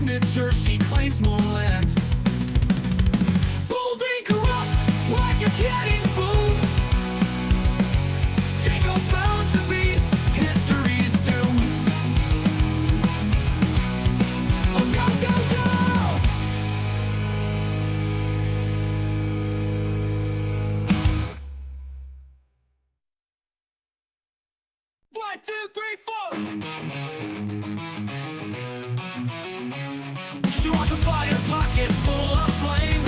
signature, she claims more land. Bold and corrupt, like a cannon boom. Tango's bound to be history's doom. Oh, go, go, go! 1, 2, 3, 4. She wants a fire pocket full of flame.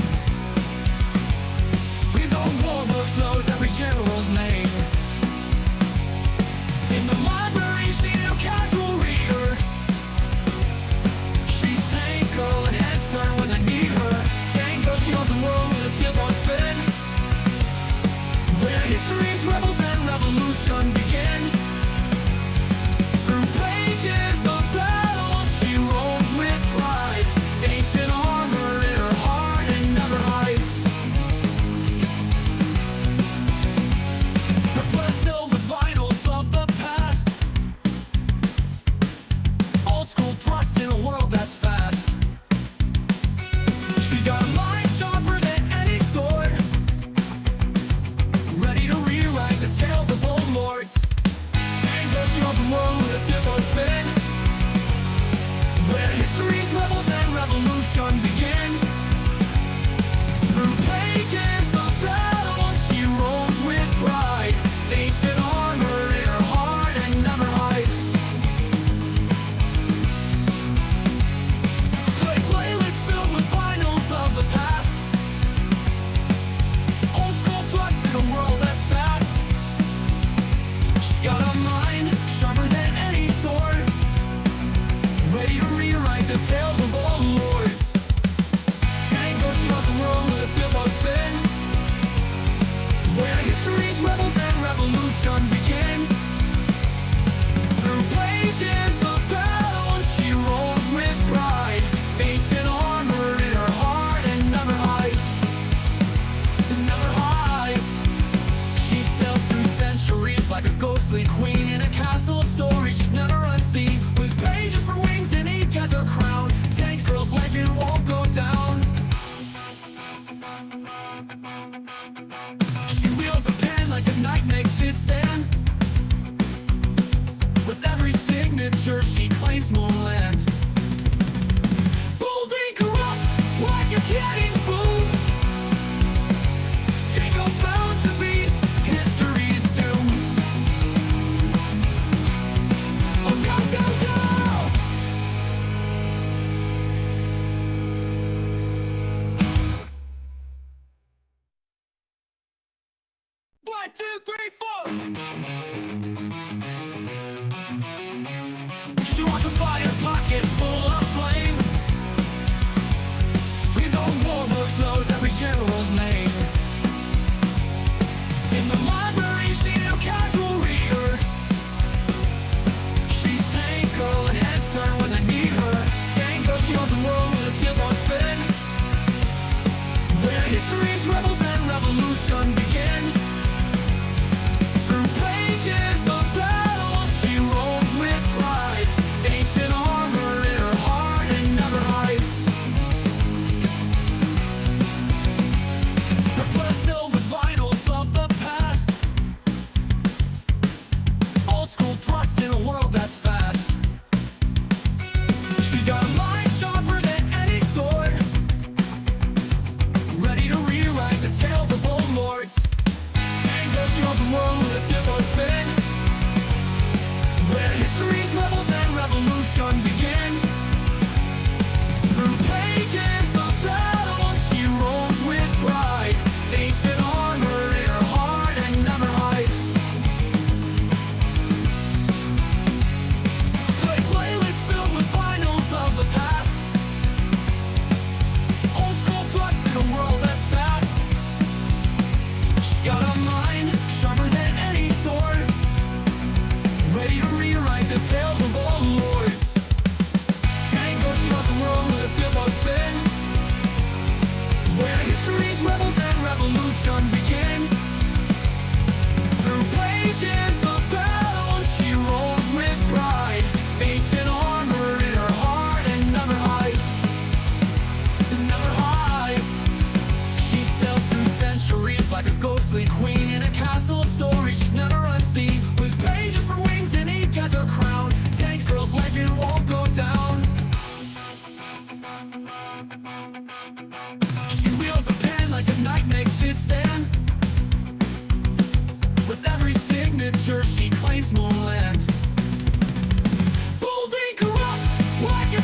His own war books knows every general's name. In the library, she's no casual reader. She's Tango and heads turn when they need her. Tango, she knows the world with a skill on spin. Where history's rebels and revolution begin. Through pages of battle, she roams with pride. Ancient armor in her heart and never hides. Her blood's filled with vinyls of the past. Old school thrust in a world that's fast. She got a mind sharper than any sword, ready to rewrite the tales of old lords. Tango, she knows the world with a skill on spin. Where history's rebels and revolution begin. Through pages of battle, she roams with pride. Ancient armor in her heart and never hides. Playlists filled with vinyls of the past. Old school thrust in a world that's fast. She's got a mind sharper than any sword, ready to rewrite the tales of old lords. Tango, she knows the world with a skill on spin. Where history's rebels and revolution begin. Through pages of battle, she roams with pride. Ancient armor in her heart and never hides. Never hides. She sails through centuries like a ghostly queen in a castle of stories. She's never unseen, with pages for wings and ink as her crown. Tank Girl's legend won't go down. She wields a pen like a knight makes his stand. With every signature, she claims more land. Bold and corrupt, like a cannon boom. Tango's bound to be history's doom. Oh, go, go, go! 1, 2, 3, 4. She wants a fire pocket full of flame. His own war books knows every general's name. In the library, she's no casual reader. She's Tango and heads turn when they need her. Tango, she knows the world with a skill on spin. Where history's rebels and revolution begin. Through pages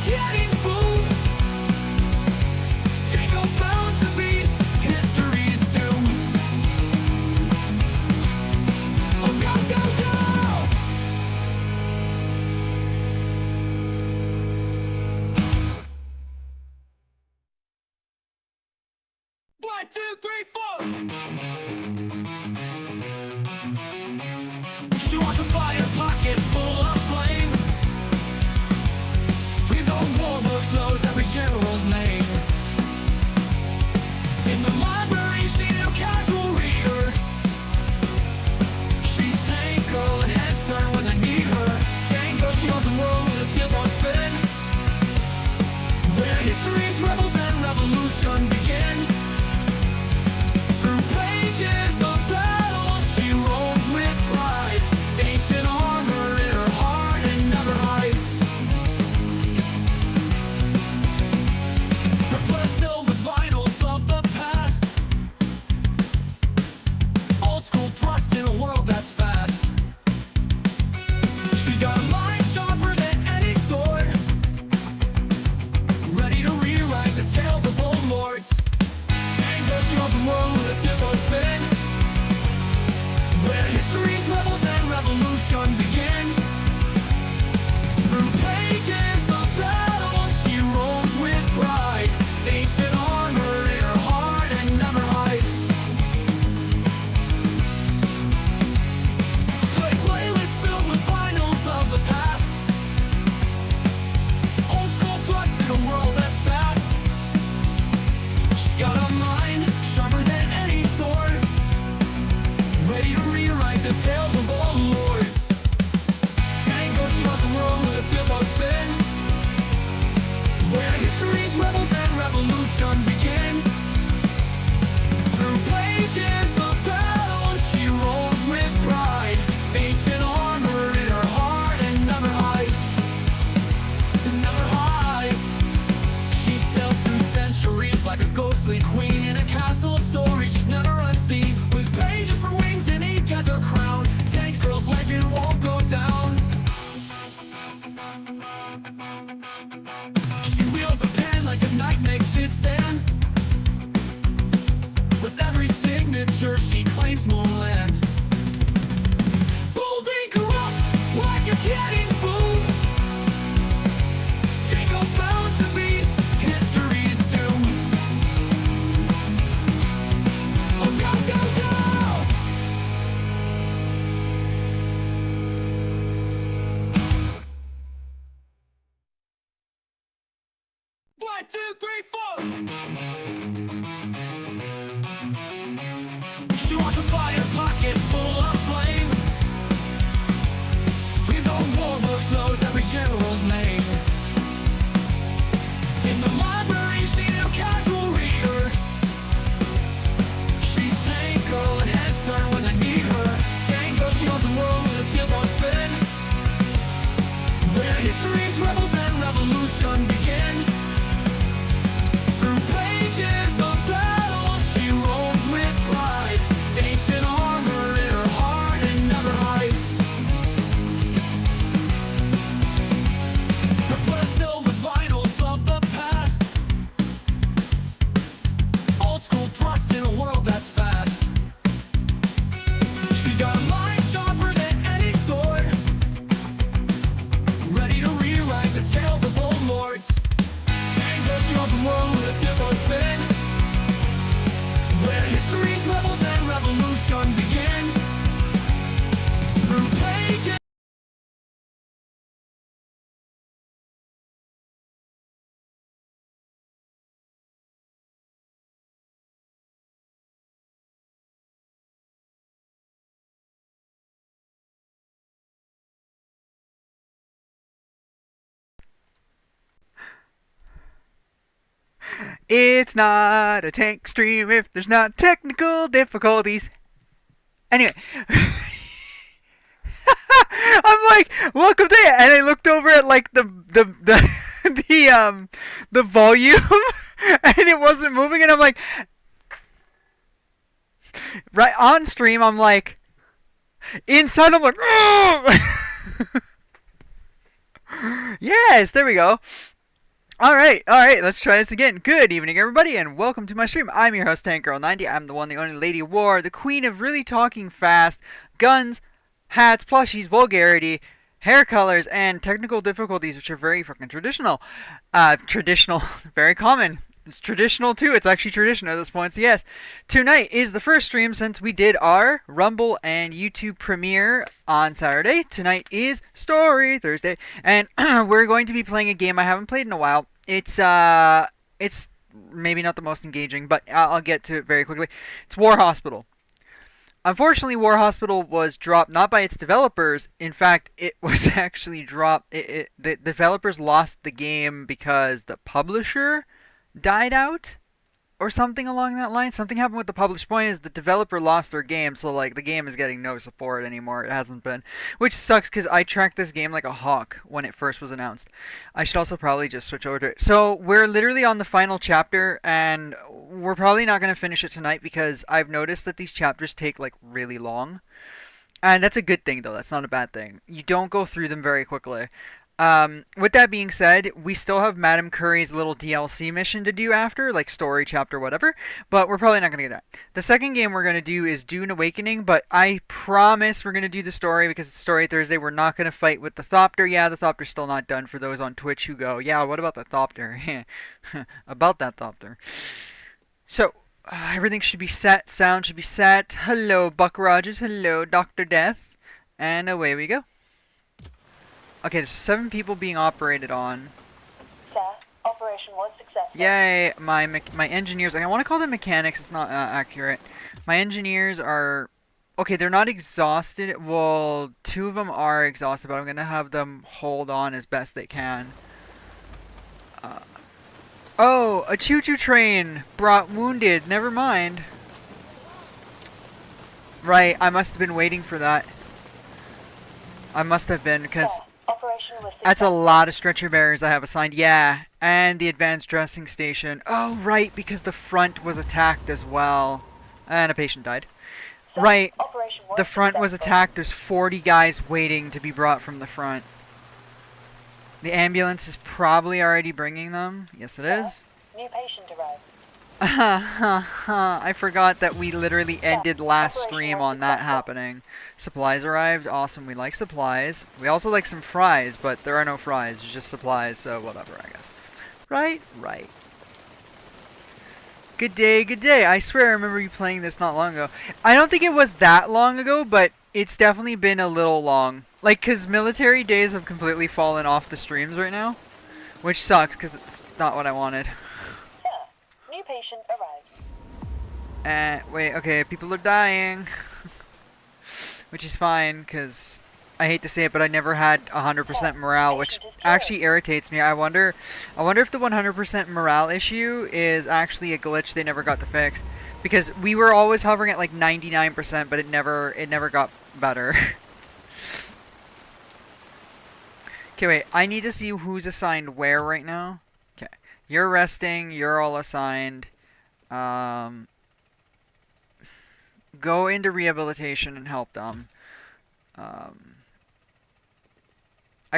cannon's boom. Tango's bound to beat history's doom. Oh, go, go, go! 1, 2, 3, 4. She wants a fire pocket full of flame. His own war books knows every general's name. In the library, she's no casual reader. She's Tango and heads turn when they need her. Tango, she knows the world with a skills on spin. Where history's rebels and revolution begin. Through pages of battle, she roams with pride. Ancient armor in her heart and never hides. Her blood is filled with vinyls of the past. Old school thrust in a world that's fast. She got a mind sharper than any sword, ready to rewrite the tales of old lords. Tango, she owns the world with a skills on spin. Where history's rebels and revolution begin. Through pages of battle, she roams with pride. Ancient armor in her heart and never hides. Play playlists filled with finals of the past. Old school thrust in a world that's fast. She's got a mind sharper than any sword, ready to rewrite the tales of old lords. Tango, she knows the world with a skills on spin. Where history's rebels and revolution begin. Through pages of battle, she rolls with pride. Ancient armor in her heart and never hides. Never hides. She sails through centuries like a ghostly queen in a castle of stories she's never unseen. With pages for wings and ink as her crown, Tank Girl's legend won't go down. She wields a pen like a knight makes his stand. With every signature she claims more land. Bold ink erupts like a cannon's boom. Tango's bound to beat history's doom. Oh, go, go, go! 1, 2, 3, 4. She wants a fire pocket full of flame. His own war books knows every general's name. In the library, she's no casual reader. She's Tango and heads turn when they need her. Tango, she knows the world with a skills on spin. Where history's rebels and revolution begin. Through pages of battle, she roams with pride. Ancient armor in her heart and never hides. Her blood is filled with vinyls of the past. Old school thrust in a world that's fast. She got a mind sharper than any sword, ready to rewrite the tales of old lords. Tango, she owns the world with a skills on spin. Where history's rebels and revolution begin. Through pages. It's not a tank stream if there's not technical difficulties. Anyway, I'm like, welcome to it, and I looked over at like the volume, and it wasn't moving, and I'm like, right on stream, I'm like, inside, I'm like, oh! Yes, there we go. Alright, let's try this again. Good evening, everybody, and welcome to my stream. I'm your host, TankGirl90. I'm the one, the only Lady of War, the queen of really talking fast, guns, hats, plushies, vulgarity, hair colors, and technical difficulties, which are very fucking traditional. Traditional, very common. It's traditional too. It's actually traditional at this point. So yes, tonight is the first stream since we did our Rumble and YouTube premiere on Saturday. Tonight is Story Thursday, and we're going to be playing a game I haven't played in a while. It's maybe not the most engaging, but I'll get to it very quickly. It's War Hospital. Unfortunately, War Hospital was dropped not by its developers. In fact, it was actually dropped. The developers lost the game because the publisher died out or something along that line. Something happened with the published. Point is the developer lost their game, so like the game is getting no support anymore. It hasn't been, which sucks because I tracked this game like a hawk when it first was announced. I should also probably just switch over to it. So we're literally on the final chapter, and we're probably not going to finish it tonight because I've noticed that these chapters take like really long. And that's a good thing though, that's not a bad thing. You don't go through them very quickly. With that being said, we still have Madam Curry's little DLC mission to do after, like story chapter, whatever, but we're probably not going to get that. The second game we're going to do is Dune Awakening, but I promise we're going to do the story because it's Story Thursday. We're not going to fight with the Thopter. Yeah, the Thopter's still not done for those on Twitch who go, yeah, what about the Thopter? About that Thopter. So, everything should be set, sound should be set. Hello, Buck Rogers. Hello, Dr. Death. And away we go. Okay, there's 7 people being operated on. Sir, operation was successful. Yay, my engineers, I want to call them mechanics, it's not accurate. My engineers are, okay, they're not exhausted. Well, 2 of them are exhausted, but I'm going to have them hold on as best they can. Oh, a choo-choo train brought wounded, never mind. Right, I must have been waiting for that. I must have been, because that's a lot of stretcher bearers I have assigned. Yeah, and the advanced dressing station. Oh, right, because the front was attacked as well. And a patient died. Right, the front was attacked. There's 40 guys waiting to be brought from the front. The ambulance is probably already bringing them. Yes, it is. New patient arrived. I forgot that we literally ended last stream on that happening. Supplies arrived. Awesome. We like supplies. We also like some fries, but there are no fries. There's just supplies, so whatever, I guess. Right? Right. Good day, good day. I swear I remember you playing this not long ago. I don't think it was that long ago, but it's definitely been a little long. Like, because military days have completely fallen off the streams right now. Which sucks, because it's not what I wanted. Sir, new patient arrived. Wait, okay, people are dying. Which is fine, because I hate to say it, but I never had 100% morale, which actually irritates me. I wonder if the 100% morale issue is actually a glitch they never got to fix. Because we were always hovering at like 99%, but it never got better. Okay, wait, I need to see who's assigned where right now. Okay, you're resting, you're all assigned. Go into rehabilitation and help them. I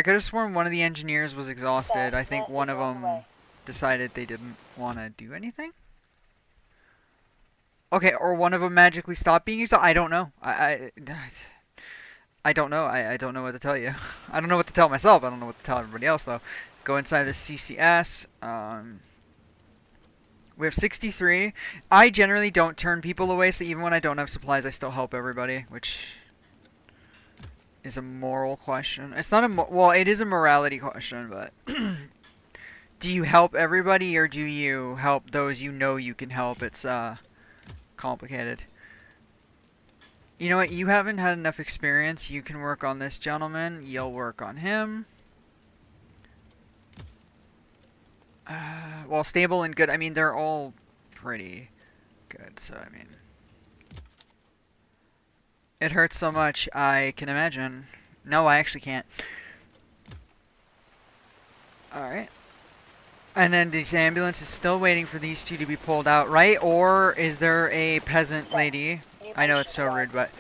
could have sworn one of the engineers was exhausted. I think one of them decided they didn't want to do anything. Okay, or one of them magically stopped being exhausted. I don't know. I don't know. I don't know what to tell you. I don't know what to tell myself. I don't know what to tell everybody else, though. Go inside the CCS. We have 63. I generally don't turn people away, so even when I don't have supplies, I still help everybody, which is a moral question. It's not a well, it is a morality question, but do you help everybody or do you help those you know you can help? It's complicated. You know what? You haven't had enough experience. You can work on this gentleman. You'll work on him. Well, stable and good. I mean, they're all pretty good, so I mean, it hurts so much, I can imagine. No, I actually can't. Alright. And then this ambulance is still waiting for these 2 to be pulled out, right? Or is there a peasant lady? I know it's so rude, but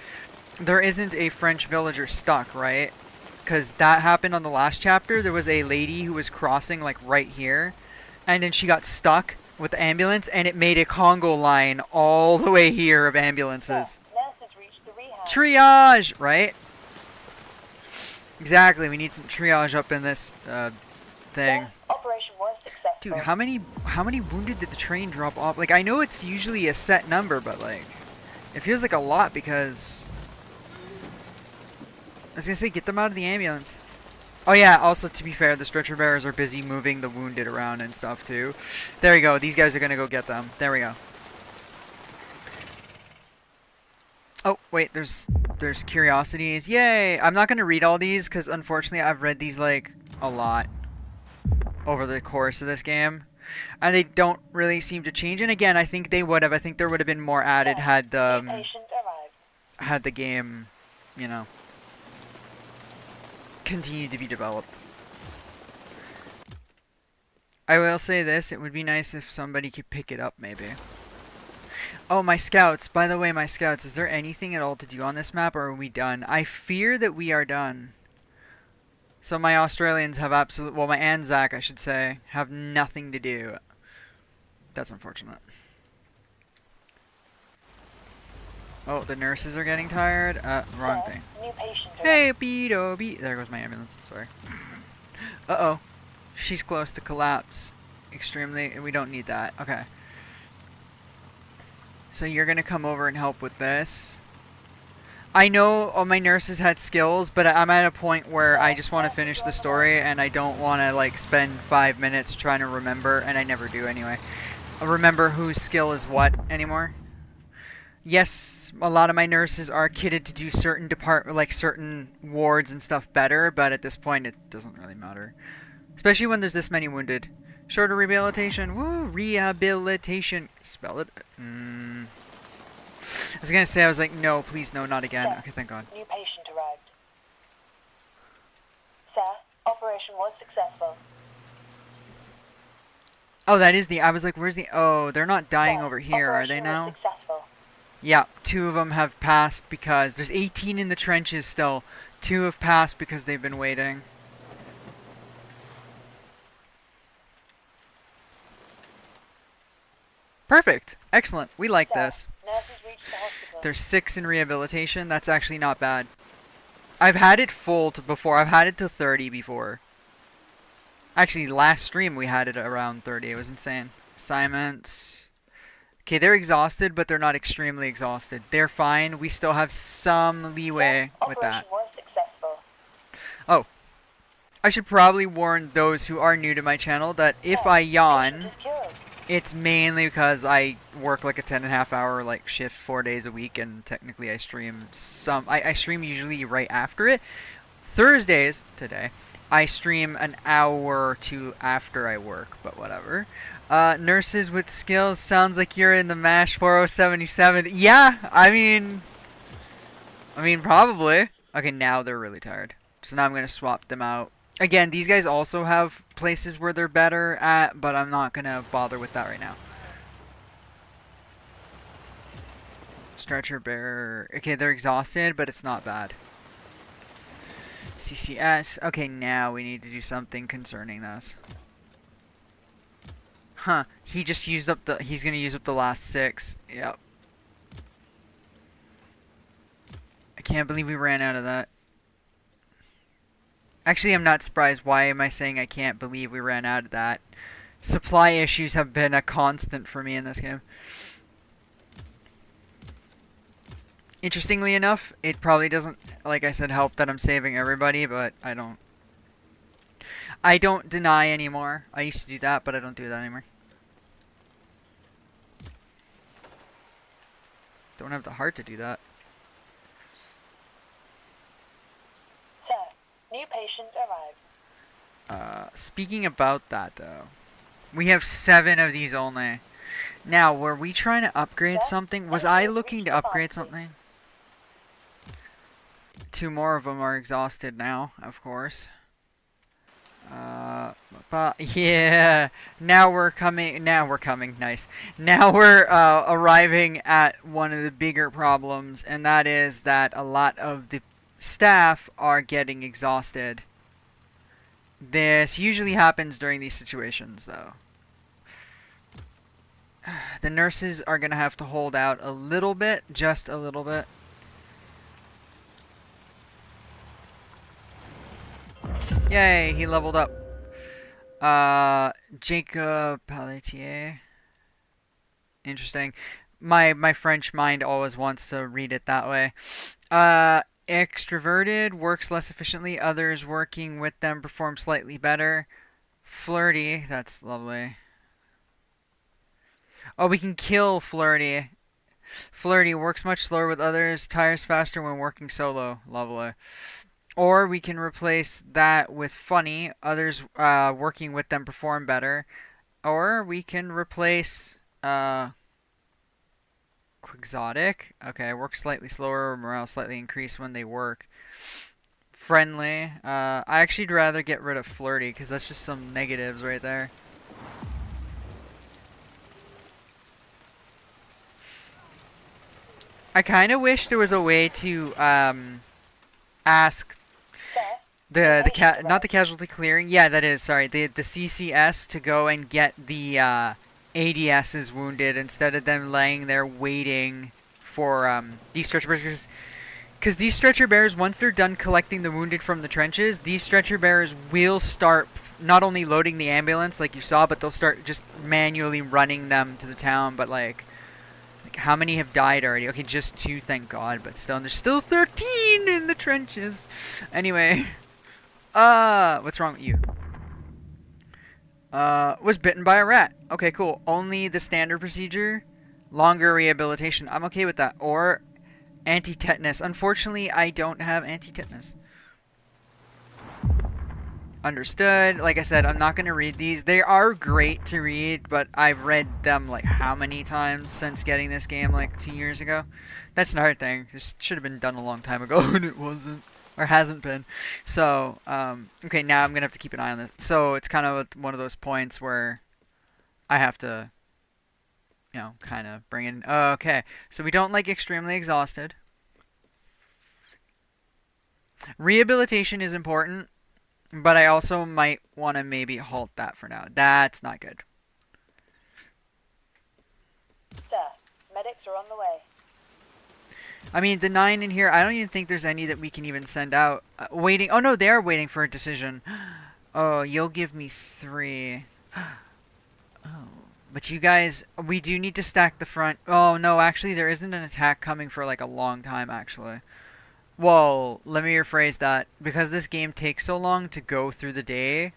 there isn't a French villager stuck, right? Because that happened on the last chapter. There was a lady who was crossing, like, right here. and then she got stuck with the ambulance, and it made a Congo line all the way here of ambulances. Nurses reached the rehab. Triage, right? Exactly. We need some triage up in this thing. Sir, operation was successful. Dude, how many wounded did the train drop off? Like, I know it's usually a set number, but like, it feels like a lot because I was gonna say get them out of the ambulance. Oh yeah. Also, to be fair, the stretcher bearers are busy moving the wounded around and stuff too. There we go. These guys are gonna go get them. There we go. Oh wait, there's curiosities. Yay! I'm not gonna read all these because unfortunately I've read these like a lot over the course of this game, and they don't really seem to change. And again, I think they would have. I think there would have been more added had New patient arrived. had the game, you know, continued to be developed. I will say this: it would be nice if somebody could pick it up, maybe. Oh, my scouts. By the way, my scouts, is there anything at all to do on this map, or are we done? I fear that we are done. So my Australians have well, my Anzac, I should say, have nothing to do. That's unfortunate. Oh, the nurses are getting tired. Wrong Sir, thing. new patient Hey, beat. There goes my ambulance. Sorry. Uh-oh. She's close to collapse. Extremely. We don't need that. Okay. So you're going to come over and help with this. I know all my nurses had skills, but I'm at a point where I just want to finish the story, and I don't want to, like, spend 5 minutes trying to remember, and I never do anyway. Remember whose skill is what anymore. Yes, a lot of my nurses are kitted to do certain certain wards and stuff better, but at this point it doesn't really matter. Especially when there's this many wounded. Shorter rehabilitation. Woo! Rehabilitation. Spell it. I was gonna say, I was like, no, please, no, not again. Sir, Okay, thank God. new patient arrived. Sir, operation was successful. Oh, that is the. I was like, where's the. Oh, they're not dying Sir, over here, are they operation now? was successful. Yeah, 2 of them have passed because there's 18 in the trenches still. 2 have passed because they've been waiting. Perfect. Excellent. We like Sir, this. nurses reached the hospital. There's 6 in rehabilitation. That's actually not bad. I've had it full before. I've had it to 30 before. Actually, last stream we had it around 30. It was insane. Assignments. Okay, they're exhausted, but they're not extremely exhausted. They're fine. We still have some leeway Sir, with that. operation was successful. Oh. I should probably warn those who are new to my channel that if Sir, I patient yawn, is cured. it's mainly because I work like a 10.5 hour like shift 4 days a week, and technically I stream I stream usually right after it. Thursdays, today, I stream an hour or 2 after I work, but whatever. Nurses with skills, sounds like you're in the MASH 4077. Yeah, I mean probably. Okay, now they're really tired. So now I'm going to swap them out. Again, these guys also have places where they're better at, but I'm not going to bother with that right now. Stretcher bearer. Okay, they're exhausted, but it's not bad. CCS. Okay, now we need to do something concerning this. Huh. He just used up he's going to use up the last 6. Yep. I can't believe we ran out of that. Actually, I'm not surprised. Why am I saying I can't believe we ran out of that? Supply issues have been a constant for me in this game. Interestingly enough, it probably doesn't, like I said, help that I'm saving everybody, but I don't deny anymore. I used to do that, but I don't do that anymore. Don't have the heart to do that. Sir, new patient arrived. Speaking about that, though, we have 7 of these only. Now, were we trying to upgrade something? Was I looking to upgrade something? 2 more of them are exhausted now, of course. But yeah, now we're coming, nice. Now we're arriving at one of the bigger problems, and that is that a lot of the staff are getting exhausted. This usually happens during these situations, though. The nurses are going to have to hold out a little bit, just a little bit. Yay, he leveled up. Jacob Pelletier. Interesting. My French mind always wants to read it that way. Extroverted, works less efficiently. Others working with them perform slightly better. Flirty, that's lovely. Oh, we can kill Flirty. Flirty works much slower with others, tires faster when working solo. Lovely. Or we can replace that with funny. Others working with them perform better. Or we can replace quixotic. Okay, works slightly slower, morale slightly increased when they work. Friendly. I actually'd rather get rid of flirty because that's just some negatives right there. I kind of wish there was a way to ask not the casualty clearing. Yeah, that is. Sorry, the CCS to go and get the ADSs wounded instead of them laying there waiting for these stretcher bearers. Because these stretcher bearers, once they're done collecting the wounded from the trenches, these stretcher bearers will start not only loading the ambulance like you saw, but they'll start just manually running them to the town. But like how many have died already? Okay, just 2, thank God. But still, and there's still 13 in the trenches. Anyway, what's wrong with you? Was bitten by a rat. Okay, cool. Only the standard procedure. Longer rehabilitation. I'm okay with that. Or anti-tetanus. Unfortunately, I don't have anti-tetanus. Understood. Like I said, I'm not going to read these. They are great to read, but I've read them like how many times since getting this game like 2 years ago? That's another thing. This should have been done a long time ago and it wasn't. Or hasn't been. So, okay, now I'm going to have to keep an eye on this. So it's kind of one of those points where I have to, you know, kind of bring in... Okay, so we don't like extremely exhausted. Rehabilitation is important. But I also might want to maybe halt that for now. That's not good. Sir, medics are on the way. I mean, the 9 in here, I don't even think there's any that we can even send out. Waiting. Oh, no, they are waiting for a decision. Oh, you'll give me 3. Oh. But you guys, we do need to stack the front. Oh, no, actually, there isn't an attack coming for like a long time, actually. Well, let me rephrase that. Because this game takes so long to go through the day,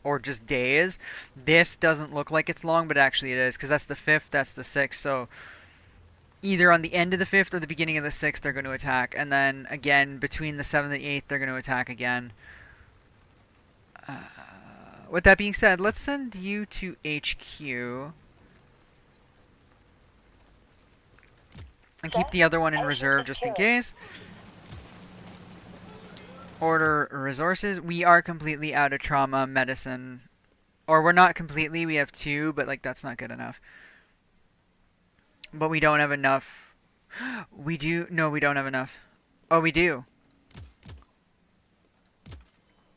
or just days, this doesn't look like it's long, but actually it is. Because that's the 5th, that's the 6th, so either on the end of the 5th or the beginning of the 6th, they're going to attack. And then, again, between the 7th and the 8th, they're going to attack again. With that being said, let's send you to HQ. And keep the other one in reserve just in case. Order resources. We are completely out of trauma medicine. Or we're not completely. We have 2, but like that's not good enough. But we don't have enough. We do. No, we don't have enough. Oh, we do.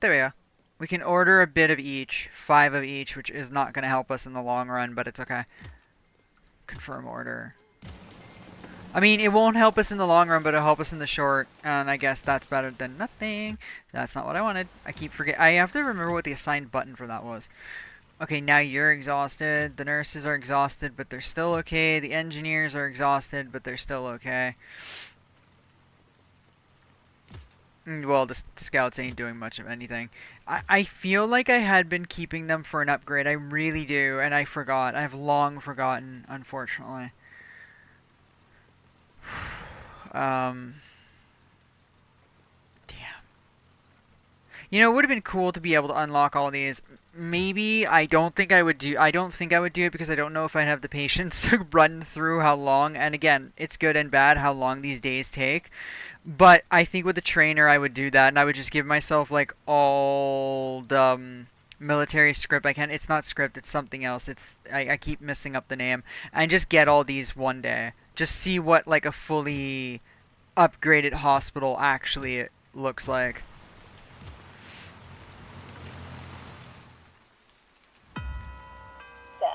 There we go. We can order a bit of each. 5 of each, which is not going to help us in the long run, but it's okay. Confirm order. I mean, it won't help us in the long run, but it'll help us in the short. And I guess that's better than nothing. That's not what I wanted. I keep forgetting. I have to remember what the assigned button for that was. Okay, now you're exhausted. The nurses are exhausted, but they're still okay. The engineers are exhausted, but they're still okay. Well, the scouts ain't doing much of anything. I feel like I had been keeping them for an upgrade. I really do, and I forgot. I've long forgotten, unfortunately. Damn. You know, it would have been cool to be able to unlock all these. Maybe I don't think I would do it because I don't know if I'd have the patience to run through how long. And again, it's good and bad how long these days take. But I think with a trainer I would do that, and I would just give myself like all the military script I can. It's not script, it's something else. I keep messing up the name. And just get all these one day. Just see what like a fully upgraded hospital actually looks like. Sir,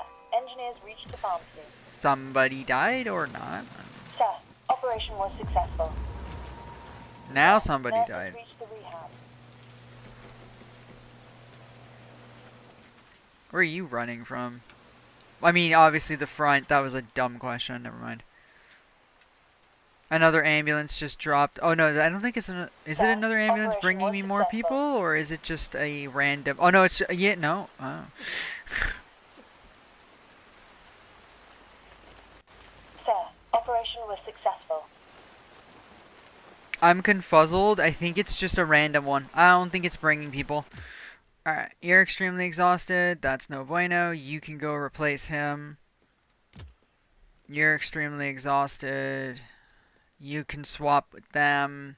engineers reached the pharmacy. Somebody died or not? Sir, operation was successful. Now somebody Nurses died. reached the rehab. Where are you running from? I mean, obviously the front. That was a dumb question. Never mind. Another ambulance just dropped. Oh no, I don't think it's an. Is it another ambulance bringing me more people, or is it just a random? Oh no, it's yeah, no. Oh. Sir, operation was successful. I'm confuzzled. I think it's just a random one. I don't think it's bringing people. Alright, you're extremely exhausted. That's no bueno. You can go replace him. You're extremely exhausted. You can swap with them.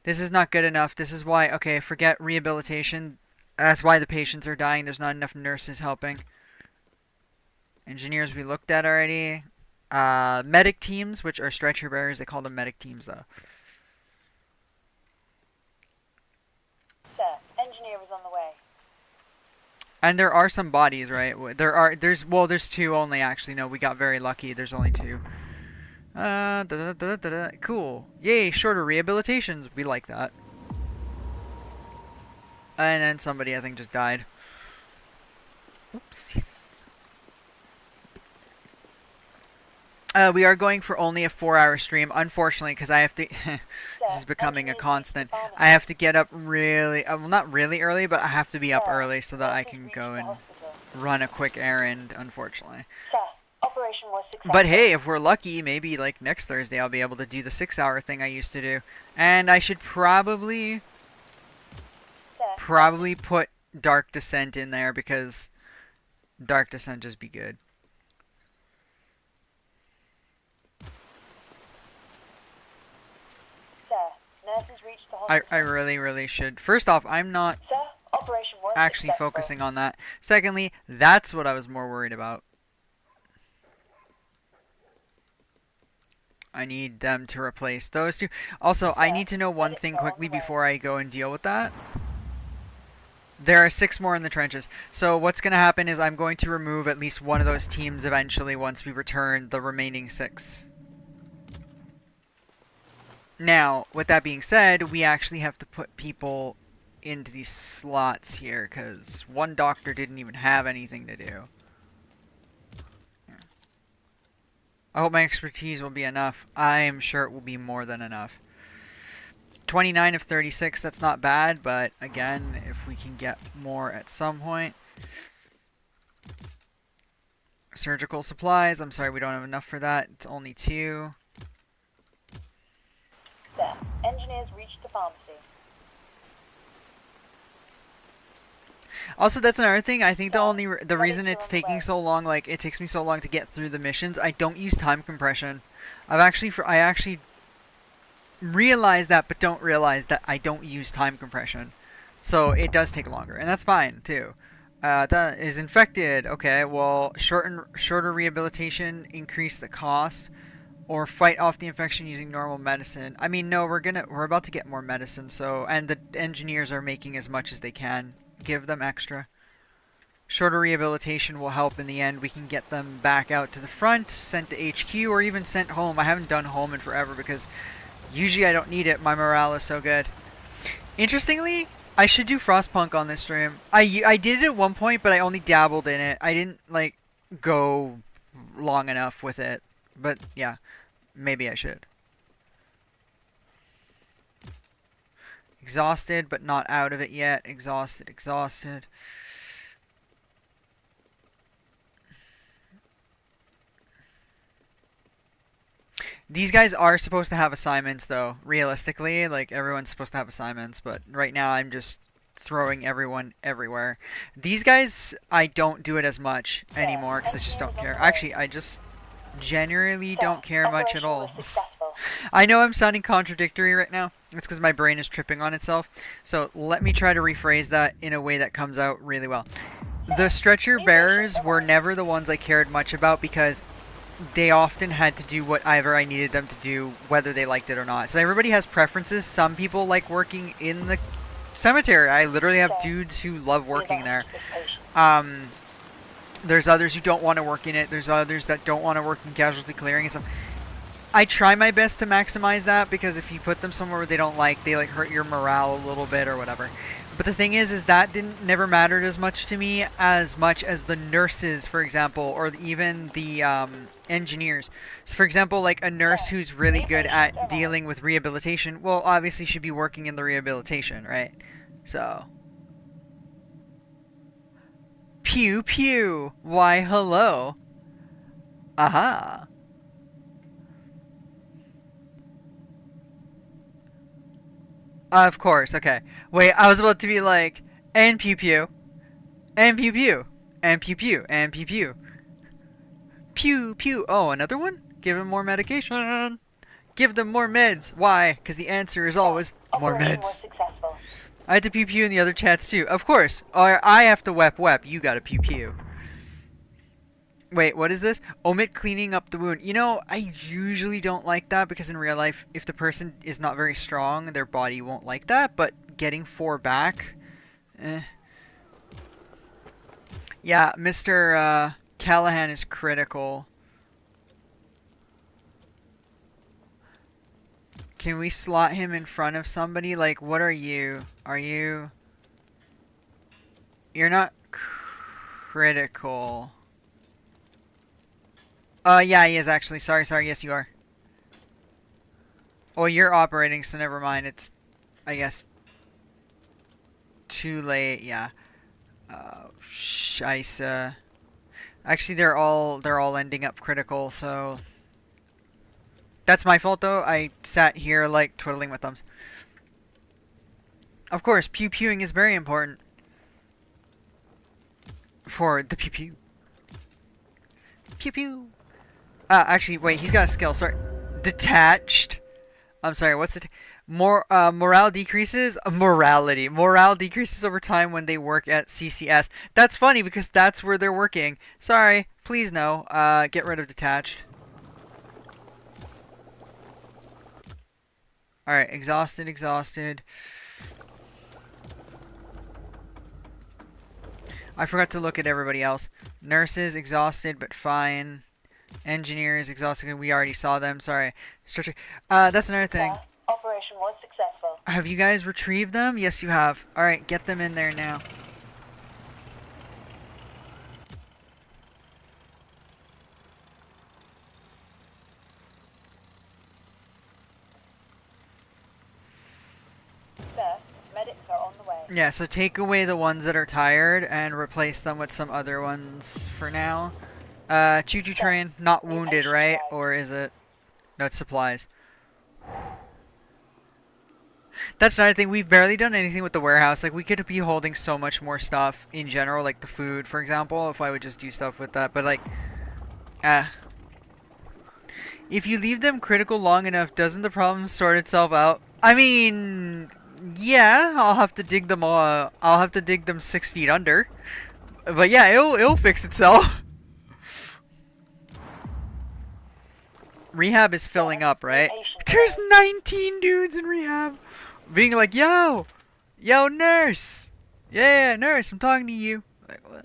This is not good enough. This is why, okay, forget rehabilitation. That's why the patients are dying. There's not enough nurses helping. Engineers we looked at already. Medic teams, which are stretcher bearers. They call them medic teams, though. Sir, engineer is on the way. And there are some bodies, right? There's two only, actually. No, we got very lucky. There's only two. Cool. Yay, shorter rehabilitations. We like that. And then somebody, I think, just died. Oopsies. We are going for only a 4-hour stream, unfortunately, because I have to... This is becoming a constant. I have to get up really... well, not really early, but I have to be up early so that I can go and run a quick errand, unfortunately. Sir, operation was successful. But hey, if we're lucky, maybe like next Thursday I'll be able to do the 6-hour thing I used to do. And I should probably put Dark Descent in there because Dark Descent just be good. Nurses reached the hospital. I really should. First off, I'm not Sir, operation was actually successful. focusing on that. Secondly, that's what I was more worried about. I need them to replace those two. Also, I need to know one thing quickly before I go and deal with that. There are 6 more in the trenches. So what's going to happen is I'm going to remove at least one of those teams eventually once we return the remaining 6. Now, with that being said, we actually have to put people into these slots here because one doctor didn't even have anything to do. I hope my expertise will be enough. I am sure it will be more than enough. 29 of 36, that's not bad, but again, if we can get more at some point. Surgical supplies, I'm sorry we don't have enough for that. It's only 2. Sir, engineers reached the pharmacy. Also, that's another thing. I think the reason it's taking so long, like it takes me so long to get through the missions, I don't use time compression. I actually realize that, but don't realize that I don't use time compression. So it does take longer, and that's fine too. That is infected. Okay, well, shorter rehabilitation, increase the cost, or fight off the infection using normal medicine. I mean, no, we're about to get more medicine. So, and the engineers are making as much as they can. Give them extra. Shorter rehabilitation will help in the end. We can get them back out to the front, sent to HQ, or even sent home. I haven't done home in forever because usually I don't need it. My morale is so good. Interestingly, I should do Frostpunk on this stream. I did it at one point, but I only dabbled in it. I didn't, like, go long enough with it. But, yeah, maybe I should. Exhausted, but not out of it yet. Exhausted. These guys are supposed to have assignments, though. Realistically, like, everyone's supposed to have assignments. But right now, I'm just throwing everyone everywhere. These guys, I don't do it as much anymore because I just don't care. Actually, I just genuinely don't care much at all. I know I'm sounding contradictory right now. It's because my brain is tripping on itself. So let me try to rephrase that in a way that comes out really well. The stretcher bearers were never the ones I cared much about because they often had to do whatever I needed them to do, whether they liked it or not. So everybody has preferences. Some people like working in the cemetery. I literally have dudes who love working there. There's others who don't want to work in it. There's others that don't want to work in casualty clearing and stuff. I try my best to maximize that, because if you put them somewhere where they don't like, they like hurt your morale a little bit or whatever. But the thing is that never mattered as much to me as the nurses, for example, or even the engineers. So, for example, like a nurse who's really good at dealing with rehabilitation, well, obviously should be working in the rehabilitation, right? So, pew pew. Why, hello. Aha. Of course, okay. Wait, I was about to be like, and pew pew, and pew pew, and pew pew, and pew pew. Pew pew. Oh, another one? Give him more medication. Give them more meds. Why? Because the answer is always more Operation was meds. successful. I had to pew pew in the other chats too. Of course. Or I have to wep wep. You gotta pew pew. Wait, what is this? Omit cleaning up the wound. You know, I usually don't like that, because in real life, if the person is not very strong, their body won't like that. But getting 4 back, yeah, Mr. Callahan is critical. Can we slot him in front of somebody? Like, what are you? Are you... You're not critical. Yeah, he is actually. Sorry, yes, you are. Oh, you're operating, so never mind. It's, I guess, too late. Yeah. Scheisse. Actually, they're all ending up critical, so that's my fault though. I sat here like twiddling my thumbs. Of course, pew pewing is very important for the pew pew. Pew pew. Actually, wait, he's got a skill. Sorry. Detached. I'm sorry, what's it? Morale decreases? Morality. Morale decreases over time when they work at CCS. That's funny, because that's where they're working. Sorry. Please no. Get rid of detached. Alright, exhausted. I forgot to look at everybody else. Nurses, exhausted, but fine. Engineers, exhausted. We already saw them. Sorry. That's another thing. Operation was successful. Have you guys retrieved them? Yes, you have. Alright, get them in there now. Sir, medics are on the way. Yeah, so take away the ones that are tired and replace them with some other ones for now. Choo-choo train, not wounded, right? Or is it? No, it's supplies. That's another thing. We've barely done anything with the warehouse. Like, we could be holding so much more stuff in general, like the food, for example, if I would just do stuff with that. But, like, if you leave them critical long enough, doesn't the problem sort itself out? I mean, yeah, I'll have to dig them 6 feet under. But yeah, it'll fix itself. Rehab is filling up, right? There's 19 dudes in rehab. Being like, yo, nurse. Yeah, nurse, I'm talking to you. Like, what?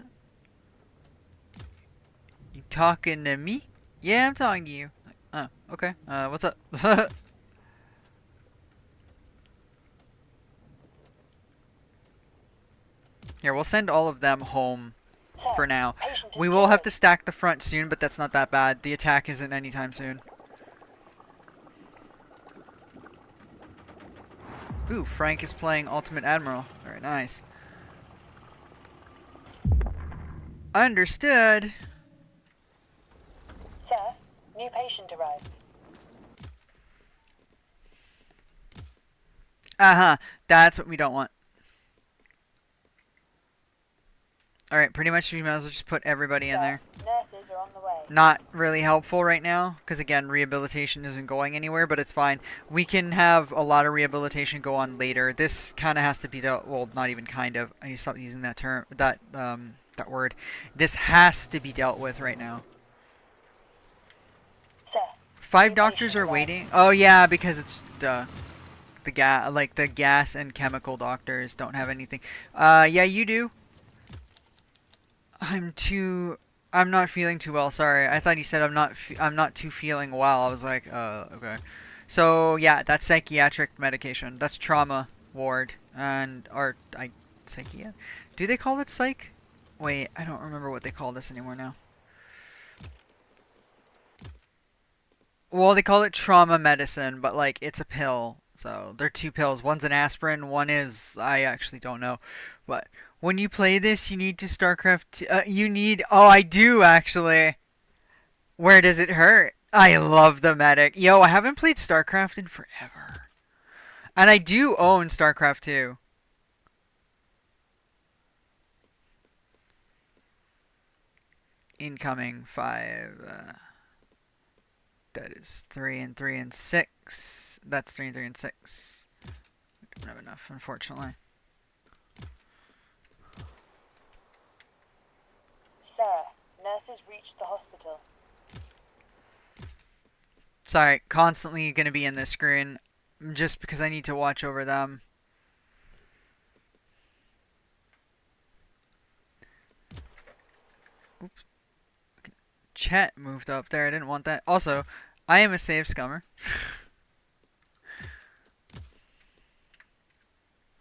You talking to me? Yeah, I'm talking to you. Like, oh, okay. What's up? Here, we'll send all of them home for now. We will have to stack the front soon, but that's not that bad. The attack isn't anytime soon. Ooh, Frank is playing Ultimate Admiral. Very nice. Understood. Sir, new patient arrived. That's what we don't want. Alright, pretty much we might as well just put everybody in there. Nurses are on the way. Not really helpful right now, because again, rehabilitation isn't going anywhere, but it's fine. We can have a lot of rehabilitation go on later. This kind of has to be dealt, well, not even kind of. I need to stop using that term, that word. This has to be dealt with right now. Sir, 5 doctors are waiting. Oh yeah, because it's the gas and chemical doctors don't have anything. Yeah, you do. I'm too I'm not feeling too well. Sorry. I thought you said I'm not too feeling well. I was like, okay. So yeah, that's psychiatric medication. That's trauma ward psychiatric. Do they call it psych? Wait, I don't remember what they call this anymore now. Well, they call it trauma medicine, but like it's a pill. So they're two pills. One's an aspirin. One is I actually don't know. But when you play this, you need to StarCraft. You need. Oh, I do actually. Where does it hurt? I love the medic. Yo, I haven't played StarCraft in forever, and I do own StarCraft 2. Incoming 5. That is 3 and 3 and 6. That's 3 and 3 and 6. We don't have enough, unfortunately. Sir, nurses reached the hospital. Sorry, constantly gonna be in this screen just because I need to watch over them. Oops. Chat moved up there. I didn't want that. Also, I am a save scummer.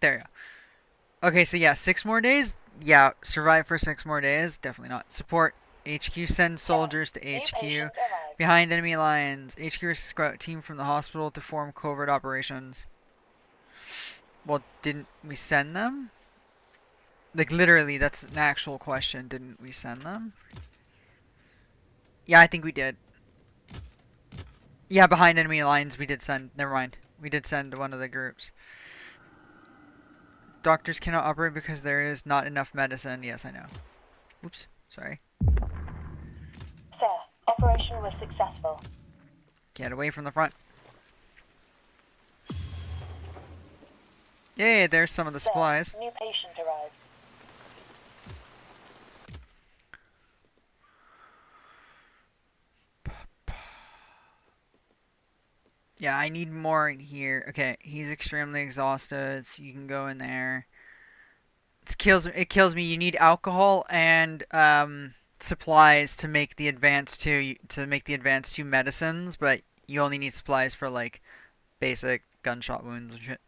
There you go. Okay, so yeah, 6 more days. Yeah, survive for 6 more days. Definitely not. Support HQ. Send soldiers to New HQ. patient arrived. Behind enemy lines. HQ scout team from the hospital to form covert operations. Well, didn't we send them? Like, literally, that's an actual question. Didn't we send them? Yeah, I think we did. Yeah, behind enemy lines, we did send. Never mind. We did send one of the groups. Doctors cannot operate because there is not enough medicine. Yes, I know. Oops. Sorry. Sir, operation was successful. Get away from the front. Yay, there's some of the Sir, supplies. new patient arrived. Yeah, I need more in here. Okay, he's extremely exhausted, so you can go in there. It kills me. You need alcohol and supplies to make the advanced two medicines, but you only need supplies for like basic gunshot wounds and shit.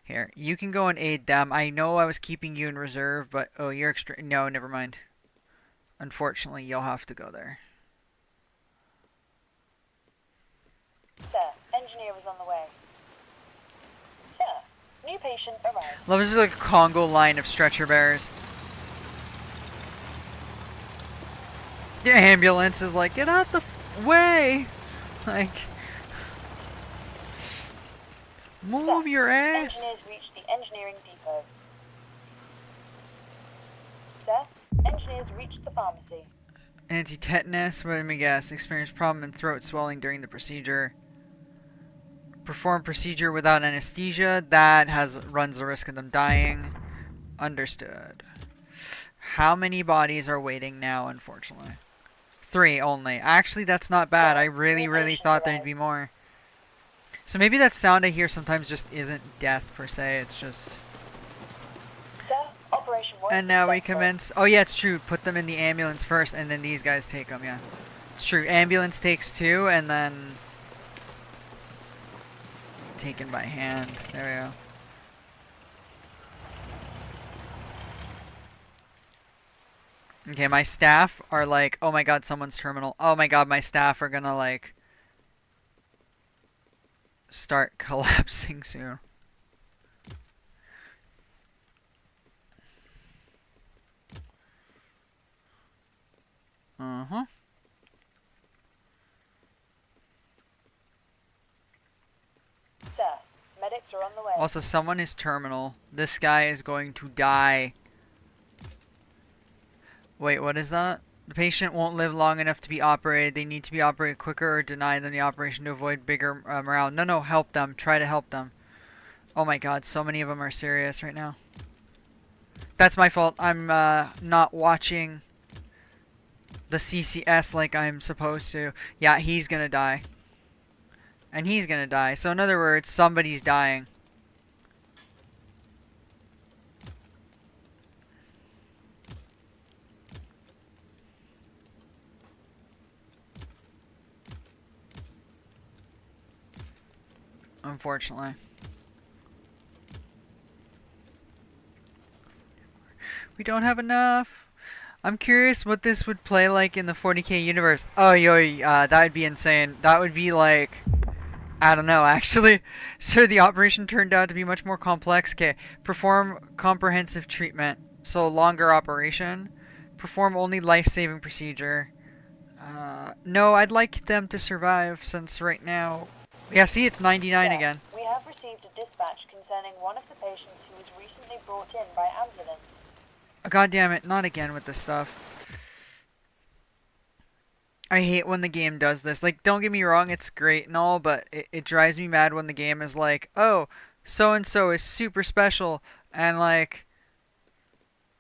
Here, you can go and aid them. I know I was keeping you in reserve, but oh, you're extra. No, never mind. Unfortunately, you'll have to go there. Sir, engineer is on the way. Sir, new patient arrived. Love this is like a Congo line of stretcher bearers. The ambulance is like, get out the way! Like, move your ass! Engineers reached the engineering depot. Sir, engineers reached the pharmacy. Anti-tetanus, let me guess. Experienced problem in throat swelling during the procedure. Perform procedure without anesthesia. That runs the risk of them dying. Understood. How many bodies are waiting now, unfortunately? 3 only. Actually, that's not bad. I really thought there'd be more. So maybe that sound I hear sometimes just isn't death per se. It's just... Sir, operation was And now we successful. commence. Oh yeah, it's true. Put them in the ambulance first, and then these guys take them. Yeah, it's true. Ambulance takes 2, and then taken by hand. There we go. Okay, my staff are like, oh my god, someone's terminal. Oh my god, my staff are gonna like start collapsing soon. Uh-huh. Sir, medics are on the way. Also, someone is terminal. This guy is going to die. Wait, what is that? The patient won't live long enough to be operated. They need to be operated quicker or deny them the operation to avoid bigger morale. No, help them. Try to help them. Oh my god, so many of them are serious right now. That's my fault. I'm not watching the CCS like I'm supposed to. Yeah, he's gonna die. And he's gonna die. So in other words, somebody's dying. unfortunately. We don't have enough. I'm curious what this would play like in the 40k universe. Oh, that would be insane. That would be like, I don't know, actually. So the operation turned out to be much more complex. Okay, perform comprehensive treatment. So longer operation. Perform only life-saving procedure. No, I'd like them to survive since right now... Yeah, see, it's 99 Sir, again. we have received a dispatch concerning one of the patients who was recently brought in by ambulance. God damn it, not again with this stuff. I hate when the game does this. Like, don't get me wrong, it's great and all, but it drives me mad when the game is like, oh, so-and-so is super special, and like...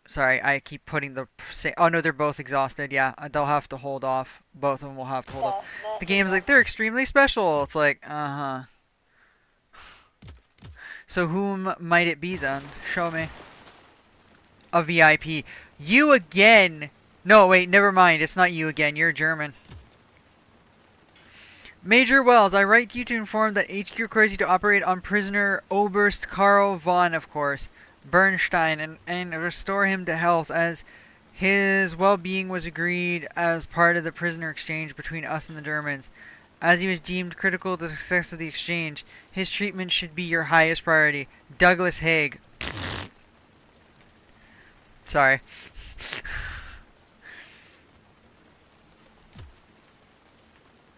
Sorry, I keep putting the... Oh, no, they're both exhausted. Yeah, they'll have to hold off. Both of them will have to hold off. The game's like, they're extremely special. It's like, uh-huh. So whom might it be then? Show me. A VIP. You again! No, wait, never mind. It's not you again. You're German. Major Wells, I write you to inform that HQ requires you to operate on prisoner Oberst Karl von, of course, Bernstein, and restore him to health, as his well-being was agreed as part of the prisoner exchange between us and the Germans. As he was deemed critical to the success of the exchange, his treatment should be your highest priority. Douglas Haig. Sorry.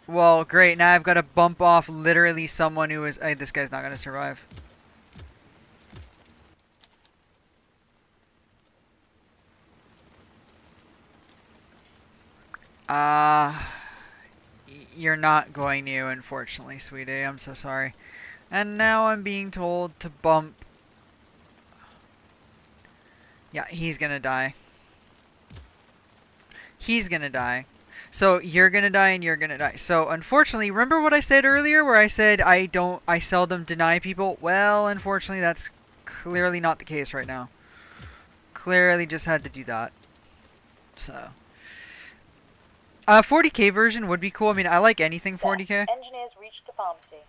Well, great. Now I've got to bump off literally someone who is... this guy's not going to survive. You're not going to, unfortunately, sweetie. I'm so sorry. And now I'm being told to bump... Yeah, he's going to die. He's going to die. So you're gonna die and you're gonna die. So unfortunately, remember what I said earlier where I said I seldom deny people? Well, unfortunately that's clearly not the case right now. Clearly just had to do that. So 40k version would be cool. I mean, I like anything 40k. Engineers reached the pharmacy.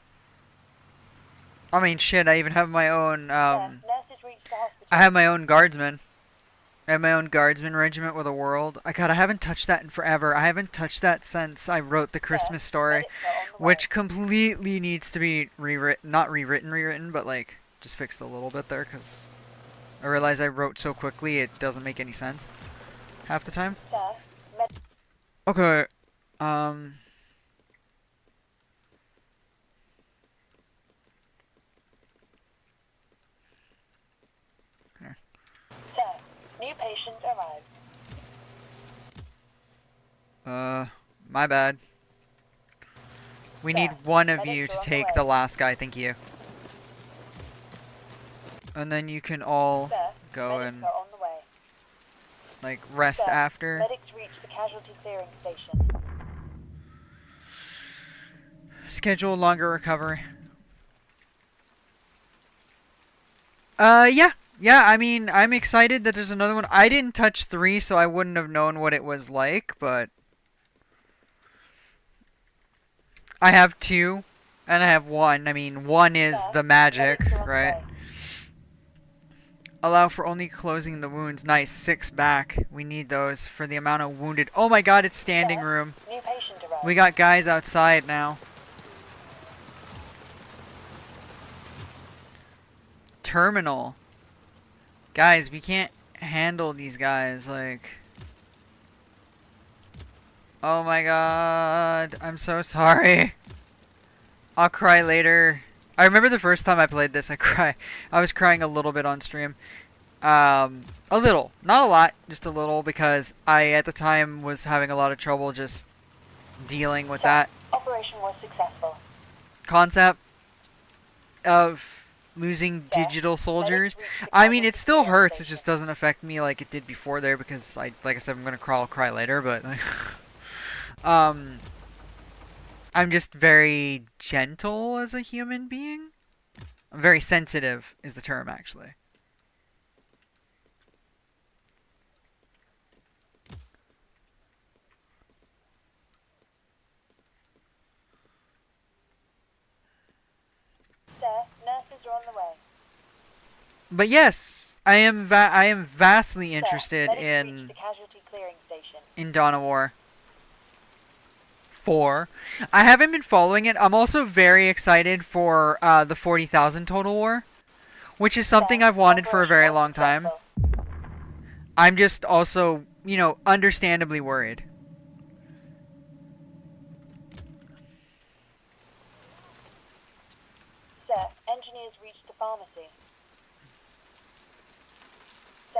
I mean, shit, I even have my own Nurses reached the hospital. I have my own guardsman. I have my own guardsman regiment with a world. I haven't touched that in forever. I haven't touched that since I wrote the Christmas story, which completely needs to be rewritten. Not rewritten, but like just fixed a little bit there because I realized I wrote so quickly it doesn't make any sense half the time. Okay, Sir, new patient arrived. my bad. We need one of you to take the last guy, thank you. And then you can all go and on the way. like rest after. Medics reached the casualty clearing station. Schedule longer recovery. Yeah. Yeah, I mean, I'm excited that there's another one. I didn't touch 3, so I wouldn't have known what it was like, but... I have 2, and I have 1. I mean, 1 is the magic, right? Allow for only closing the wounds. Nice, 6 back. We need those for the amount of wounded. Oh my god, it's standing room. New patient arrived. We got guys outside now. Terminal. Guys, we can't handle these guys, like... Oh my god, I'm so sorry. I'll cry later. I remember the first time I played this, I was crying a little bit on stream. A little. Not a lot, just a little, because I, at the time, was having a lot of trouble just dealing with that Operation was successful. concept of losing digital soldiers. I mean, it still hurts, it just doesn't affect me like it did before there, because, like I said, I'm gonna cry later, but... I'm just very gentle as a human being. I'm very sensitive is the term, actually. are on the way. But yes, I am vastly Sir, interested medics reached in the casualty clearing station. Dawn of War 4. I haven't been following it. I'm also very excited for the 40,000 Total War, which is something Sir, I've wanted for a operation very was long time. successful. I'm just also, understandably worried. Sir, engineers reached the pharmacy. Sir,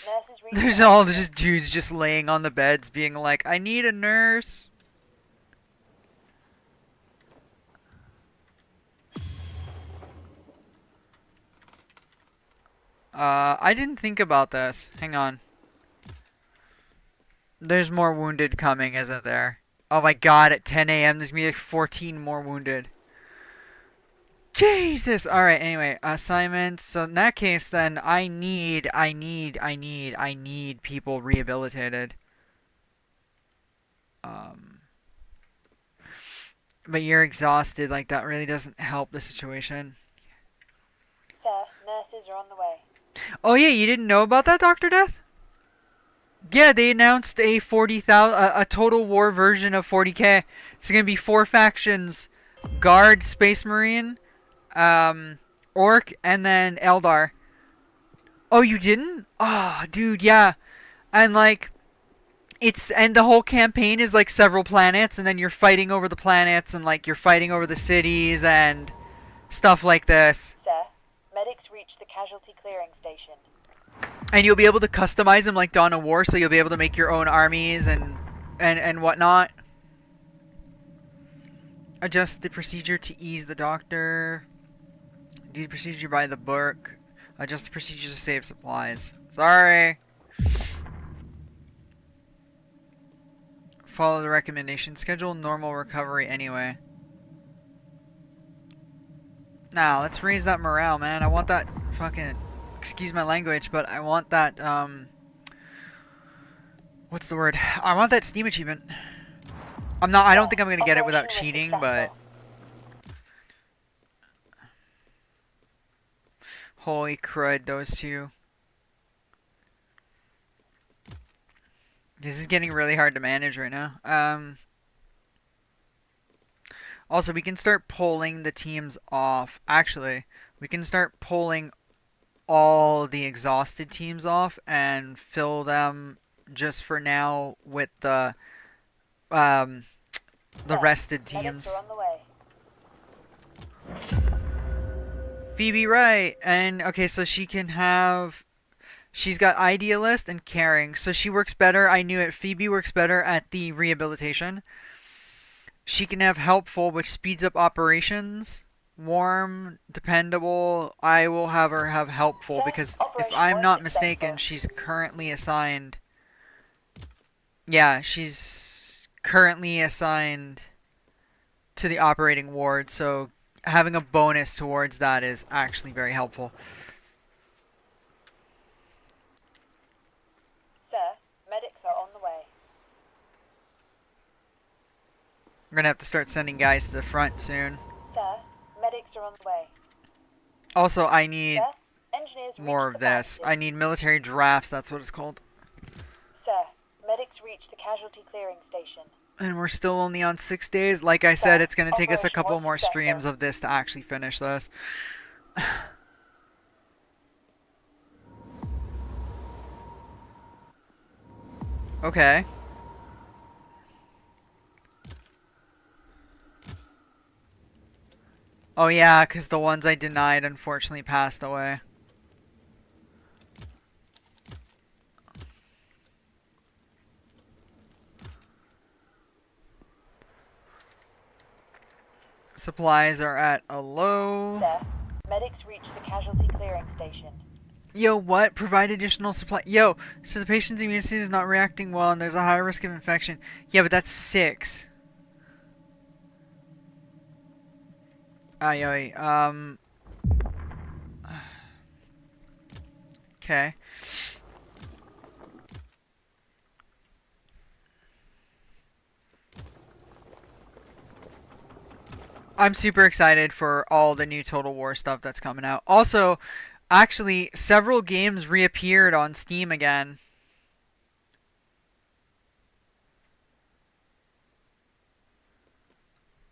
nurses reached There's the all hospital. just dudes just laying on the beds being like, I need a nurse. I didn't think about this. Hang on. There's more wounded coming, isn't there? Oh my god, at 10 a.m. there's gonna be like 14 more wounded. Jesus! Alright, anyway, assignments. So in that case, then, I need people rehabilitated. But you're exhausted, like, that really doesn't help the situation. Sir, nurses are on the way. Oh yeah, you didn't know about that, Dr. Death? Yeah, they announced a 40,000, a Total War version of 40K. It's gonna be 4 factions: Guard, Space Marine, Orc, and then Eldar. Oh, you didn't? Oh, dude, yeah. And like, and the whole campaign is like several planets, and then you're fighting over the planets, and like you're fighting over the cities and stuff like this. Sir, medics reached the casualty clearing station. And you'll be able to customize them like Dawn of War, so you'll be able to make your own armies and whatnot. Adjust the procedure to ease the doctor. Do the procedure by the book. Adjust the procedure to save supplies. Sorry. Follow the recommendation. Schedule normal recovery anyway. Now, let's raise that morale, man. I want that fucking... Excuse my language, but I want that, what's the word? I want that Steam achievement. I don't think I'm gonna get it without cheating, but... Holy crud, those two. This is getting really hard to manage right now. Also, we can start pulling the teams off. Actually, we can start pulling all the exhausted teams off and fill them just for now with the rested teams. Medics are on the way. Phoebe, right? And okay, so she can have. She's got idealist and caring, so she works better. I knew it. Phoebe works better at the rehabilitation. She can have helpful, which speeds up operations. Warm, dependable. I will have her have helpful because if I'm not mistaken, she's currently assigned. Yeah, she's currently assigned to the operating ward, so having a bonus towards that is actually very helpful. Sir, medics are on the way. We're gonna have to start sending guys to the front soon. Sir, medics are on the way. Also, I need Sir, engineers more reached of the this. pharmacy. I need military drafts, that's what it's called. Sir, medics reached the casualty clearing station. And we're still only on 6 days. Like I said, it's going to take us a Operation couple was more successful. streams of this to actually finish this. Okay. Oh yeah, because the ones I denied unfortunately passed away. Supplies are at a low. Sir, medics reached the casualty clearing station. Yo, what? Provide additional supply. Yo, so the patient's immune system is not reacting well and there's a high risk of infection. Yeah, but that's 6. Aye, aye. Okay. I'm super excited for all the new Total War stuff that's coming out. Also, actually, several games reappeared on Steam again.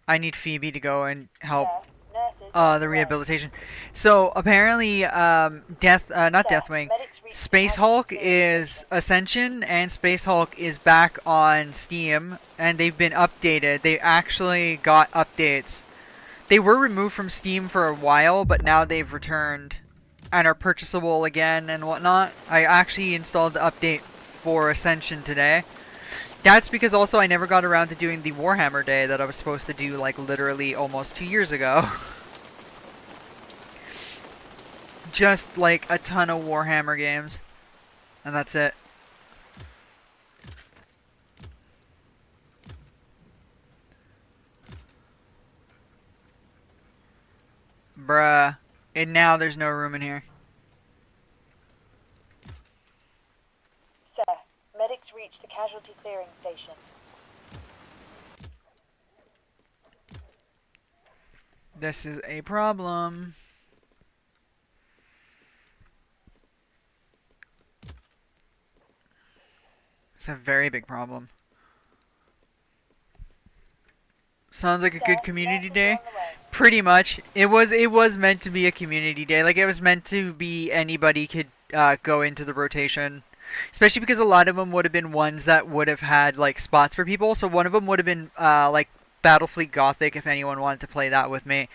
I need Phoebe to go and help Sir, nurses on the the way. rehabilitation. So apparently, not Sir, Deathwing, medics reached the Space casualty Hulk clearing is station. Ascension, and Space Hulk is back on Steam, and they've been updated. They actually got updates. They were removed from Steam for a while, but now they've returned and are purchasable again and whatnot. I actually installed the update for Ascension today. That's because also I never got around to doing the Warhammer Day that I was supposed to do like literally almost 2 years ago. Just like a ton of Warhammer games. And that's it. Bruh. And now there's no room in here. Sir, medics reached the casualty clearing station. This is a problem. It's a very big problem. Sounds like a good community day. Pretty much. It was meant to be a community day. Like, it was meant to be anybody could go into the rotation. Especially because a lot of them would have been ones that would have had, like, spots for people. So one of them would have been, like, Battlefleet Gothic, if anyone wanted to play that with me.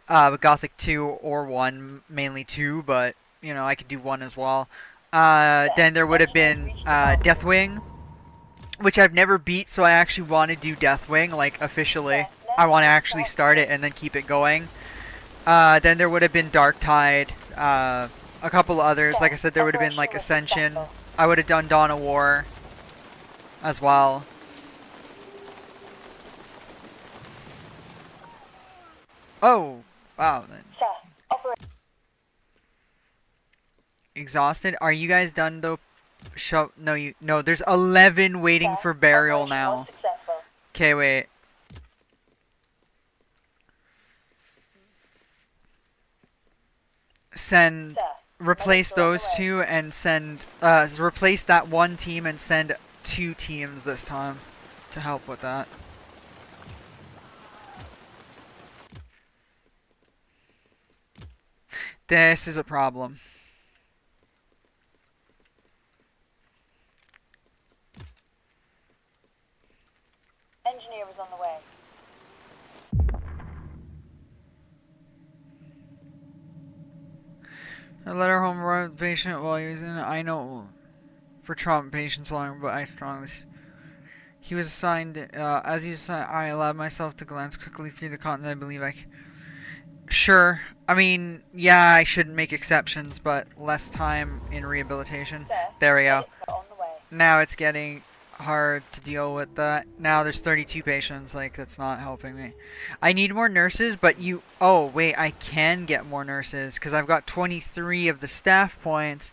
Gothic 2 or 1, mainly 2, but, you know, I could do 1 as well. Then there would have been Deathwing, which I've never beat, so I actually want to do Deathwing, like, officially. I want to actually start it and then keep it going. Then there would have been Dark Tide, a couple others. Like I said, there would have been, like, Ascension. I would have done Dawn of War as well. Oh, wow. Sir, operation. Exhausted? Are you guys done, though? No, there's 11 waiting for burial now. Okay, wait. Send, replace those two and send, replace that one team and send 2 teams this time to help with that. This is a problem. Engineer is on the way. I let her home run patient while he was in. I know for trauma patients long, but I strongly. He was assigned. As he was assigned, I allowed myself to glance quickly through the content. I believe I. Sure. I mean, yeah, I shouldn't make exceptions, but less time in rehabilitation. Sir, There we go. medics are on the way. Now it's getting hard to deal with that. Now there's 32 patients, like, that's not helping me. I need more nurses, but you... Oh, wait, I can get more nurses, because I've got 23 of the staff points.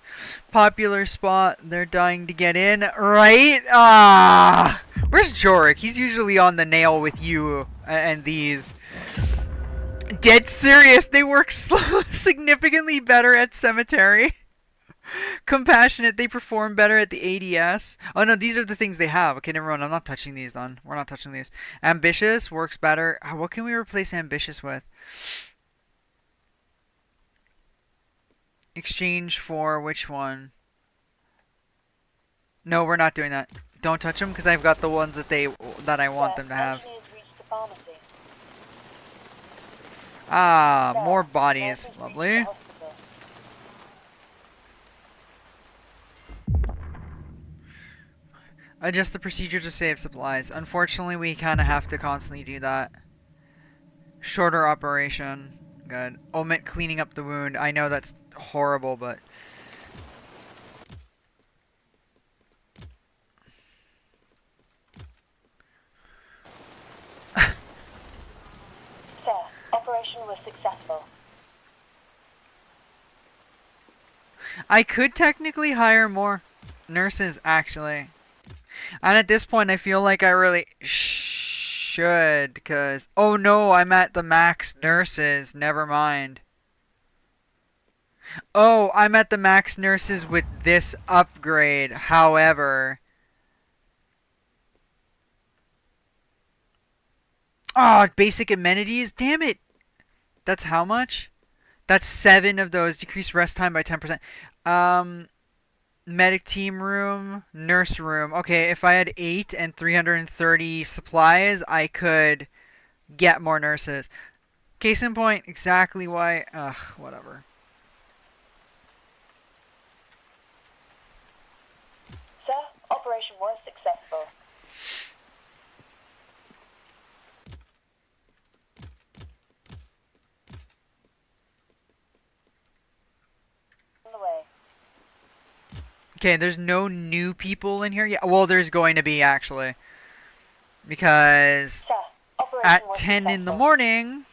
Popular spot, they're dying to get in, right? Ah! Where's Jorik? He's usually on the nail with you and these. Dead serious, they work significantly better at cemetery. Compassionate, they perform better at the ADS. Oh no, these are the things they have. Okay, never mind. I'm not touching these then. We're not touching these. Ambitious works better. What can we replace ambitious with? Exchange for which one? No, we're not doing that. Don't touch them because I've got the ones that I want them to have. Engineers reached the pharmacy. Ah, Sir, more bodies. nurses reached Lovely. the hospital. Adjust the procedure to save supplies. Unfortunately, we kind of have to constantly do that. Shorter operation. Good. Omit cleaning up the wound. I know that's horrible, but... Sir, operation was successful. I could technically hire more nurses, actually. And at this point, I feel like I really should should, because... Oh no, I'm at the max nurses. Never mind. Oh, I'm at the max nurses with this upgrade. However... Oh, basic amenities? Damn it! That's how much? That's 7 of those. Decrease rest time by 10%. Medic team room, nurse room. Okay, if I had 8 and 330 supplies, I could get more nurses. Case in point, exactly why. Ugh, whatever. Sir, operation was successful. On the way. Okay, there's no new people in here yet. Well, there's going to be, actually. Because Sir, operation at was 10 in the successful. morning,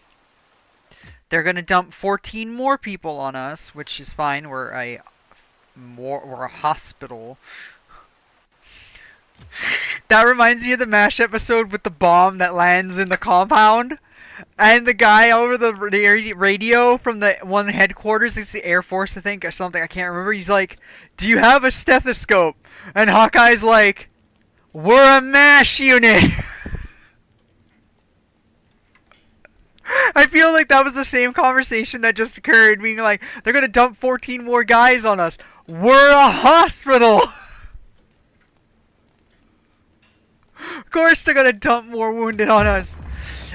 they're going to dump 14 more people on us, which is fine. We're a hospital. That reminds me of the MASH episode with the bomb that lands in the compound. And the guy over the radio from the one headquarters, it's the Air Force, I think, or something, I can't remember. He's like, "Do you have a stethoscope?" And Hawkeye's like, "We're a MASH unit." I feel like that was the same conversation that just occurred, being like, they're gonna dump 14 more guys on us. We're a hospital! Of course they're gonna dump more wounded on us.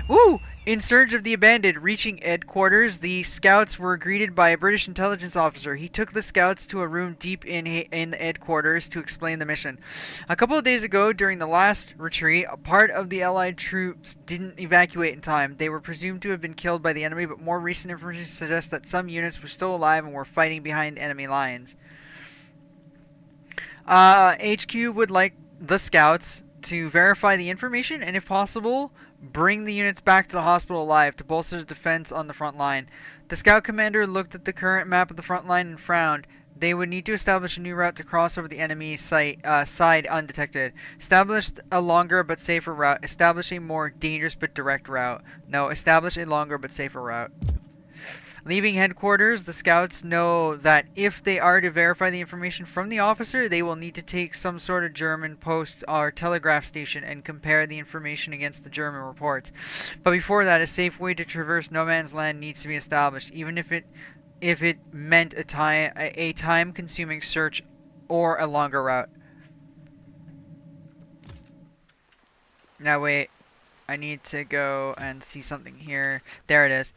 Ooh! In Surge of the Abandoned, reaching headquarters, the scouts were greeted by a British intelligence officer. He took the scouts to a room deep in the headquarters to explain the mission. A couple of days ago, during the last retreat, a part of the Allied troops didn't evacuate in time. They were presumed to have been killed by the enemy, but more recent information suggests that some units were still alive and were fighting behind enemy lines. HQ would like the scouts to verify the information and, if possible, bring the units back to the hospital alive to bolster the defense on the front line. The scout commander looked at the current map of the front line and frowned. They would need to establish a new route to cross over the enemy side undetected. Establish a longer but safer route. Establish a more dangerous but direct route. No, establish a longer but safer route. Leaving headquarters, the scouts know that if they are to verify the information from the officer, they will need to take some sort of German post or telegraph station and compare the information against the German reports. But before that, a safe way to traverse no man's land needs to be established, even if it meant a time-consuming search or a longer route. Now wait, I need to go and see something here. There it is.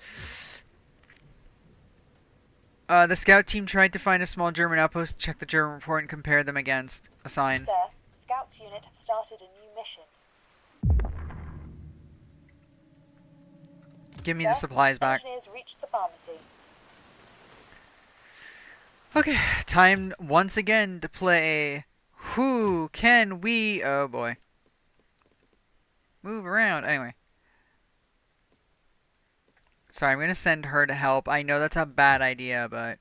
The scout team tried to find a small German outpost, check the German report, and compare them against a sign. Sir, Scouts unit have started a new mission. Give me the supplies back. Engineers reached the pharmacy. Okay, time once again to play Who Can We... Oh boy. Move around. Anyway. Sorry, I'm going to send her to help. I know that's a bad idea, but...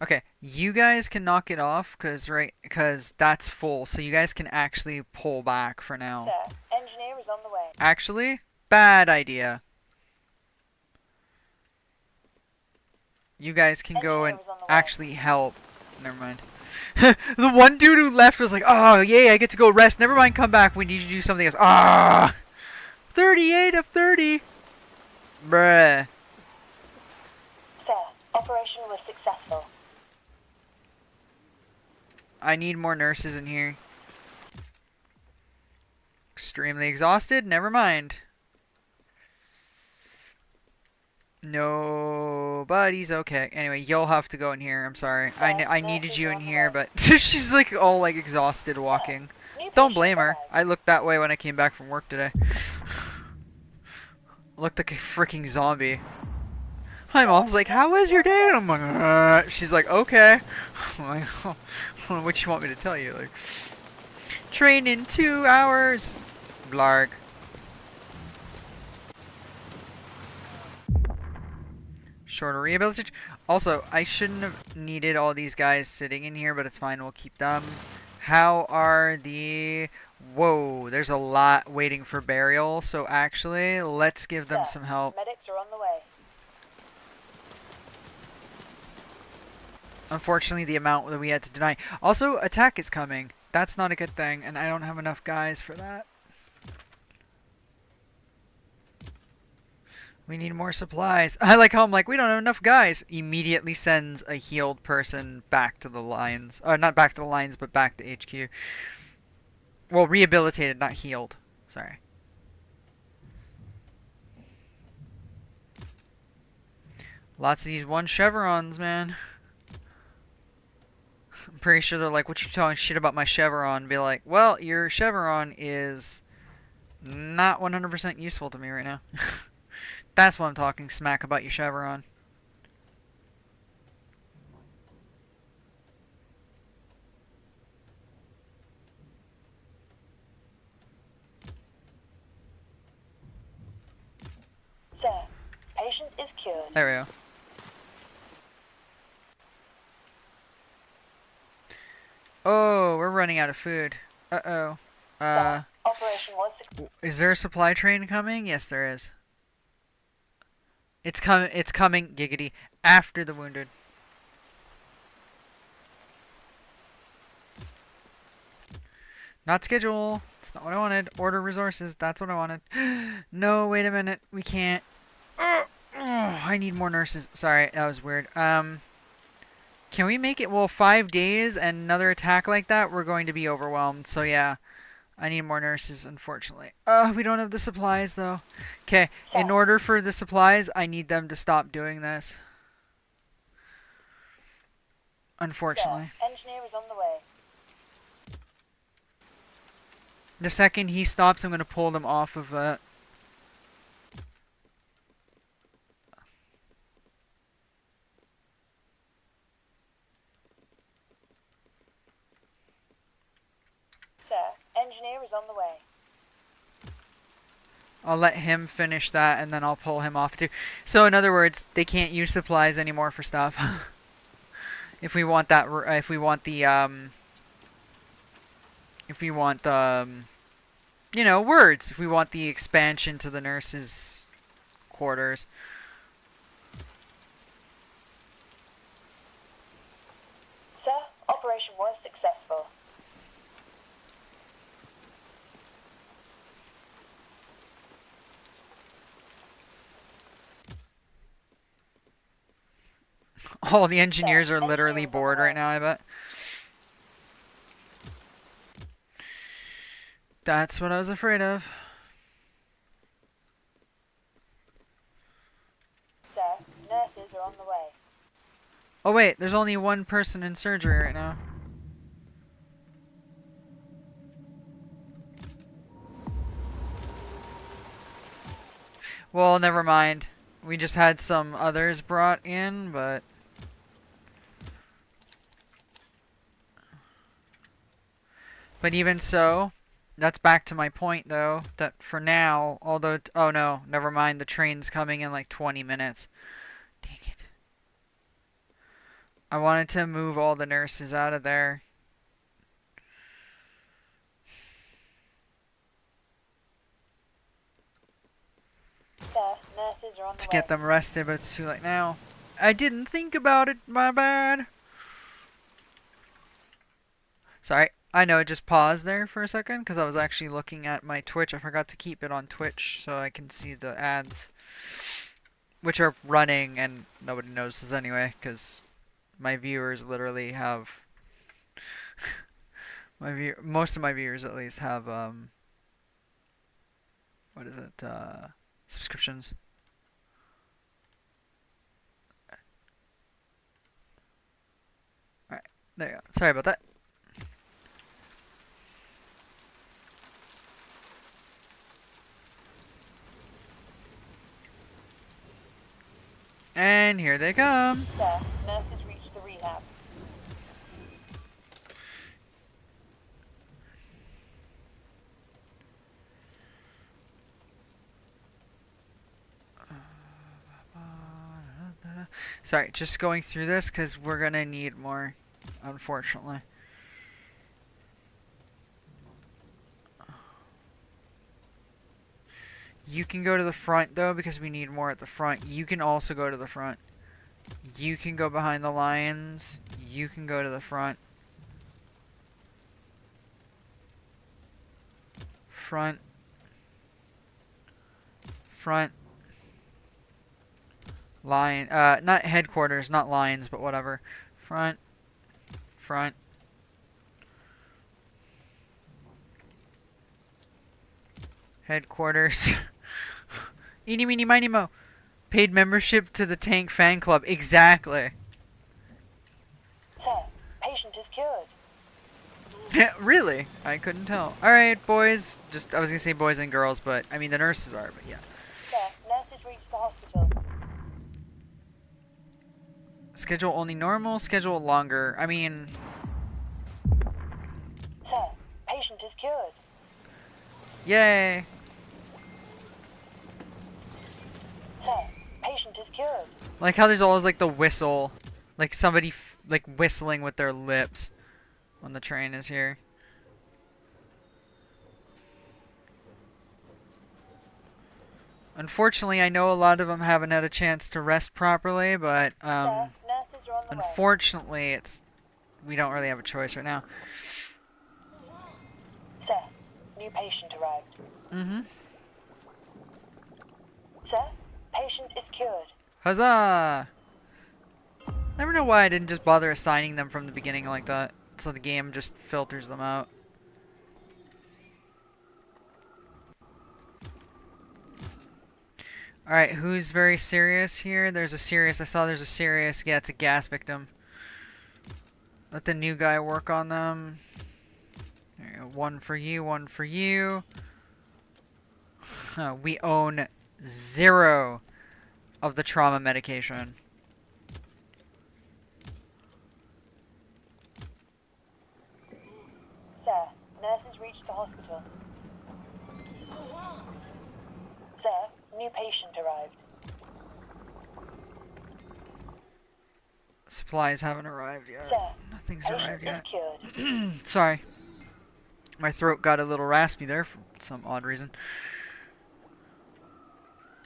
Okay, you guys can knock it off, because that's full, so you guys can actually pull back for now. Sir, engineer is on the way. Actually, bad idea. You guys can go and actually help. Never mind. The one dude who left was like, "Oh, yay, I get to go rest. Never mind, come back. We need to do something else." Ah! 38 of 30. Bruh. Sir, operation was successful. I need more nurses in here. Extremely exhausted? Never mind. Nobody's okay. Anyway, you'll have to go in here. I'm sorry. I needed you in here, but she's like all like exhausted walking. Don't blame her. I looked that way when I came back from work today. Looked like a freaking zombie. My mom's like, "How was your day?" And I'm like, She's like, "Okay." I'm like, oh, I don't know what you want me to tell you. Like, train in 2 hours. Blarg. Shorter rehabilitation. Also, I shouldn't have needed all these guys sitting in here, but it's fine. We'll keep them. How are the... Whoa, there's a lot waiting for burial. So actually, let's give them Sir, some help. medics are on the way. Unfortunately, the amount that we had to deny. Also, attack is coming. That's not a good thing, and I don't have enough guys for that. We need more supplies. I like how I'm like, we don't have enough guys. Immediately sends a healed person back to the lines. Or not back to the lines, but back to HQ. Well, rehabilitated, not healed. Sorry. Lots of these one chevrons, man. I'm pretty sure they're like, what you talking shit about my chevron? Be like, well, your chevron is not 100% useful to me right now. That's why I'm talking smack about your chevron. Sir, patient is cured. There we go. Oh, we're running out of food. Uh-oh. Sir, operation was Is there a supply train coming? Yes, there is. It's coming, giggity, after the wounded. Not schedule. That's not what I wanted. Order resources. That's what I wanted. No, wait a minute. We can't. I need more nurses. Sorry, that was weird. Can we make it? Well, 5 days and another attack like that, we're going to be overwhelmed. So yeah, I need more nurses, unfortunately. We don't have the supplies, though. Okay, in order for the supplies, I need them to stop doing this. Unfortunately. Sir, engineer is on the way. The second he stops, I'm going to pull them off of it. Sir, engineer is on the way. I'll let him finish that, and then I'll pull him off too. So in other words, they can't use supplies anymore for stuff. If we want that, if we want the, you know, words. If we want the expansion to the nurses' quarters. Sir, operation was successful. All the engineers are literally bored right now, I bet. That's what I was afraid of. Sir, nurses are on the way. Oh wait, there's only one person in surgery right now. Well, never mind. We just had some others brought in, but... But even so, that's back to my point, though, that for now, although... Oh no, never mind, the train's coming in like 20 minutes. Dang it. I wanted to move all the nurses out of there. Sir, nurses are on the To way. get them rested, but it's too late now. I didn't think about it, my bad. Sorry, I know it just paused there for a second because I was actually looking at my Twitch. I forgot to keep it on Twitch so I can see the ads, which are running and nobody notices anyway because my viewers literally have most of my viewers at least have what is it, subscriptions. Alright, there you go. Sorry about that. And here they come. Sir, nurses reached the rehab. Sorry, just going through this because we're gonna need more, unfortunately. You can go to the front though because we need more at the front. You can also go to the front. You can go behind the lions. You can go to the front. Front. Front. Lion. Not headquarters, not lions, but whatever. Front. Front. Headquarters. Eeny, meeny, miny, mo. Paid membership to the Tank Fan Club. Exactly. Sir, patient is cured. Really? I couldn't tell. Alright, boys. I was gonna say boys and girls, but I mean the nurses are, but yeah. Sir, nurses reached the hospital. Schedule only normal, schedule longer. I mean... Sir, patient is cured. Yay! Sir, patient is cured. Like how there's always like the whistle. Like somebody like whistling with their lips when the train is here. Unfortunately, I know a lot of them haven't had a chance to rest properly, but Sir, nurses are on the way. unfortunately, we don't really have a choice right now. Sir, new patient arrived. Mm-hmm. Sir, patient is cured. Huzzah! Never know why I didn't just bother assigning them from the beginning like that, so the game just filters them out. Alright, who's very serious here? I saw there's a serious, yeah, it's a gas victim. Let the new guy work on them. There you go, one for you, one for you. We own 0 of the trauma medication. Sir, nurses reached the hospital. Sir, new patient arrived. Supplies haven't arrived yet. Sir, Nothing's patient arrived is yet. cured. Sorry. My throat got a little raspy there for some odd reason.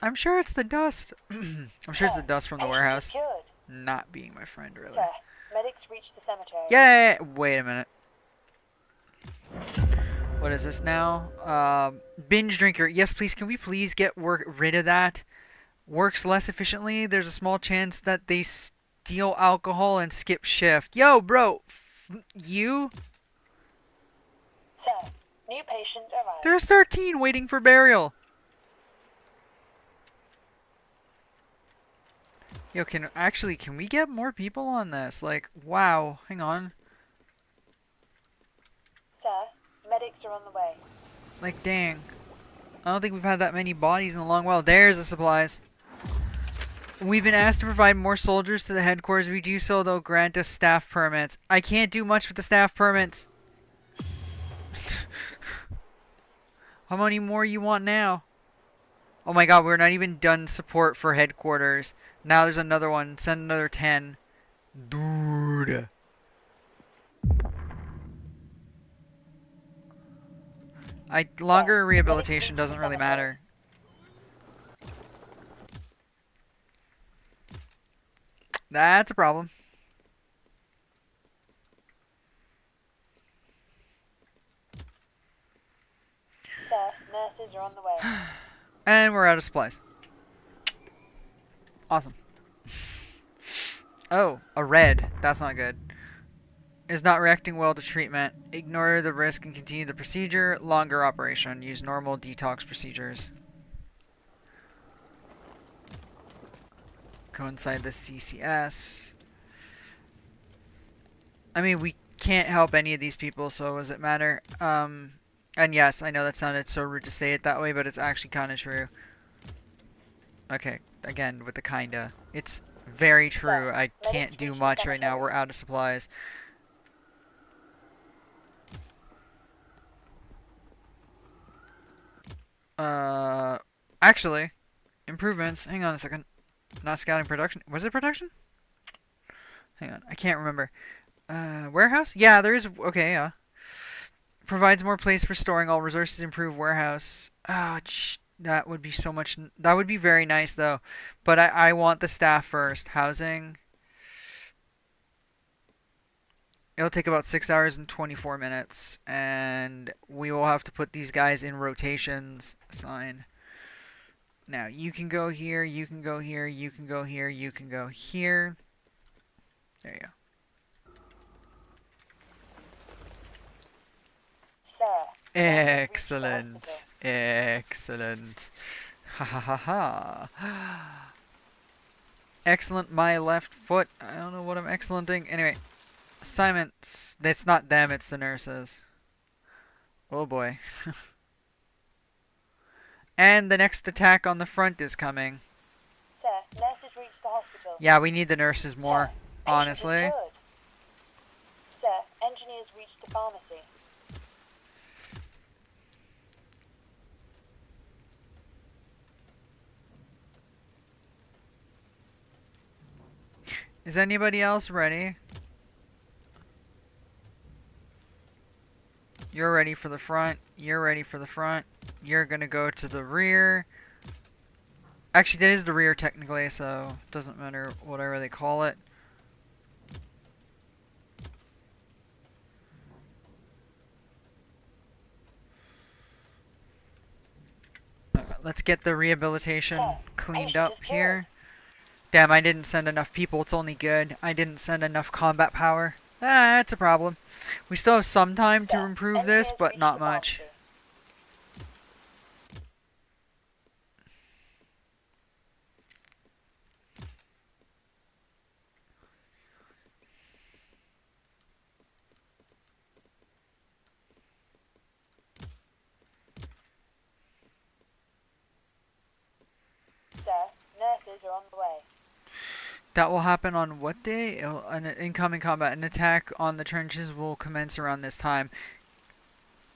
I'm sure it's the dust. I'm sure it's the dust from the Patient is warehouse. cured. Not being my friend, really. Sir, medics reached the cemetery. Yay! Wait a minute. What is this now? Binge drinker. Yes, please. Can we please get rid of that? Works less efficiently. There's a small chance that they steal alcohol and skip shift. Yo, bro. You? Sir, new patient arrived. There's 13 waiting for burial. Yo, can we get more people on this? Like, wow. Hang on. Sir, medics are on the way. Like, dang. I don't think we've had that many bodies in a long while. There's the supplies. We've been asked to provide more soldiers to the headquarters. If we do so, they'll grant us staff permits. I can't do much with the staff permits. How many more you want now? Oh my god, we're not even done support for headquarters. Now there's another one. Send another 10. Dude. Longer rehabilitation doesn't really matter. That's a problem. Sir, nurses are on the way. And we're out of supplies. Awesome. Oh, a red. That's not good. Is not reacting well to treatment. Ignore the risk and continue the procedure. Longer operation. Use normal detox procedures. Go inside the CCS. I mean, we can't help any of these people, so does it matter? And yes, I know that sounded so rude to say it that way, but it's actually kind of true. Okay, again, with the kinda. It's very true. I can't do much right now. We're out of supplies. Actually, improvements. Hang on a second. Not scouting production. Was it production? Hang on, I can't remember. Warehouse? Yeah, there is. Okay, yeah. Provides more place for storing all resources. Improve warehouse. Oh, that would be so much. That would be very nice though. But I want the staff first. Housing. It'll take about 6 hours and 24 minutes, and we will have to put these guys in rotations. Assign. Now you can go here. You can go here. You can go here. You can go here. There you go. Sir. Excellent. Excellent. Ha ha ha ha. Excellent, my left foot. I don't know what I'm excellenting. Anyway, assignments. It's not them, it's the nurses. Oh boy. And the next attack on the front is coming. Sir, nurses reached the hospital. Yeah, we need the nurses more, Sir, honestly. patient is good. Sir, engineers reached the pharmacy. Is anybody else ready? You're ready for the front. You're ready for the front. You're gonna go to the rear. Actually, that is the rear technically, so it doesn't matter whatever they call it. Let's get the rehabilitation cleaned up here. Damn, I didn't send enough people. It's only good. I didn't send enough combat power. Ah, that's a problem. We still have some time to improve this, but not much. Sir, nurses are on the way. That will happen on what day? An incoming combat. An attack on the trenches will commence around this time.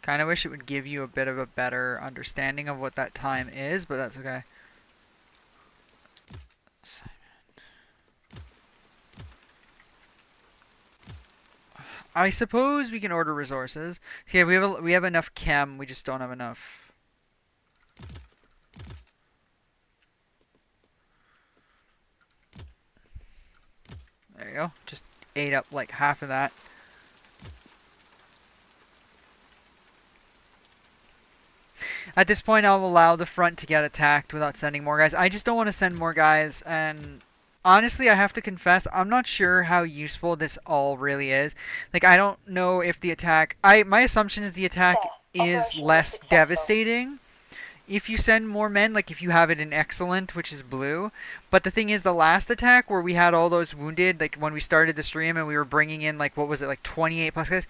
Kind of wish it would give you a bit of a better understanding of what that time is, but that's okay. I suppose we can order resources. So yeah, we have enough chem. We just don't have enough. There you go. Just ate up like half of that. At this point, I'll allow the front to get attacked without sending more guys. I just don't want to send more guys, and honestly, I have to confess, I'm not sure how useful this all really is. Like, I don't know if the attack... My assumption is the attack is less devastating if you send more men, like if you have it in excellent, which is blue. But the thing is, the last attack where we had all those wounded, like when we started the stream and we were bringing in, like, what was it, like 28 plus guys,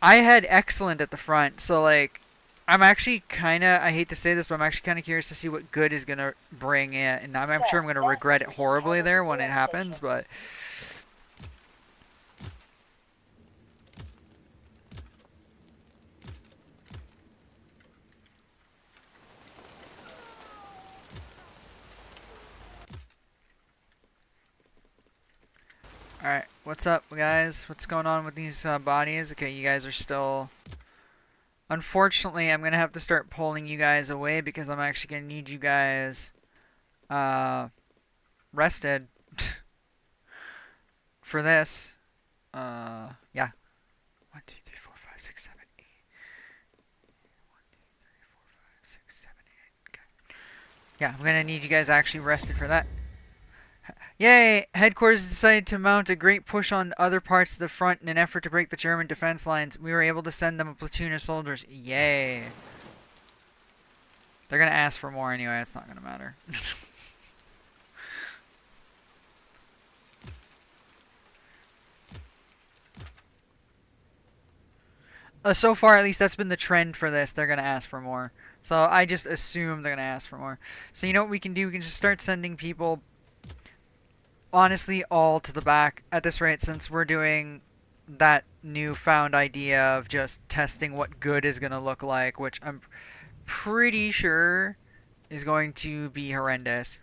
I had excellent at the front. So, like, I'm actually kind of, I hate to say this, but I'm actually kind of curious to see what good is going to bring in. And I'm sure I'm going to regret it horribly there when it happens, but... Alright, what's up, guys? What's going on with these bodies? Okay, you guys are still... Unfortunately, I'm going to have to start pulling you guys away because I'm actually going to need you guys rested for this. Yeah. 1, 2, 3, 4, 5, 6, 7, 8. 1, 2, 3, 4, 5, 6, 7, 8. Okay. Yeah, I'm going to need you guys actually rested for that. Yay! Headquarters decided to mount a great push on other parts of the front in an effort to break the German defense lines. We were able to send them a platoon of soldiers. Yay! They're gonna ask for more anyway, it's not gonna matter. So far, at least, that's been the trend for this. They're gonna ask for more. So I just assume they're gonna ask for more. So you know what we can do? We can just start sending people... honestly, all to the back at this rate, since we're doing that newfound idea of just testing what good is going to look like, which I'm pretty sure is going to be horrendous.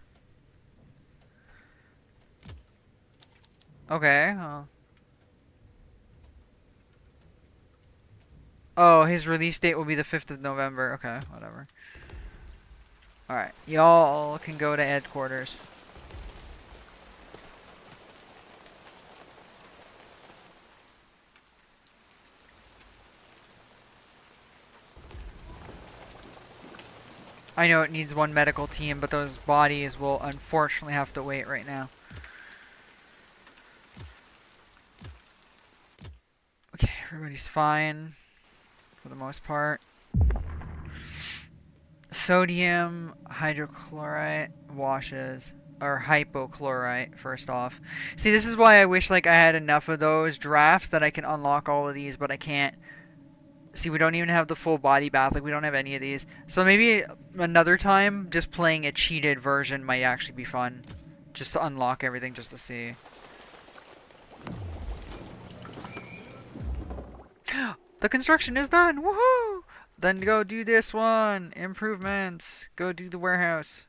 Okay. Oh, his release date will be the 5th of November. Okay, whatever. Alright, y'all can go to headquarters. I know it needs one medical team, but those bodies will unfortunately have to wait right now. Okay, everybody's fine for the most part. Sodium hydrochlorite washes, or hypochlorite, first off. See, this is why I wish like I had enough of those drafts that I can unlock all of these, but I can't. See, we don't even have the full body bath, like we don't have any of these. So maybe another time, just playing a cheated version might actually be fun. Just to unlock everything, just to see. The construction is done! Woohoo! Then go do this one! Improvements! Go do the warehouse.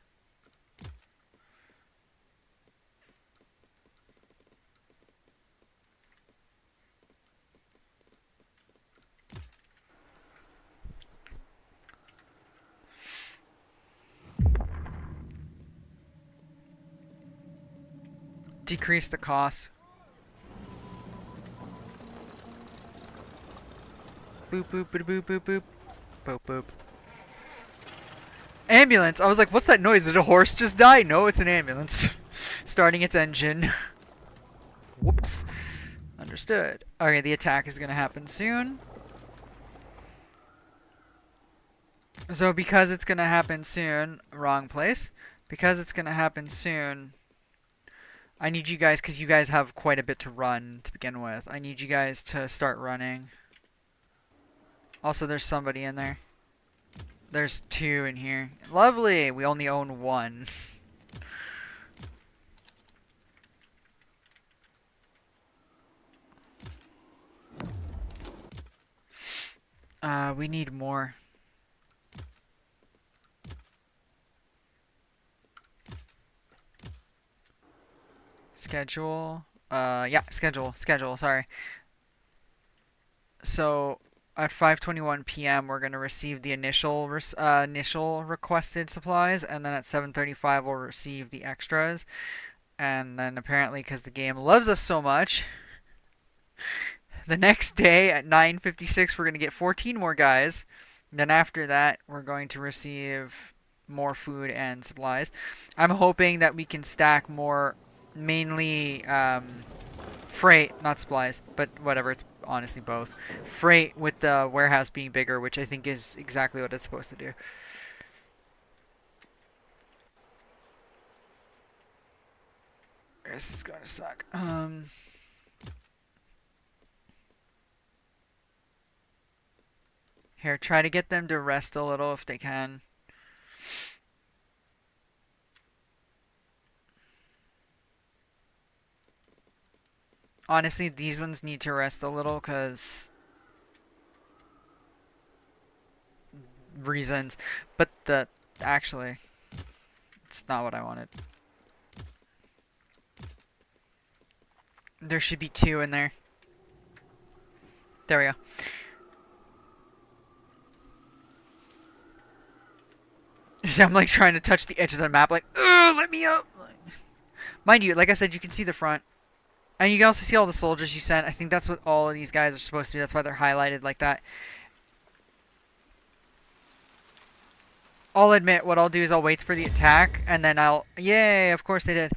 Decrease the cost. Boop boop boop boop boop boop. Boop boop. Ambulance! I was like, what's that noise? Did a horse just die? No, it's an ambulance. Starting its engine. Whoops. Understood. Okay, the attack is gonna happen soon. So because it's gonna happen soon, wrong place. Because it's gonna happen soon, I need you guys, because you guys have quite a bit to run to begin with. I need you guys to start running. Also, there's somebody in there. There's 2 in here. Lovely! We only own 1. We need more. Schedule. Yeah, schedule, sorry. So, at 5:21 p.m. we're gonna receive the initial requested supplies, and then at 7:35 we'll receive the extras. And then apparently, because the game loves us so much, the next day at 9:56 we're gonna get 14 more guys. Then after that, we're going to receive more food and supplies. I'm hoping that we can stack more, mainly freight, not supplies, but whatever, it's honestly both. Freight with the warehouse being bigger, which I think is exactly what it's supposed to do. This is gonna suck. Here, try to get them to rest a little if they can. Honestly, these ones need to rest a little because reasons, but actually, it's not what I wanted. There should be 2 in there. There we go. I'm like trying to touch the edge of the map, like, ugh, let me up. Mind you, like I said, you can see the front. And you can also see all the soldiers you sent. I think that's what all of these guys are supposed to be. That's why they're highlighted like that. I'll admit, what I'll do is I'll wait for the attack, and then I'll... Yay, of course they did.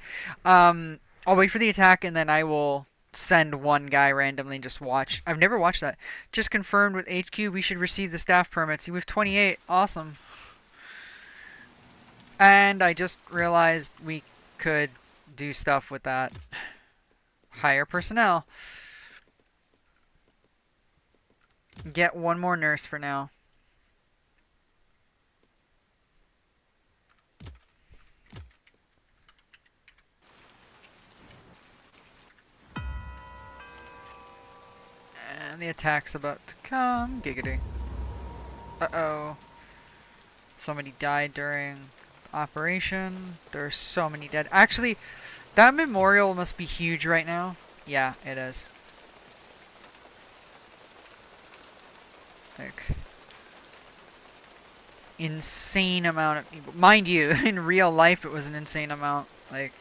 I'll wait for the attack, and then I will send one guy randomly and just watch. I've never watched that. Just confirmed with HQ we should receive the staff permits. We have 28. Awesome. And I just realized we could do stuff with that. Hire personnel. Get 1 more nurse for now. And the attack's about to come. Giggity. Uh-oh. Somebody died during operation. There's so many dead. Actually, that memorial must be huge right now. Yeah, it is. Like, insane amount of people. Mind you, in real life it was an insane amount. Like,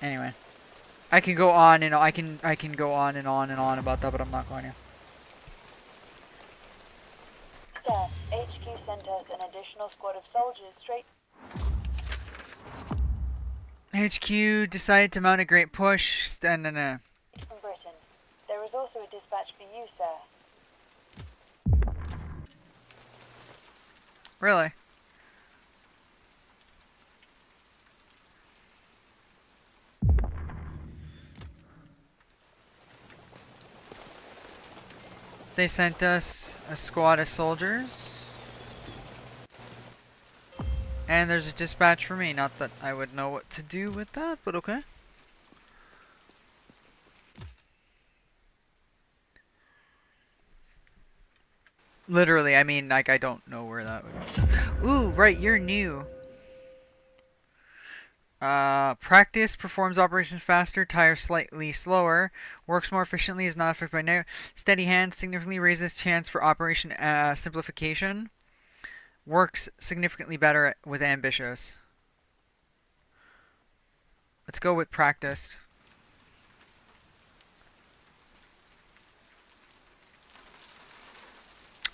anyway. I can go on and I can go on and on and on about that, but I'm not going to. Sir, HQ sent us an additional squad of soldiers straight HQ decided to mount a great push. No. from Britain. There is also a dispatch for you, sir. Really? They sent us a squad of soldiers. And there's a dispatch for me. Not that I would know what to do with that, but okay. Literally, I mean, like, I don't know where that would be. Ooh, right, you're new. Practice performs operations faster, tires slightly slower, works more efficiently, is not affected by steady hands, significantly raises chance for operation simplification, works significantly better with ambitious. Let's go with practiced.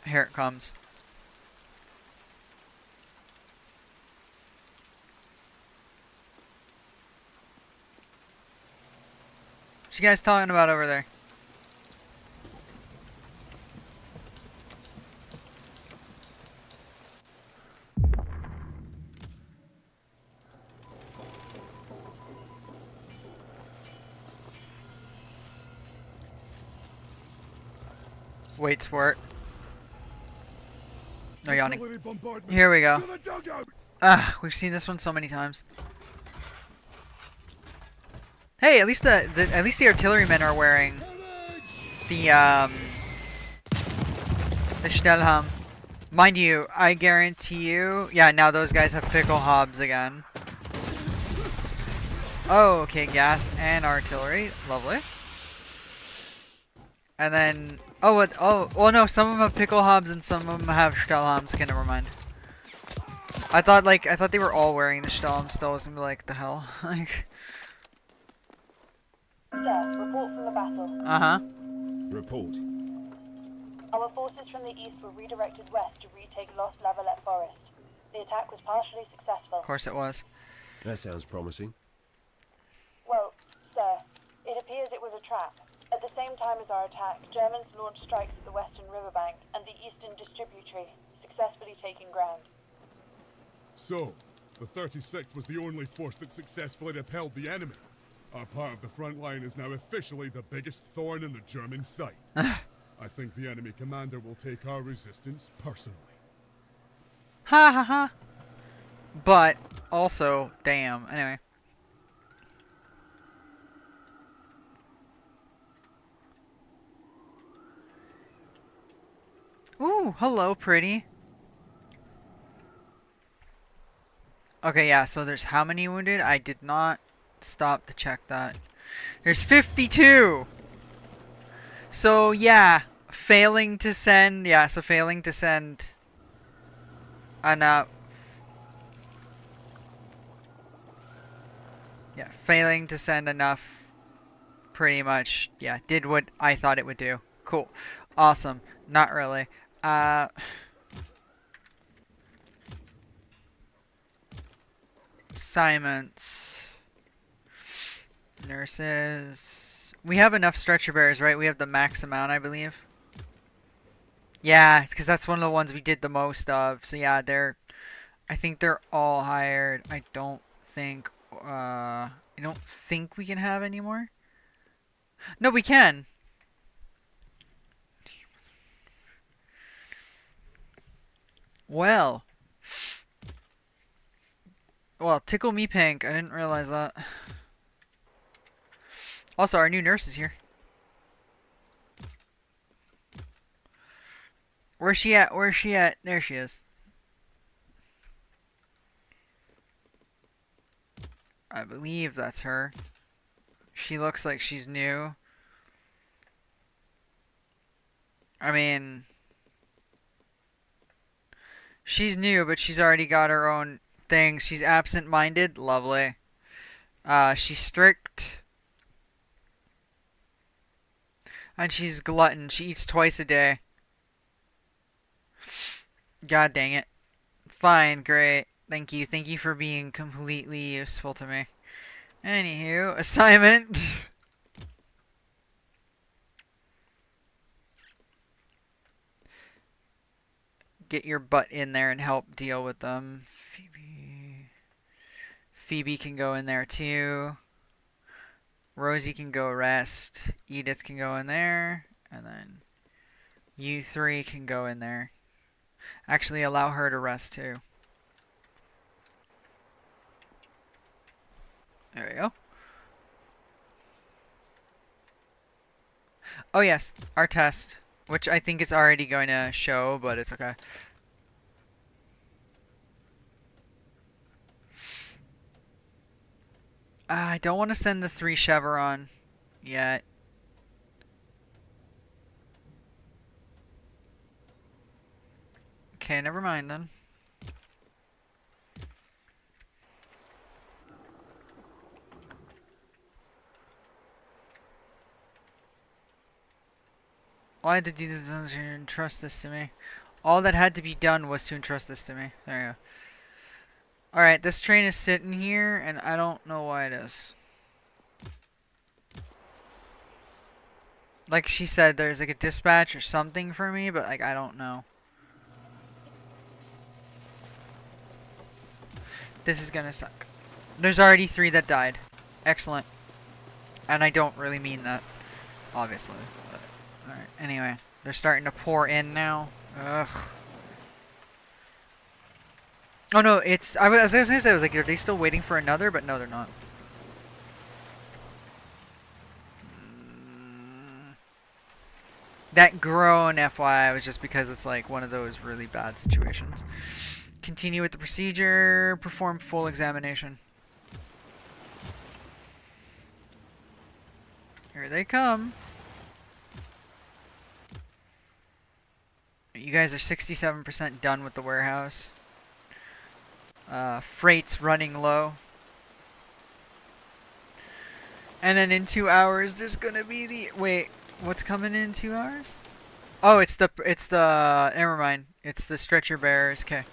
Here it comes. What you guys talking about over there? Waits for it. No yawning. Here we go. Ah, we've seen this one so many times. Hey, at least the artillerymen are wearing the Stellhelm. Mind you, I guarantee you. Yeah, now those guys have pickle hobs again. Oh, okay, gas and artillery, lovely. And then, well, no, some of them have pickle hobs and some of them have Stellhelms. Okay, never mind. I thought they were all wearing the Stellhelm. Still, was gonna be like, the hell, like. Sir, report from the battle. Uh-huh. Report. Our forces from the east were redirected west to retake Lost Lavalette Forest. The attack was partially successful. Of course it was. That sounds promising. Well, sir, it appears it was a trap. At the same time as our attack, Germans launched strikes at the western riverbank and the eastern distributary, successfully taking ground. So, the 36th was the only force that successfully repelled the enemy. Our part of the front line is now officially the biggest thorn in the German side. I think the enemy commander will take our resistance personally. Ha ha ha. But also, damn. Anyway. Ooh, hello, pretty. Okay, yeah, so there's how many wounded? I did not stop to check that. There's 52! So, yeah, failing to send enough. Yeah, failing to send enough pretty much, yeah, did what I thought it would do. Cool. Awesome. Not really. Assignments. Nurses. We have enough stretcher bearers, right? We have the max amount, I believe. Yeah, because that's one of the ones we did the most of. So yeah, I think they're all hired. I don't think we can have any more. No, we can. Well, tickle me pink. I didn't realize that. Also, our new nurse is here. Where's she at? Where's she at? There she is. I believe that's her. She looks like she's new. I mean, she's new, but she's already got her own thing. She's absent-minded. Lovely. She's strict. And she's glutton. She eats twice a day. God dang it. Fine, great. Thank you. Thank you for being completely useful to me. Anywho, assignment. Get your butt in there and help deal with them. Phoebe can go in there too. Rosie can go rest. Edith can go in there. And then you three can go in there. Actually, allow her to rest too. There we go. Oh yes, our test. Which I think is already going to show, but it's okay. I don't want to send the 3 Chevron yet. Okay, never mind then. All I had to do this to entrust this to me. All that had to be done was to entrust this to me. There you go. Alright, this train is sitting here, and I don't know why it is. Like she said, there's like a dispatch or something for me, but like I don't know. This is gonna suck. There's already 3 that died. Excellent. And I don't really mean that, obviously. Alright, anyway. They're starting to pour in now. Ugh. Oh no, it's... I was gonna say, I was like, are they still waiting for another? But no, they're not. That groan, FYI, was just because it's like one of those really bad situations. Continue with the procedure. Perform full examination. Here they come. You guys are 67% done with the warehouse. Freight's running low. And then in 2 hours, there's gonna be the... Wait, what's coming in 2 hours? Oh, it's the... Never mind. It's the stretcher bearers. Okay.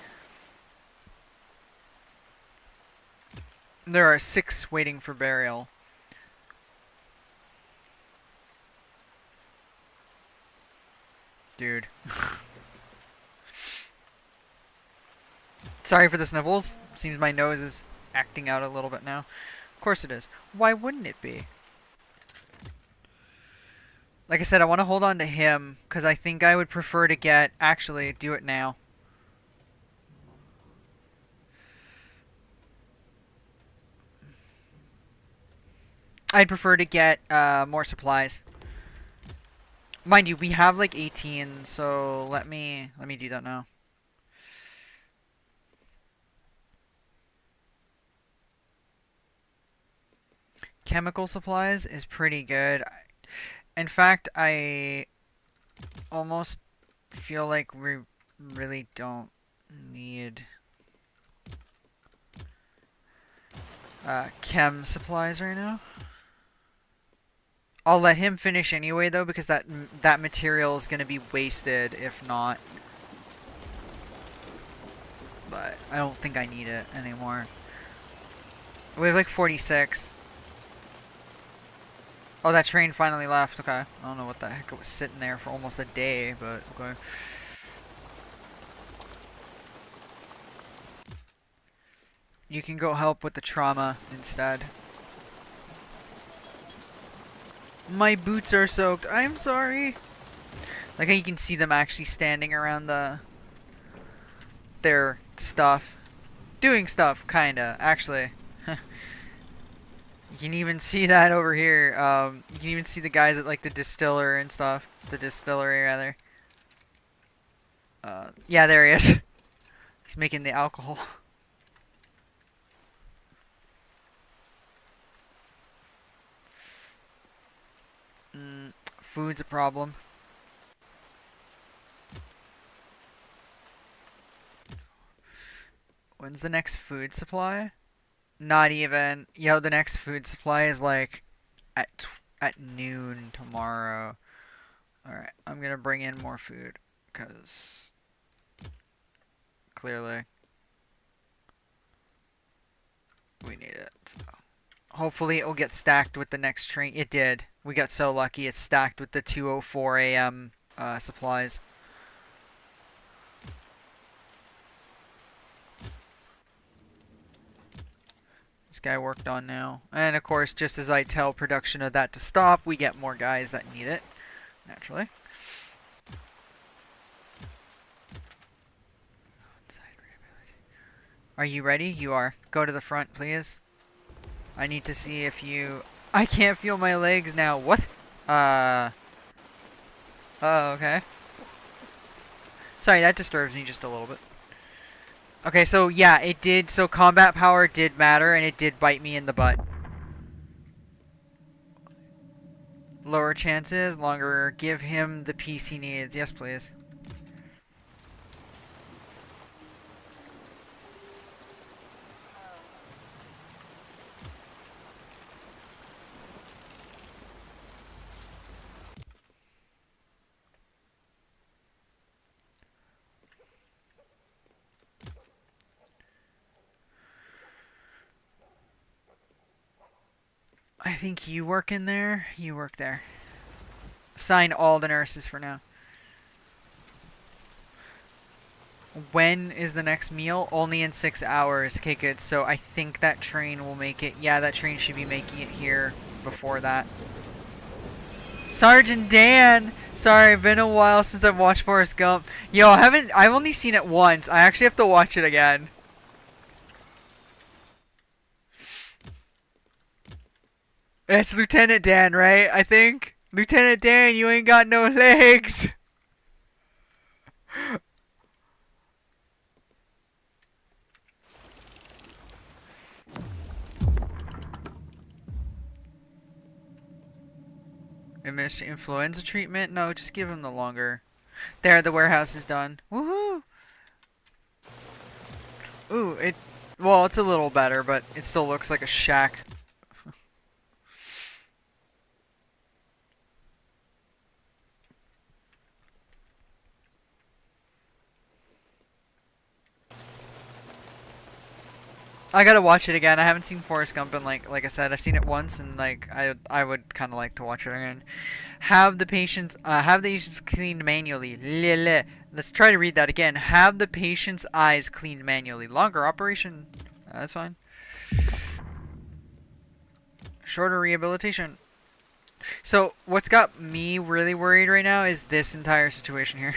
There are 6 waiting for burial. Dude. Sorry for the sniffles. Seems my nose is acting out a little bit now. Of course it is. Why wouldn't it be? Like I said, I want to hold on to him because I think I would prefer to get... Actually, do it now. I'd prefer to get more supplies. Mind you, we have like 18, so let me do that now. Chemical supplies is pretty good. In fact, I almost feel like we really don't need chem supplies right now. I'll let him finish anyway, though, because that material is going to be wasted if not. But I don't think I need it anymore. We have like 46. Oh, that train finally left. Okay. I don't know what the heck it was sitting there for almost a day, but okay. You can go help with the trauma instead. My boots are soaked. I'm sorry. Like how you can see them actually standing around their stuff. Doing stuff, kinda. Actually. You can even see that over here. You can even see the guys at like the distiller and stuff. The distillery, rather. Yeah, there he is. He's making the alcohol. food's a problem. When's the next food supply? Not even. Yo, the next food supply is like at noon tomorrow. Alright, I'm gonna bring in more food, because clearly we need it. So hopefully it will get stacked with the next train. It did. We got so lucky. It's stacked with the 2:04 a.m. Supplies. This guy worked on now. And of course, just as I tell production of that to stop, we get more guys that need it. Naturally. Are you ready? You are. Go to the front, please. I need to see if you... I can't feel my legs now. What? Oh, okay. Sorry, that disturbs me just a little bit. Okay, so yeah, it did. So combat power did matter, and it did bite me in the butt. Lower chances, longer. Give him the piece he needs. Yes, please. I think you work in there. You work there. Assign all the nurses for now. When is the next meal? Only in 6 hours. Okay, good. So I think that train will make it. Yeah, that train should be making it here before that. Sergeant Dan! Sorry, been a while since I've watched Forrest Gump. Yo, I've only seen it once. I actually have to watch it again. It's Lieutenant Dan, right? I think. Lieutenant Dan, you ain't got no legs. Administer influenza treatment? No, just give him the longer. There, the warehouse is done. Woohoo! Ooh, well, it's a little better, but it still looks like a shack. I gotta watch it again. I haven't seen Forrest Gump in like I said, I've seen it once, and like I would kind of like to watch it again. Have the patients cleaned manually. Let's try to read that again. Have the patient's eyes cleaned manually. Longer operation. That's fine. Shorter rehabilitation. So what's got me really worried right now is this entire situation here.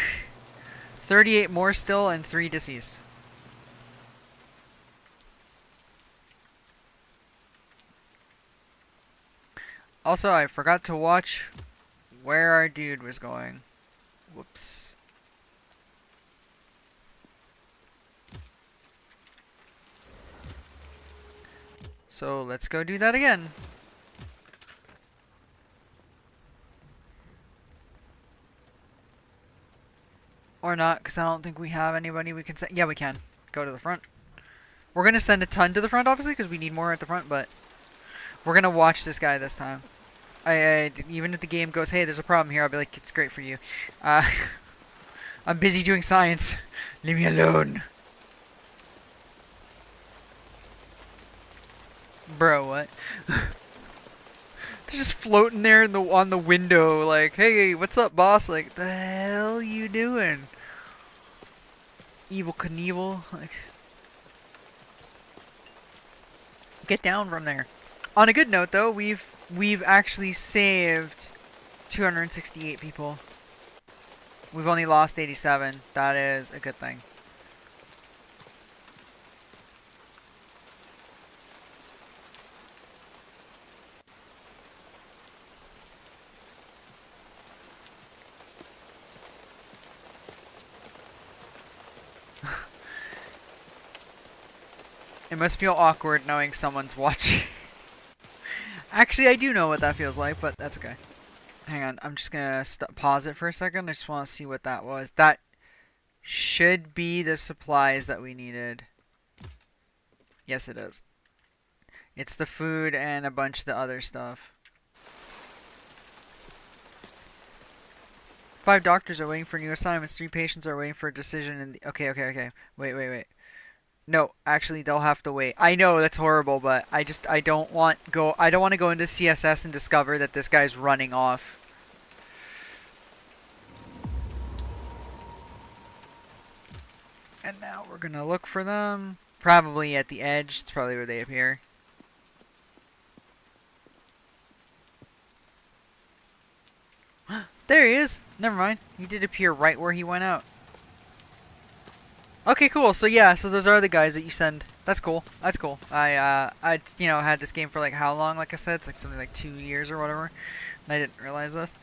38 more still and 3 deceased. Also, I forgot to watch where our dude was going. Whoops. So let's go do that again. Or not, because I don't think we have anybody we can send. Yeah, we can. Go to the front. We're going to send a ton to the front, obviously, because we need more at the front, but we're going to watch this guy this time. Even if the game goes, hey, there's a problem here, I'll be like, it's great for you. I'm busy doing science. Leave me alone. Bro, what? They're just floating there on the window, like, hey, what's up, boss? Like, the hell you doing? Evil Knievel, like, get down from there. On a good note, though, we've actually saved 268 people. We've only lost 87. That is a good thing. It must feel awkward knowing someone's watching. Actually, I do know what that feels like, but that's okay. Hang on, I'm just gonna pause it for a second. I just want to see what that was. That should be the supplies that we needed. Yes, it is. It's the food and a bunch of the other stuff. 5 doctors are waiting for new assignments. 3 patients are waiting for a decision. And okay. Wait. No, actually, they'll have to wait. I know that's horrible, but I don't want to go into CSS and discover that this guy's running off. And now we're gonna look for them. Probably at the edge. It's probably where they appear. There he is. Never mind. He did appear right where he went out. Okay, cool. So yeah, so those are the guys that you send. That's cool. That's cool. I had this game for like how long? Like I said, it's like something like 2 years or whatever. And I didn't realize this.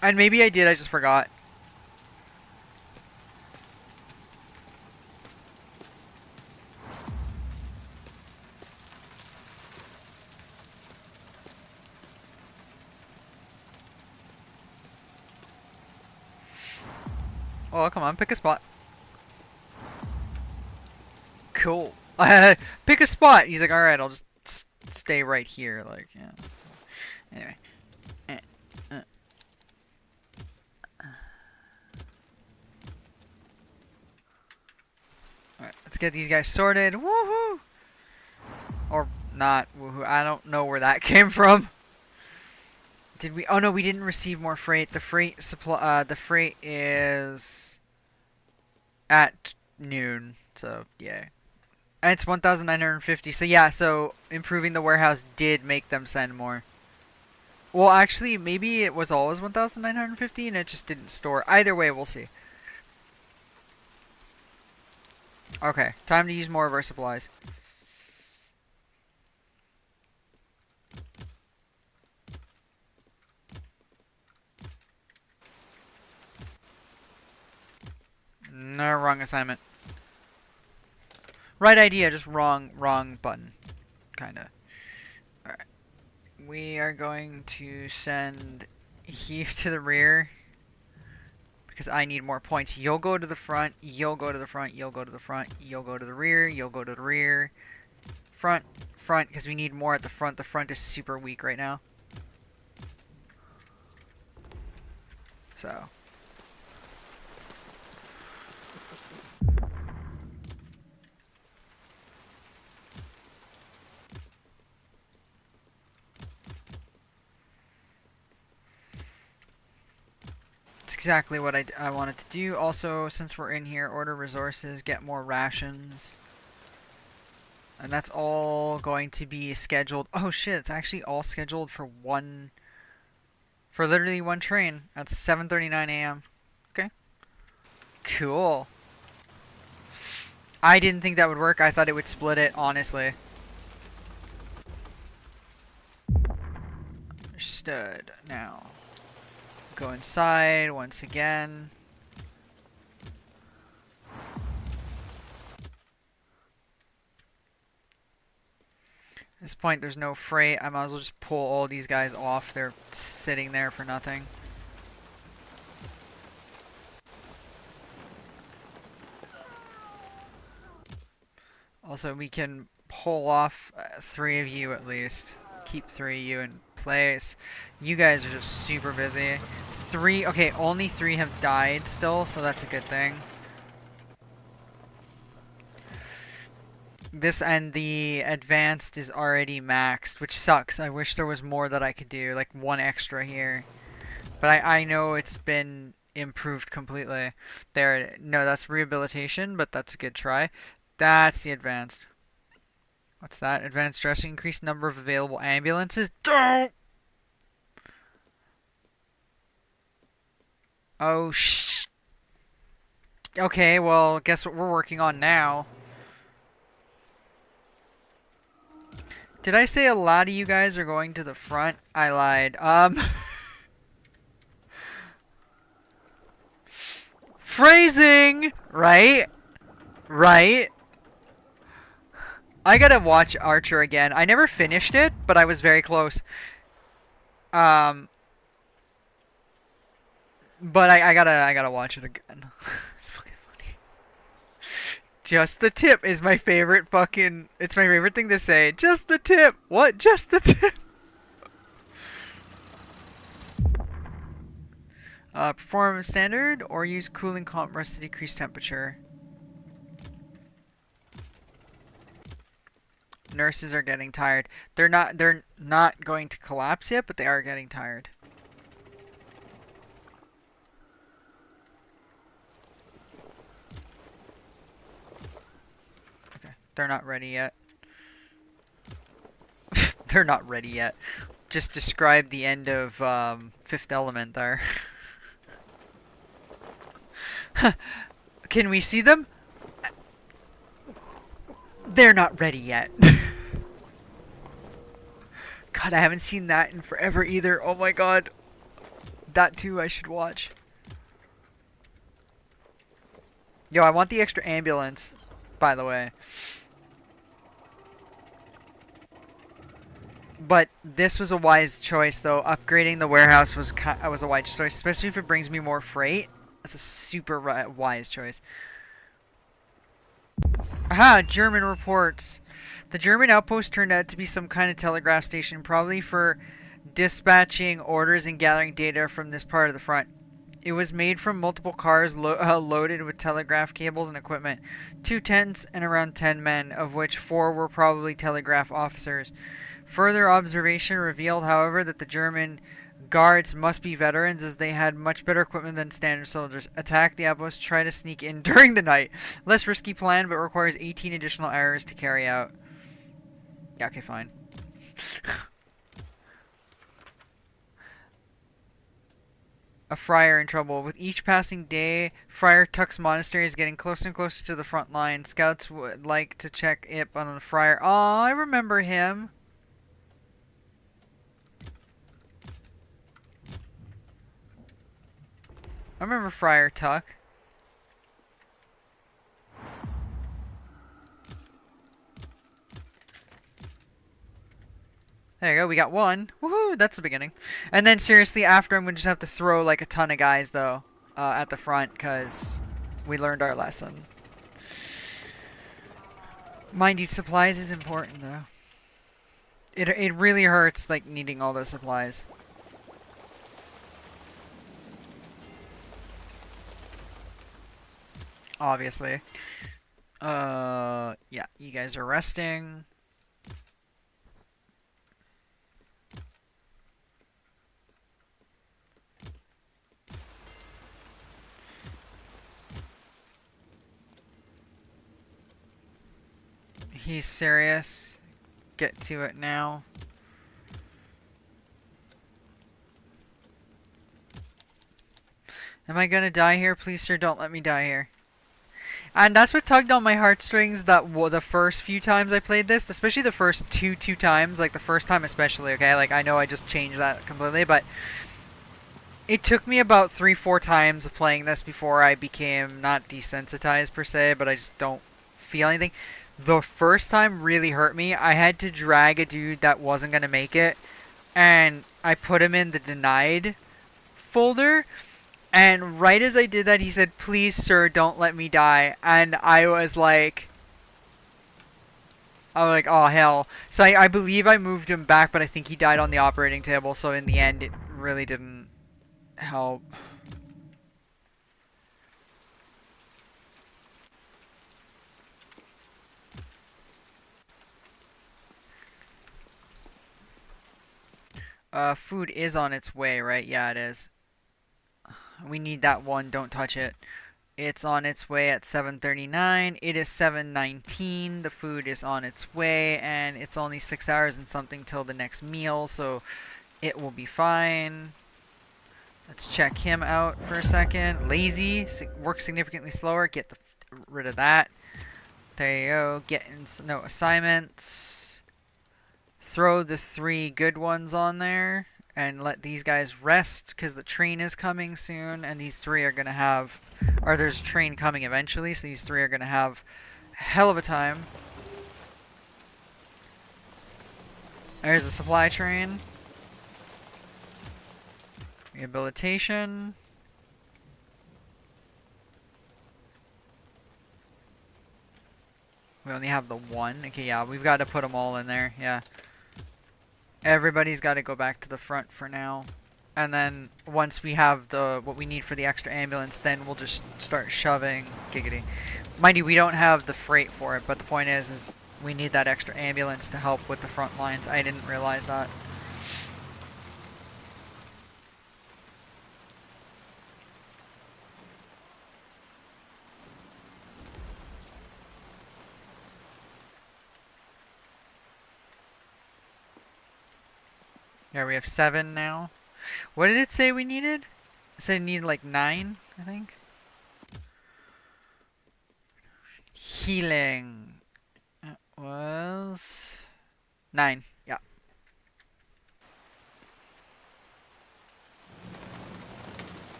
And maybe I did. I just forgot. Oh, come on, pick a spot. Cool. Pick a spot. He's like, all right, I'll just stay right here. Like, yeah. Anyway. Alright, let's get these guys sorted. Woohoo! Or not woohoo. I don't know where that came from. Did we? Oh no, we didn't receive more freight. The freight supply. The freight is at noon. So yeah, and it's 1,950. So yeah, so improving the warehouse did make them send more. Well, actually, maybe it was always 1,950 and it just didn't store. Either way, we'll see. Okay, time to use more of our supplies. No, wrong assignment. Right idea, just wrong button. Kinda. Alright. We are going to send you to the rear. Because I need more points. You'll go to the front, you'll go to the front, you'll go to the front, you'll go to the rear, you'll go to the rear. Front, because we need more at the front. The front is super weak right now. So... exactly what I wanted to do. Also, since we're in here, order resources, get more rations. And that's all going to be scheduled. Oh shit, it's actually all scheduled for literally one train at 7:39 a.m. Okay. Cool. I didn't think that would work. I thought it would split it, honestly. Understood. Now. Go inside once again. At this point, there's no freight. I might as well just pull all these guys off. They're sitting there for nothing. Also, we can pull off 3 of you at least. Keep 3 of you in place. You guys are just super busy. 3, okay, only 3 have died still, so that's a good thing. This and the advanced is already maxed, which sucks. I wish there was more that I could do, like 1 extra here. But I know it's been improved completely. There, no, that's rehabilitation, but that's a good try. That's the advanced. What's that? Advanced dressing, increased number of available ambulances. Don't! Oh, shh. Okay, well, guess what we're working on now. Did I say a lot of you guys are going to the front? I lied. Phrasing! Right? Right? I gotta watch Archer again. I never finished it, but I was very close. But I gotta watch it again. It's fucking funny. Just the tip is my favorite fucking. It's my favorite thing to say. Just the tip. What? Just the tip. Perform standard or use cooling compress to decrease temperature. Nurses are getting tired. They're not going to collapse yet, but they are getting tired. Okay, they're not ready yet. They're not ready yet. Just describe the end of Fifth Element there. Can we see them? They're not ready yet. God, I haven't seen that in forever either. Oh my god. That too I should watch. Yo, I want the extra ambulance, by the way. But this was a wise choice, though. Upgrading the warehouse was a wise choice, especially if it brings me more freight. That's a super wise choice. Aha! German reports. The German outpost turned out to be some kind of telegraph station, probably for dispatching orders and gathering data from this part of the front. It was made from multiple cars loaded with telegraph cables and equipment. 2 tents and around 10 men, of which 4 were probably telegraph officers. Further observation revealed, however, that the German guards must be veterans, as they had much better equipment than standard soldiers. Attack the outpost, try to sneak in during the night. Less risky plan, but requires 18 additional hours to carry out. Yeah, okay, fine. A friar in trouble. With each passing day, Friar Tuck's monastery is getting closer and closer to the front line. Scouts would like to check it on the friar. Oh, I remember him. I remember Friar Tuck. There you go, we got one. Woohoo, that's the beginning. And then seriously, after I'm going to just have to throw like a ton of guys though at the front, because we learned our lesson. Mind you, supplies is important though. It really hurts like needing all those supplies. Obviously. Yeah, you guys are resting. He's serious. Get to it now. Am I gonna die here? Please, sir, don't let me die here. And that's what tugged on my heartstrings that the first few times I played this, especially the first two times, like the first time especially, okay? Like, I know I just changed that completely, but it took me about 3-4 times of playing this before I became not desensitized per se, but I just don't feel anything. The first time really hurt me. I had to drag a dude that wasn't going to make it, and I put him in the denied folder. And right as I did that, he said, "Please, sir, don't let me die." And I was like, oh, hell. So I believe I moved him back, but I think he died on the operating table. So in the end, it really didn't help. Food is on its way, right? Yeah, it is. We need that one. Don't touch it. It's on its way at 7:39. It is 7:19. The food is on its way, and it's only 6 hours and something till the next meal, so it will be fine. Let's check him out for a second. Lazy. Work significantly slower. Get rid of that. There you go. Getting no assignments. Throw the 3 good ones on there. And let these guys rest, because the train is coming soon, and these 3 are going to have... Or there's a train coming eventually, so these 3 are going to have a hell of a time. There's a supply train. Rehabilitation. We only have the one. Okay, yeah, we've got to put them all in there. Yeah. Everybody's got to go back to the front for now. And then once we have the what we need for the extra ambulance, then we'll just start shoving. Giggity. Mind you, we don't have the freight for it, but the point is we need that extra ambulance to help with the front lines. I didn't realize that. Yeah, we have 7 now. What did it say we needed? It said it needed like 9, I think. Healing. It was 9. Yeah.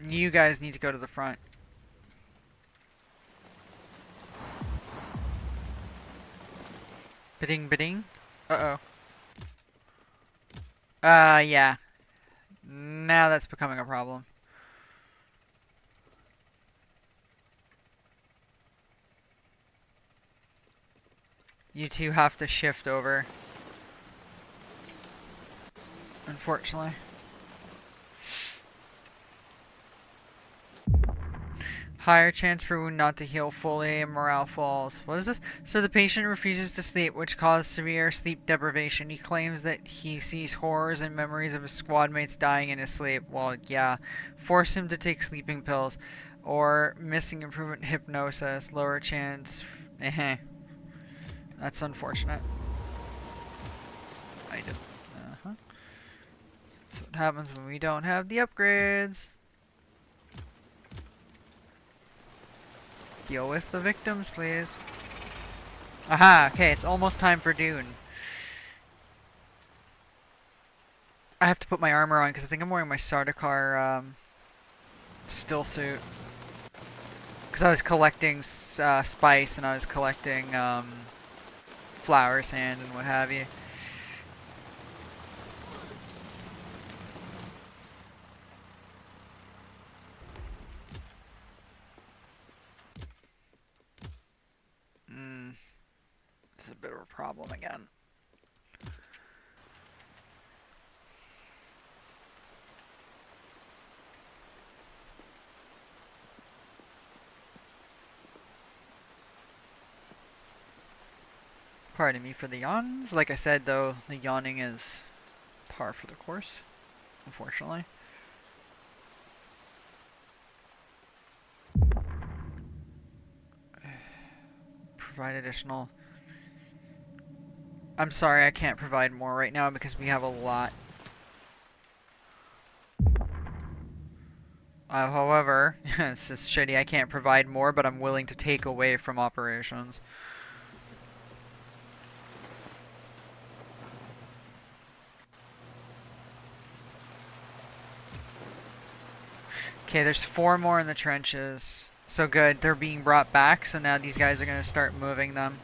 You guys need to go to the front. Bidding, bidding. Uh-oh. Yeah. Now that's becoming a problem. You two have to shift over. Unfortunately. Higher chance for wound not to heal fully and morale falls. What is this? So the patient refuses to sleep, which caused severe sleep deprivation. He claims that he sees horrors and memories of his squad mates dying in his sleep. Well, yeah. Force him to take sleeping pills. Or missing improvement hypnosis. Lower chance. That's unfortunate. I did. That's what happens when we don't have the upgrades. Deal with the victims, please. Aha, okay, it's almost time for Dune. I have to put my armor on because I think I'm wearing my Sardaukar still suit. Because I was collecting spice and I was collecting flower sand and what have you. This is a bit of a problem again. Pardon me for the yawns. Like I said, though, the yawning is par for the course, unfortunately. Provide additional... I'm sorry, I can't provide more right now because we have a lot. However, this is shitty, I can't provide more, but I'm willing to take away from operations. Okay, there's 4 more in the trenches. So good, they're being brought back, so now these guys are going to start moving them.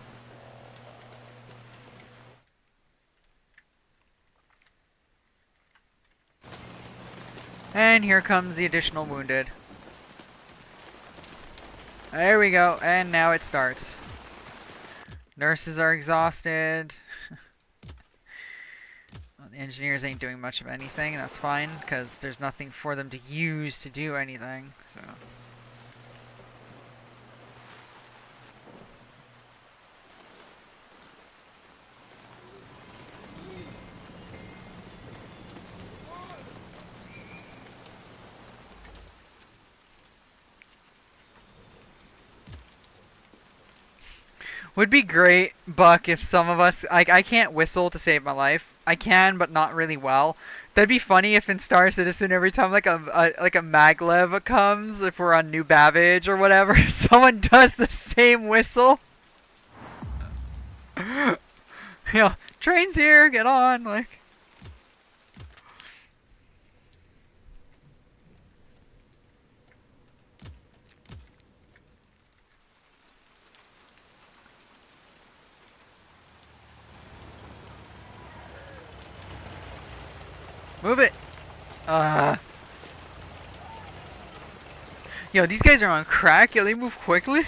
And here comes the additional wounded. There we go, and now it starts. Nurses are exhausted. Well, the engineers ain't doing much of anything, and that's fine, because there's nothing for them to use to do anything. So. Would be great, Buck, if some of us... I can't whistle to save my life. I can, but not really well. That'd be funny if in Star Citizen, every time like a maglev comes, if we're on New Babbage or whatever, someone does the same whistle. You know, train's here, get on, like... Move it. Yo, these guys are on crack. Yo, they move quickly.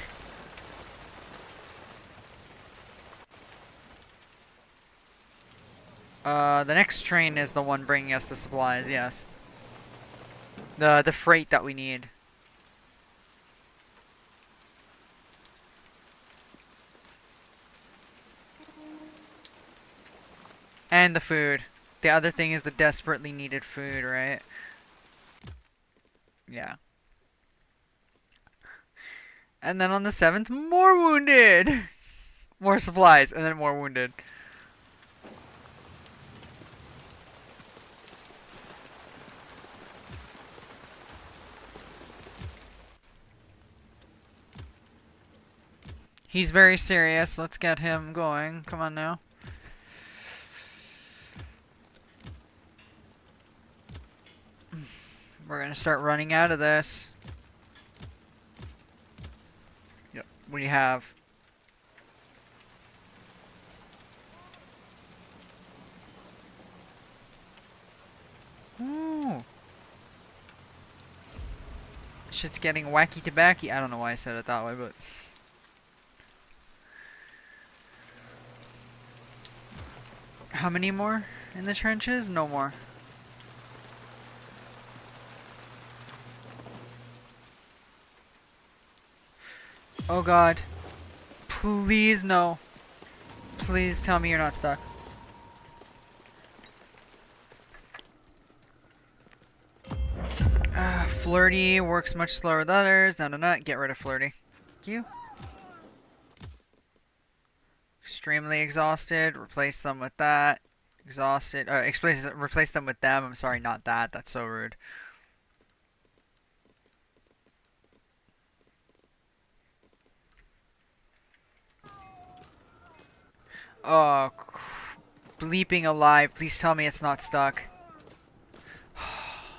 The next train is the one bringing us the supplies, yes. The freight that we need. And the food. The other thing is the desperately needed food, right? Yeah. And then on the 7th, more wounded! More supplies, and then more wounded. He's very serious. Let's get him going. Come on now. We're gonna start running out of this. Yep. What do you have? Ooh. Shit's getting wacky tobacky. I don't know why I said it that way, but... How many more in the trenches? No more. Oh god. Please no. Please tell me you're not stuck. Flirty works much slower than others. No. Get rid of Flirty. Thank you. Extremely exhausted. Replace them with that. Exhausted. Replace them with them. I'm sorry, not that. That's so rude. Oh, bleeping alive. Please tell me it's not stuck.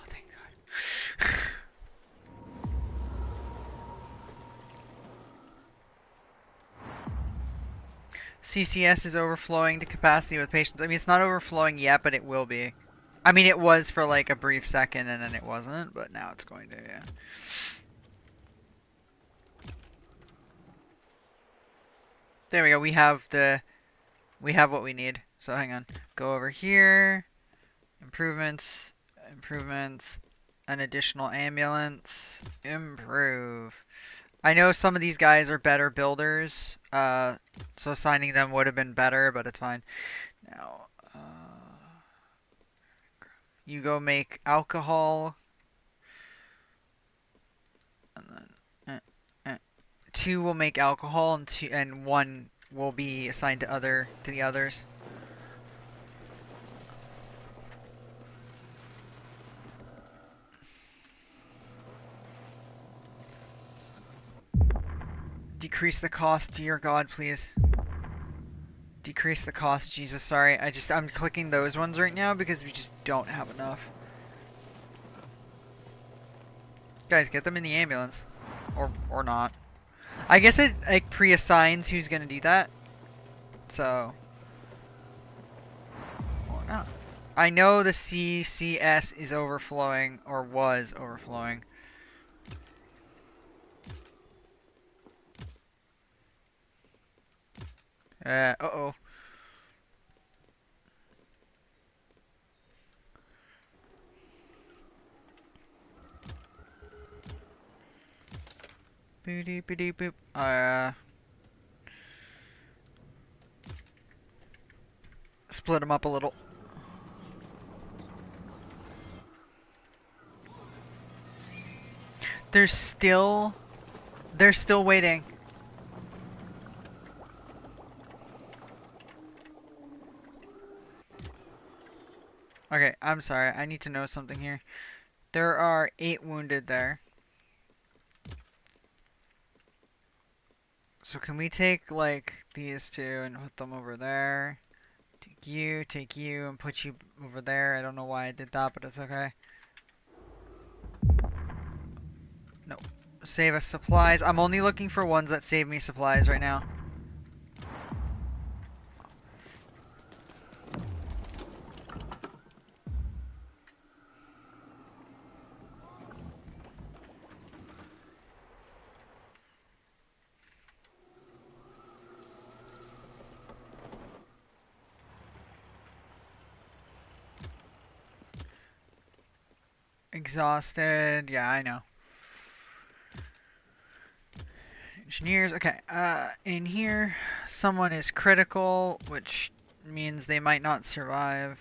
Thank God. CCS is overflowing to capacity with patients. I mean, it's not overflowing yet, but it will be. I mean, it was for like a brief second and then it wasn't, but now it's going to, yeah. There we go. We have what we need. So hang on. Go over here. Improvements. An additional ambulance. Improve. I know some of these guys are better builders. So assigning them would have been better, but it's fine. Now, you go make alcohol. And then 2 will make alcohol, and 1 will be assigned to the others. Decrease the cost, dear God, please. Decrease the cost, Jesus, sorry. I'm clicking those ones right now because we just don't have enough. Guys, get them in the ambulance. Or not. I guess it like pre-assigns who's gonna do that. So. Or not. I know the CCS is overflowing, or was overflowing. Uh-oh. Boop boop boop. Split them up a little. They're still waiting. Okay, I'm sorry. I need to know something here. There are 8 wounded there. So can we take, like, these 2 and put them over there? Take you, and put you over there. I don't know why I did that, but it's okay. No. Save us supplies. I'm only looking for ones that save me supplies right now. Exhausted. Yeah, I know. Engineers. Okay. In here, someone is critical, which means they might not survive.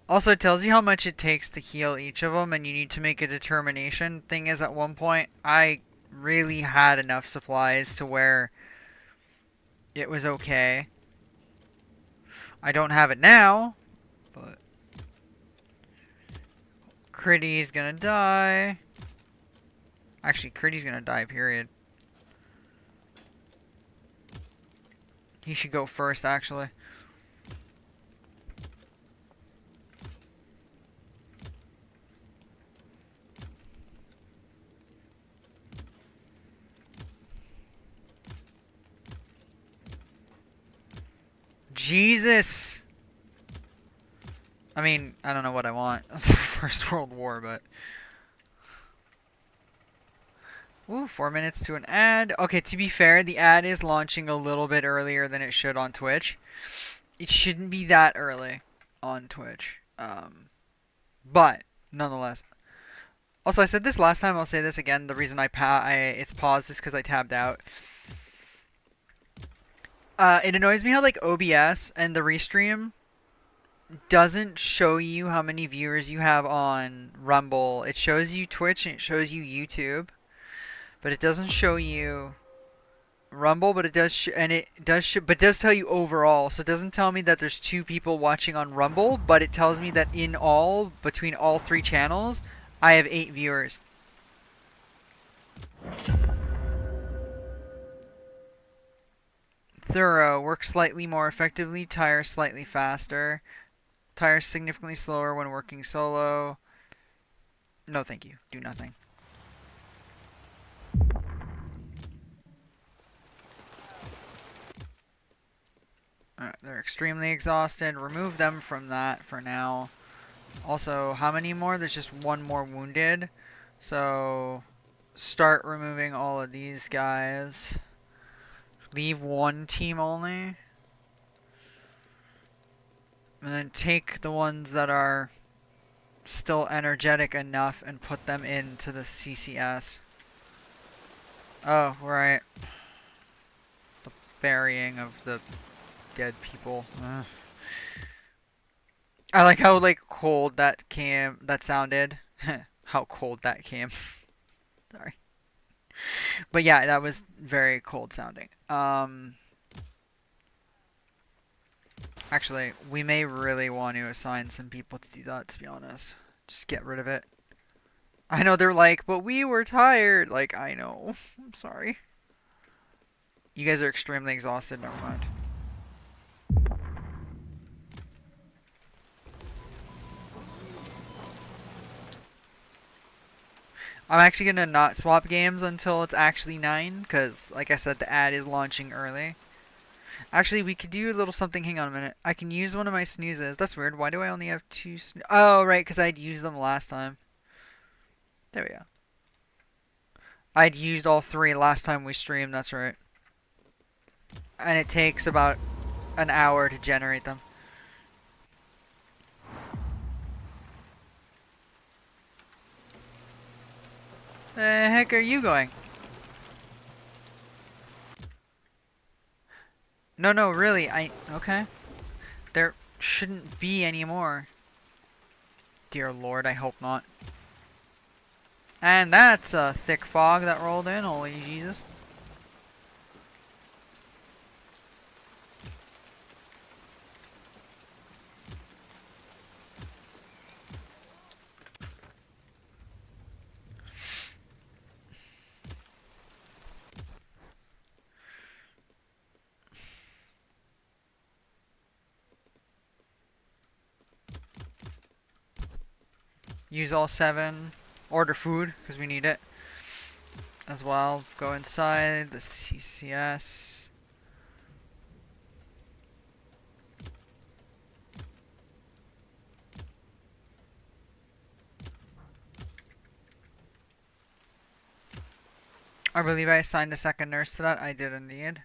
Also, it tells you how much it takes to heal each of them, and you need to make a determination. Thing is, at one point, I really had enough supplies to where it was okay. I don't have it now, but Critty's gonna die. Actually, Critty's gonna die, period. He should go first, actually. Jesus! I mean, I don't know what I want. First World War, but... Ooh, 4 minutes to an ad. Okay, to be fair, the ad is launching a little bit earlier than it should on Twitch. It shouldn't be that early on Twitch. But, nonetheless. Also, I said this last time, I'll say this again. The reason it's paused is because I tabbed out. It annoys me how, like, OBS and the Restream doesn't show you how many viewers you have on Rumble. It shows you Twitch and it shows you YouTube. But it doesn't show you Rumble, but it does but it does tell you overall. So it doesn't tell me that there's 2 people watching on Rumble, but it tells me that in all, between all 3 channels, I have 8 viewers. Thorough, works slightly more effectively, tires slightly faster. Tires significantly slower when working solo. No thank you, do nothing. Alright, they're extremely exhausted. Remove them from that for now. Also, how many more? There's just 1 more wounded. So, start removing all of these guys. Leave 1 team only. And then take the ones that are still energetic enough and put them into the CCS. Oh, right. The burying of the dead people. Ugh. I like how, like, cold that sounded. How cold that came. Sorry. But yeah, that was very cold sounding. Actually, we may really want to assign some people to do that, to be honest. Just get rid of it. I know they're like, but we were tired. Like, I know. I'm sorry. You guys are extremely exhausted. Never mind. I'm actually going to not swap games until it's actually 9, because, like I said, the ad is launching early. Actually, we could do a little something. Hang on a minute. I can use one of my snoozes. That's weird. Why do I only have 2 Oh, right, because I'd used them last time. There we go. I'd used all 3 last time we streamed, that's right. And it takes about an hour to generate them. The heck are you going? No, really, okay. There shouldn't be any more. Dear Lord, I hope not. And that's a thick fog that rolled in, holy Jesus. Use all 7. Order food, because we need it. As well. Go inside the CCS. I believe I assigned a second nurse to that. I did indeed.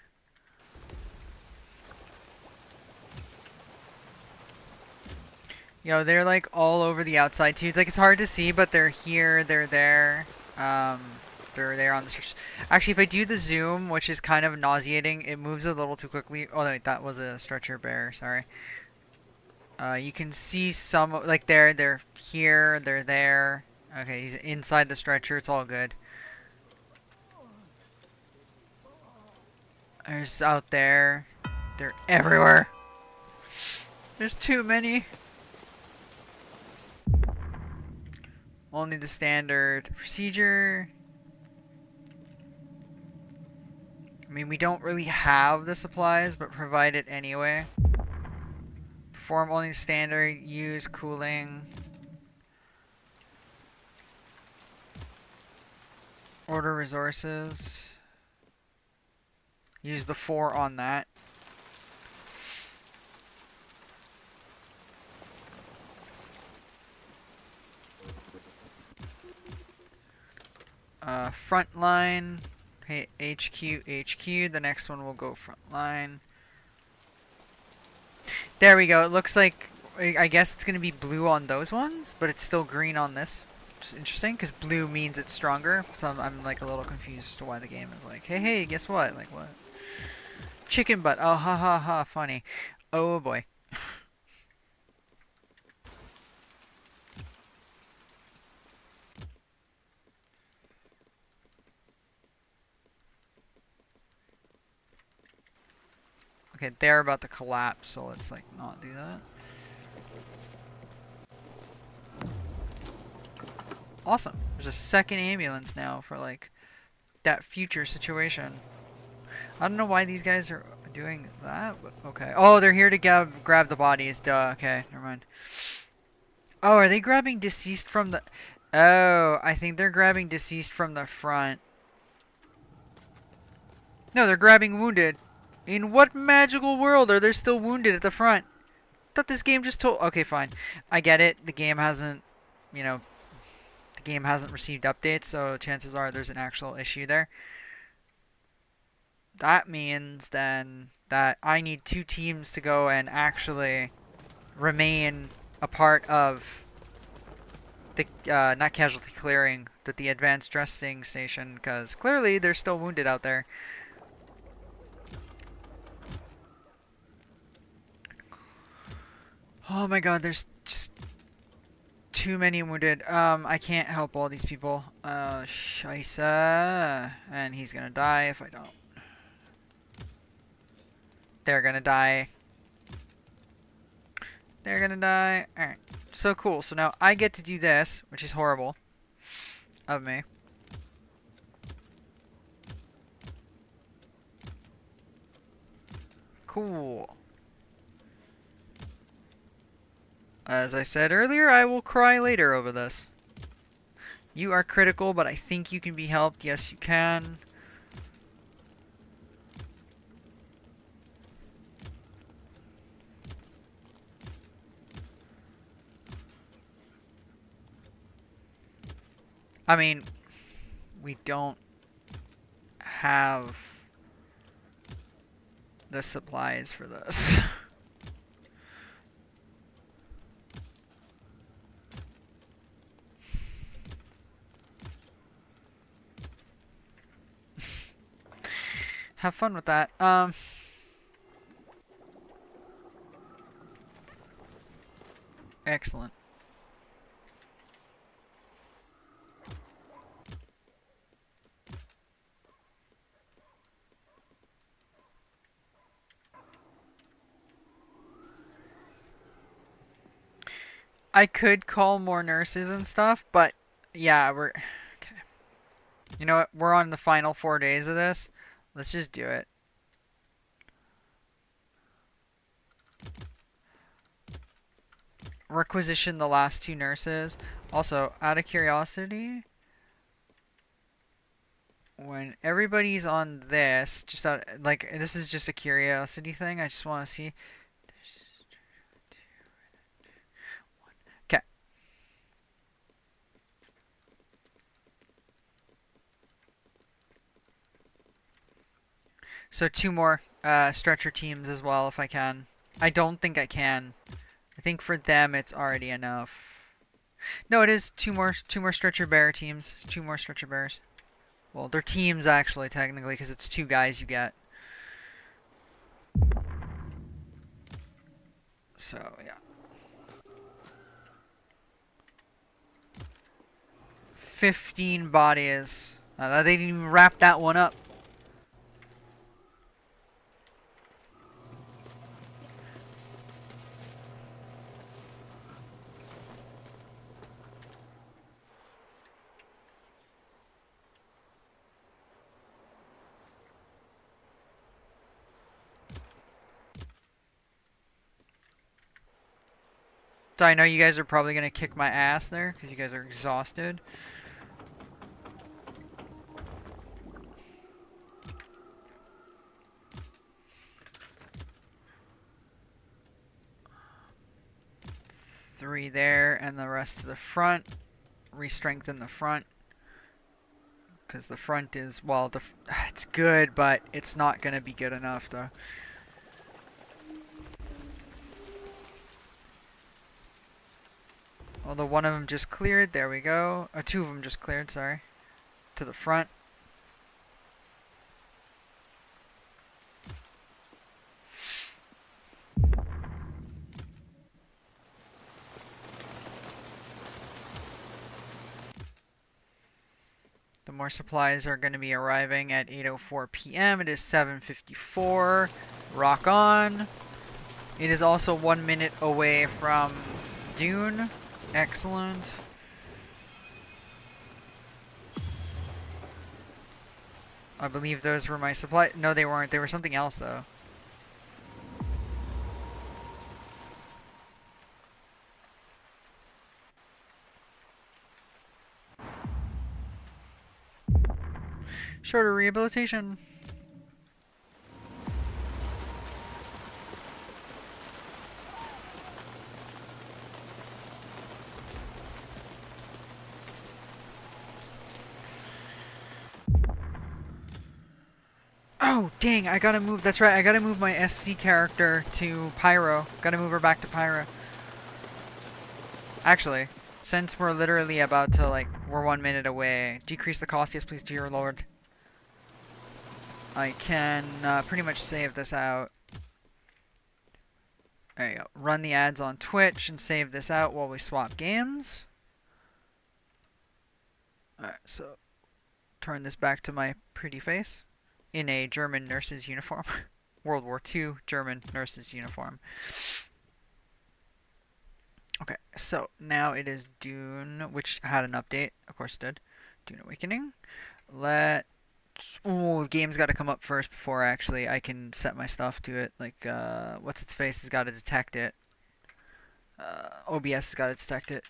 They're like all over the outside too. It's like it's hard to see, but they're here, they're there. Um, they're there on the stretcher. Actually, if I do the zoom, which is kind of nauseating, it moves a little too quickly. Oh, wait, that was a stretcher bear. Sorry. You can see some, like they're here, they're there. Okay, he's inside the stretcher. It's all good. There's out there. They're everywhere. There's too many. Only the standard procedure. I mean, we don't really have the supplies, but provide it anyway. Perform only standard, use cooling. Order resources. Use the 4 on that. Front line. Hey, HQ, HQ. The next one will go front line. There we go. It looks like, I guess it's going to be blue on those ones, but it's still green on this. Which is interesting, because blue means it's stronger. So I'm like a little confused as to why the game is like, hey, guess what? Like, what? Chicken butt. Oh, ha, ha, ha. Funny. Oh, boy. Okay, they're about to collapse, so let's like not do that. Awesome. There's a second ambulance now for like that future situation. I don't know why these guys are doing that, but okay. Oh, they're here to grab the bodies. Duh. Okay, never mind. Oh, are they grabbing deceased from the... Oh, I think they're grabbing deceased from the front. No, they're grabbing wounded. In what magical world are there still wounded at the front? I thought this game just told... Okay, fine. I get it. The game hasn't, the game hasn't received updates, so chances are there's an actual issue there. That means then that I need 2 teams to go and actually remain a part of the, not casualty clearing, but the advanced dressing station, because clearly they're still wounded out there. Oh my god, there's just too many wounded. I can't help all these people. Scheisse. And he's gonna die if I don't. They're gonna die. They're gonna die. Alright. So cool. So now I get to do this, which is horrible of me. Cool. As I said earlier, I will cry later over this. You are critical, but I think you can be helped. Yes, you can. I mean, we don't have the supplies for this. Have fun with that. Excellent. I could call more nurses and stuff, but yeah, we're okay. You know what? We're on the final 4 days of this. Let's just do it. Requisition the last 2 nurses. Also, out of curiosity, when everybody's on this, just out, like, this is just a curiosity thing. I just want to see. Okay. So 2 more stretcher teams as well, if I can. I don't think I can. I think for them it's already enough. No, it is two more stretcher bear teams. Two more stretcher bears. Well, they're teams actually, technically, because it's 2 guys you get. So, yeah. 15 bodies. They didn't even wrap that one up. So I know you guys are probably going to kick my ass there, because you guys are exhausted. Three there, and the rest to the front. Re-strengthen the front. Because the front is, well, it's good, but it's not going to be good enough, though. Although one of them just cleared, there we go. Or 2 of them just cleared, sorry. To the front. The more supplies are going to be arriving at 8:04 p.m. It is 7:54. Rock on. It is also 1 minute away from Dune. Excellent. I believe those were my supply. No, they weren't. They were something else, though. Shorter rehabilitation. Oh, dang, I gotta move. That's right, I gotta move my SC character to Pyro. Gotta move her back to Pyro. Actually, since we're literally about to, like, we're 1 minute away. Decrease the cost, yes please, dear lord. I can pretty much save this out. There you go. Run the ads on Twitch and save this out while we swap games. Alright, so turn this back to my pretty face in a German nurse's uniform. World War II German nurse's uniform. Okay, so now it is Dune, which had an update. Of course it did. Dune Awakening. Ooh, the game's got to come up first before actually I can set my stuff to it. Like, what's its face has got to detect it. OBS has got to detect it.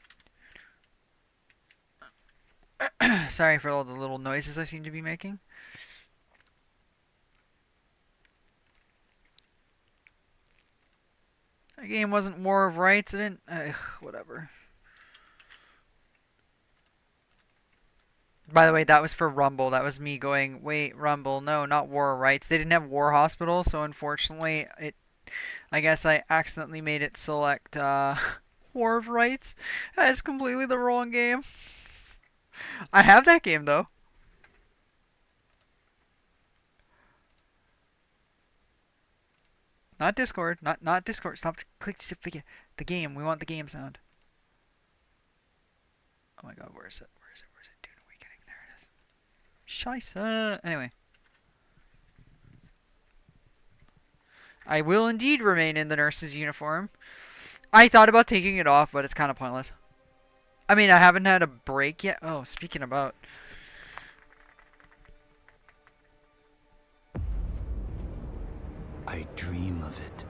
Sorry for all the little noises I seem to be making. The game wasn't War of Rights. It didn't. Whatever. By the way, that was for Rumble. That was me going, wait, Rumble, no, not War of Rights. They didn't have War Hospital, so unfortunately, I guess I accidentally made it select War of Rights. That is completely the wrong game. I have that game, though. Not Discord. Not Discord. Stop. Click the game. We want the game sound. Oh my god, where is it? Where is it? Where is it? Dune Awakening. There it is. Scheisse. Anyway. I will indeed remain in the nurse's uniform. I thought about taking it off, but it's kind of pointless. I mean, I haven't had a break yet. Oh, speaking about... I dream of it.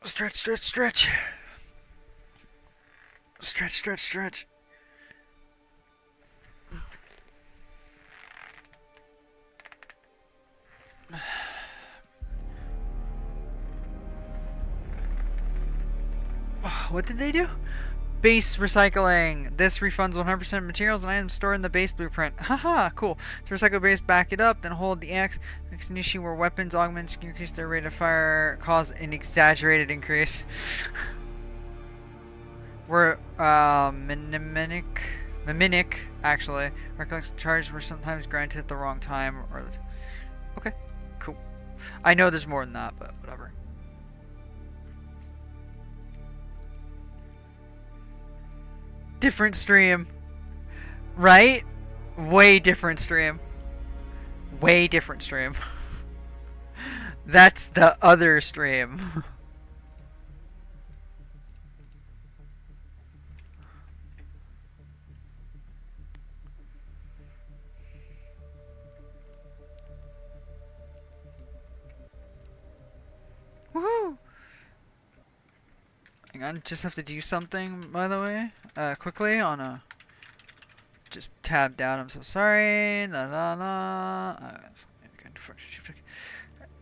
Stretch, stretch, stretch. Stretch, stretch, stretch. What did they do? Base recycling. This refunds 100% materials and items stored in the base blueprint. Haha, cool. To recycle base, back it up, then hold the X. Next an issue where weapons augments increase their rate of fire, cause an exaggerated increase. We're mimic actually. Recollection charges were sometimes granted at the wrong time or okay, cool. I know there's more than that, but whatever. Different stream. Right? Way different stream. Way different stream. That's the other stream. Woohoo! Hang on, just have to do something, by the way. Quickly on a... Just tab down, I'm so sorry. La la la.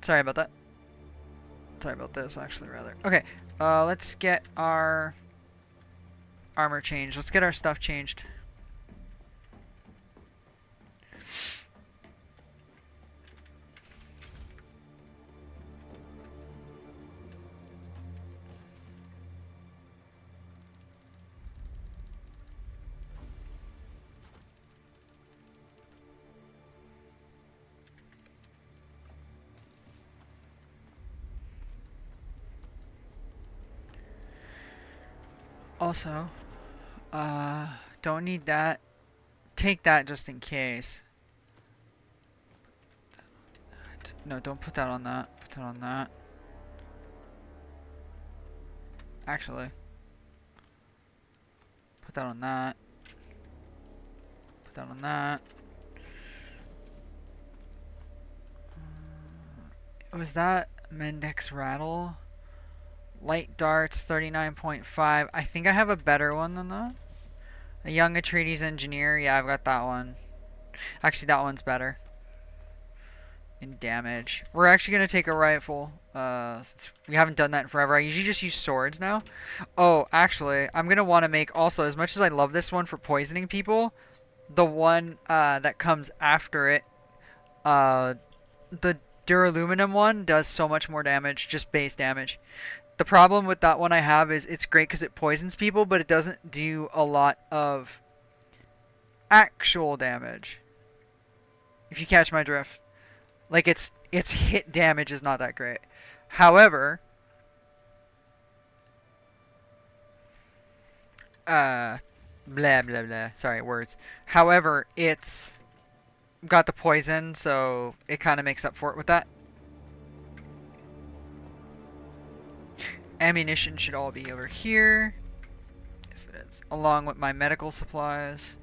Sorry about that. Sorry about this, actually, rather. Okay, let's get our armor changed. Let's get our stuff changed. Also, don't need that. Take that just in case. No, don't put that on that. Put that on that. Actually, put that on that. Put that on that. Was that Mendex Rattle? Light darts, 39.5. I think I have a better one than that. A young Atreides engineer. Yeah, I've got that one. Actually, that one's better. In damage. We're actually going to take a rifle. Since we haven't done that in forever. I usually just use swords now. Oh, actually, I'm going to want to make also, as much as I love this one for poisoning people, the one that comes after it, the duraluminum one does so much more damage, just base damage. The problem with that one I have is it's great because it poisons people, but it doesn't do a lot of actual damage. If you catch my drift. Like, its hit damage is not that great. However, blah, blah, blah. Sorry, words. However, it's got the poison, so it kind of makes up for it with that. Ammunition should all be over here. Yes, it is. Along with my medical supplies.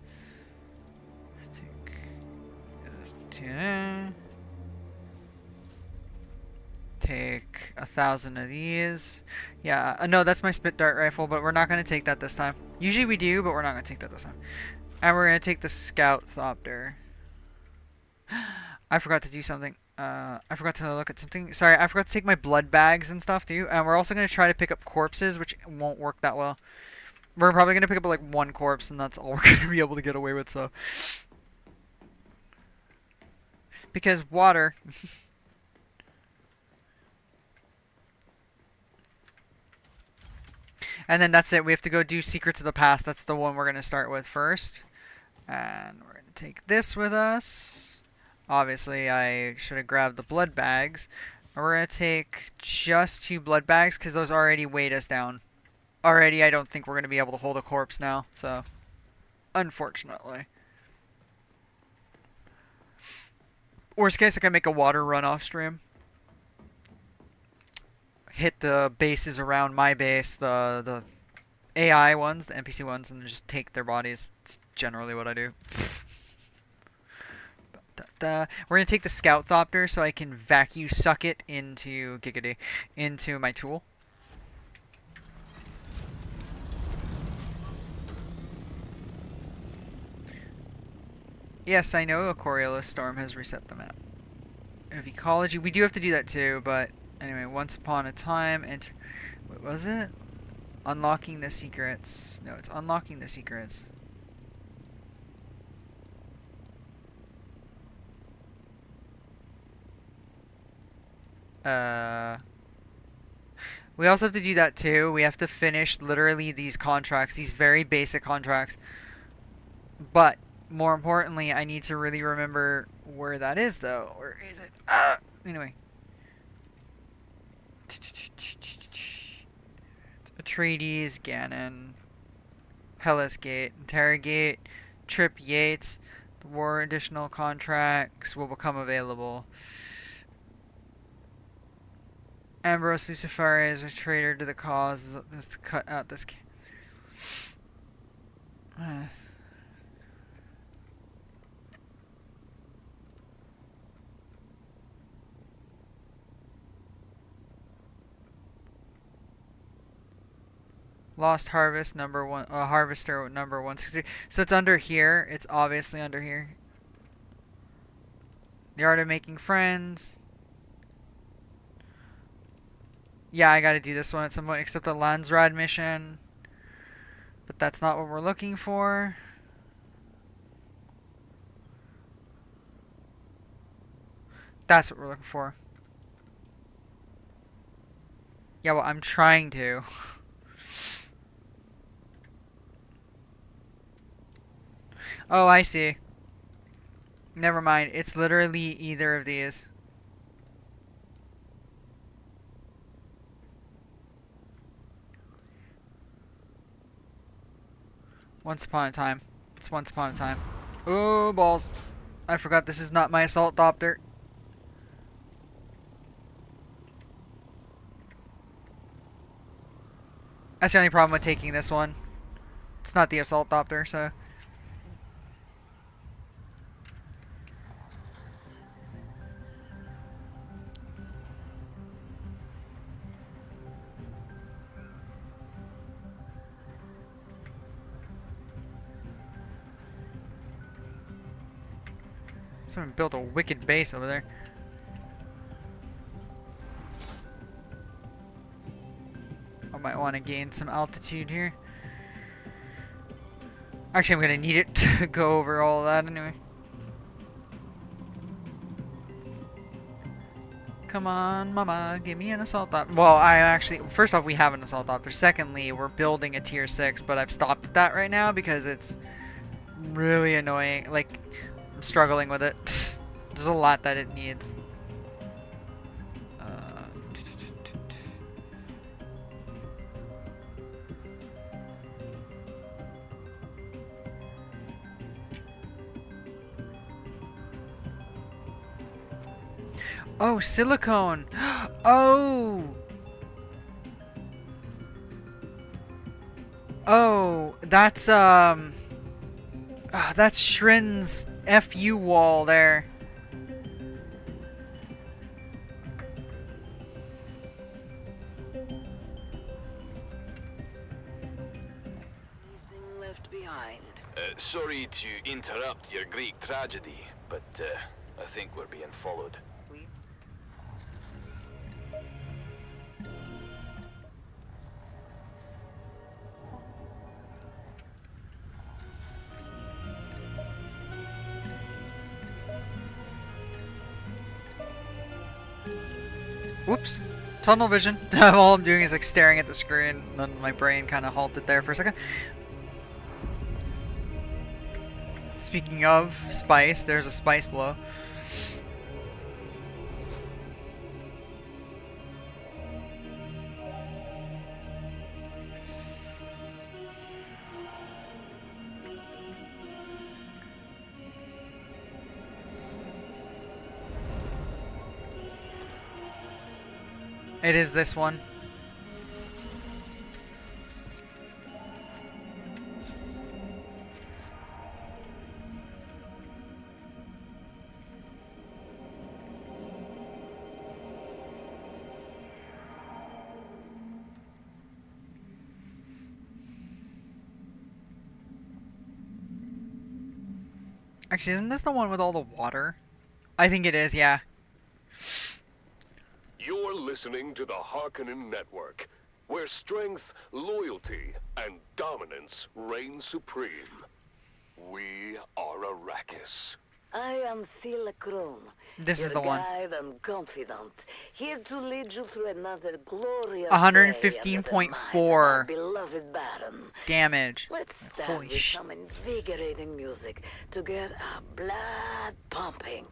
Take 1,000 of these. Yeah, no, that's my spit dart rifle, but we're not going to take that this time. Usually we do, but we're not going to take that this time. And we're going to take the scout thopter. I forgot to do something. I forgot to look at something. Sorry, I forgot to take my blood bags and stuff too. And we're also going to try to pick up corpses, which won't work that well. We're probably going to pick up like one corpse, and that's all we're going to be able to get away with, so. Because water. And then that's it. We have to go do Secrets of the Past. That's the one we're going to start with first. And we're going to take this with us. Obviously, I should have grabbed the blood bags. We're going to take just 2 blood bags because those already weighed us down. Already, I don't think we're going to be able to hold a corpse now. So, unfortunately. Worst case, I can make a water run off stream. Hit the bases around my base, the AI ones, the NPC ones, and just take their bodies. It's generally what I do. We're going to take the scout thopter so I can vacuum suck it into Giggity, into my tool. Yes, I know a Coriolis storm has reset the map. Of ecology, we do have to do that too, but anyway, once upon a time, what was it? Unlocking the secrets. No, it's unlocking the secrets. We also have to do that too. We have to finish literally these contracts, these very basic contracts. But more importantly, I need to really remember where that is, though. Where is it? Anyway. Atreides, Ganon, Hellas Gate, Interrogate, Trip Yates. The war additional contracts will become available. Ambrose Luciferi is a traitor to the cause. Is to cut out this. Lost Harvest number one. Harvester number 160. So it's under here. It's obviously under here. The art of making friends. Yeah, I gotta do this one at some point, except a Landsrad mission. But that's not what we're looking for. That's what we're looking for. Yeah, well, I'm trying to. Oh, I see. Never mind. It's literally either of these. Once upon a time. It's once upon a time. Oh, balls. I forgot this is not my assault dopter. That's the only problem with taking this one. It's not the assault dopter, so... Someone built a wicked base over there. I might want to gain some altitude here. Actually, I'm going to need it to go over all of that anyway. Come on, mama, give me an assault opter. Well, I actually... First off, we have an assault opter. Secondly, we're building a tier 6, but I've stopped at that right now because it's really annoying. Like... I'm struggling with it. There's a lot that it needs. Oh, silicone. Oh. Oh, that's that's Shrin's FU wall there. Left behind. Sorry to interrupt your Greek tragedy, but I think we're being followed. Whoops. Tunnel vision. All I'm doing is like staring at the screen, and then my brain kind of halted there for a second. Speaking of spice, there's a spice blow. It is this one. Actually, isn't this the one with all the water? I think it is, yeah. You're listening to the Harkonnen Network, where strength, loyalty, and dominance reign supreme. We are Arrakis. I am Sila Krum, This is your the one. guide and confidant, here to lead you through another glorious 115.4 beloved Baron. damage. Let's start Holy with some invigorating music to get our blood pumping.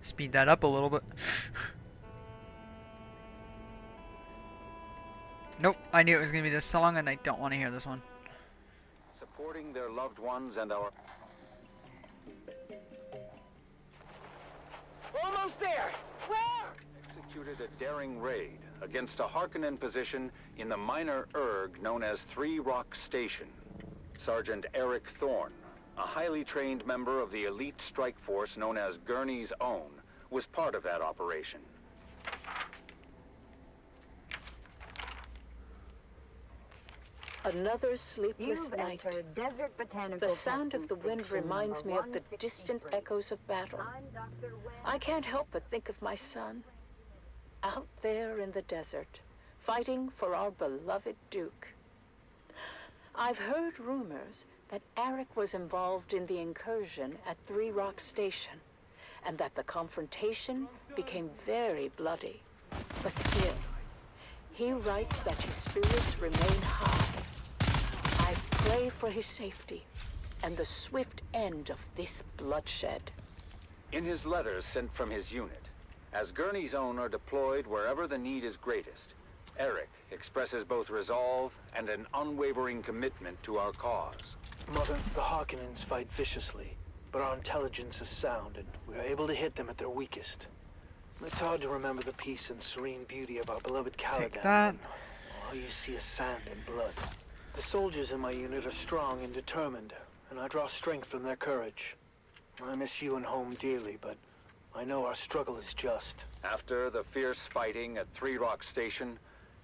Speed that up a little bit. Nope, I knew it was gonna be this song, and I don't want to hear this one. Supporting their loved ones and our... Almost there! Where? Executed a daring raid against a Harkonnen position in the minor erg known as Three Rock Station. Sergeant Eric Thorne, a highly trained member of the elite strike force known as Gurney's Own, was part of that operation. Another sleepless You've night. entered Desert Botanical The sound of the Testing wind Station reminds me number of the distant 163. echoes of battle. I'm Dr. Webb. I can't help but think of my son, out there in the desert, fighting for our beloved Duke. I've heard rumors that Eric was involved in the incursion at Three Rock Station, and that the confrontation became very bloody. But still, he writes that his spirits remain high. I pray for his safety and the swift end of this bloodshed. In his letters sent from his unit, as Gurney's Own are deployed wherever the need is greatest, Eric expresses both resolve and an unwavering commitment to our cause. Mother, the Harkonnens fight viciously, but our intelligence is sound, and we are able to hit them at their weakest. It's hard to remember the peace and serene beauty of our beloved Caladan that. when all you see is sand and blood. The soldiers in my unit are strong and determined, and I draw strength from their courage. I miss you and home dearly, but I know our struggle is just. After the fierce fighting at Three Rock Station,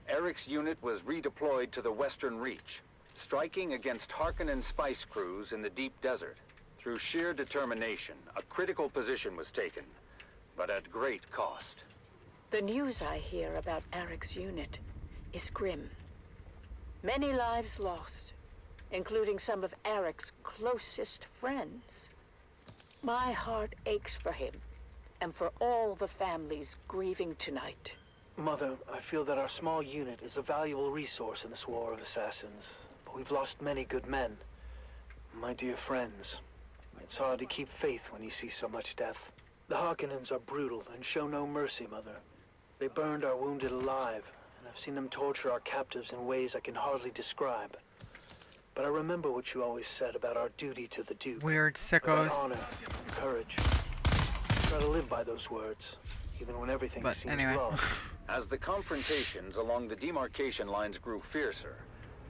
Eric's unit was redeployed to the Western Reach, striking against Harkonnen spice crews in the deep desert. Through sheer determination, a critical position was taken, but at great cost. The news I hear about Eric's unit is grim. Many lives lost, including some of Eric's closest friends. My heart aches for him and for all the families grieving tonight. Mother, I feel that our small unit is a valuable resource in this war of assassins, but we've lost many good men. My dear friends, it's hard to keep faith when you see so much death. The Harkonnens are brutal and show no mercy, Mother. They burned our wounded alive, and I've seen them torture our captives in ways I can hardly describe. But I remember what you always said about our duty to the Duke. Weird About sickos. honor and courage. Try to live by those words, even when everything But seems anyway. lost. As the confrontations along the demarcation lines grew fiercer,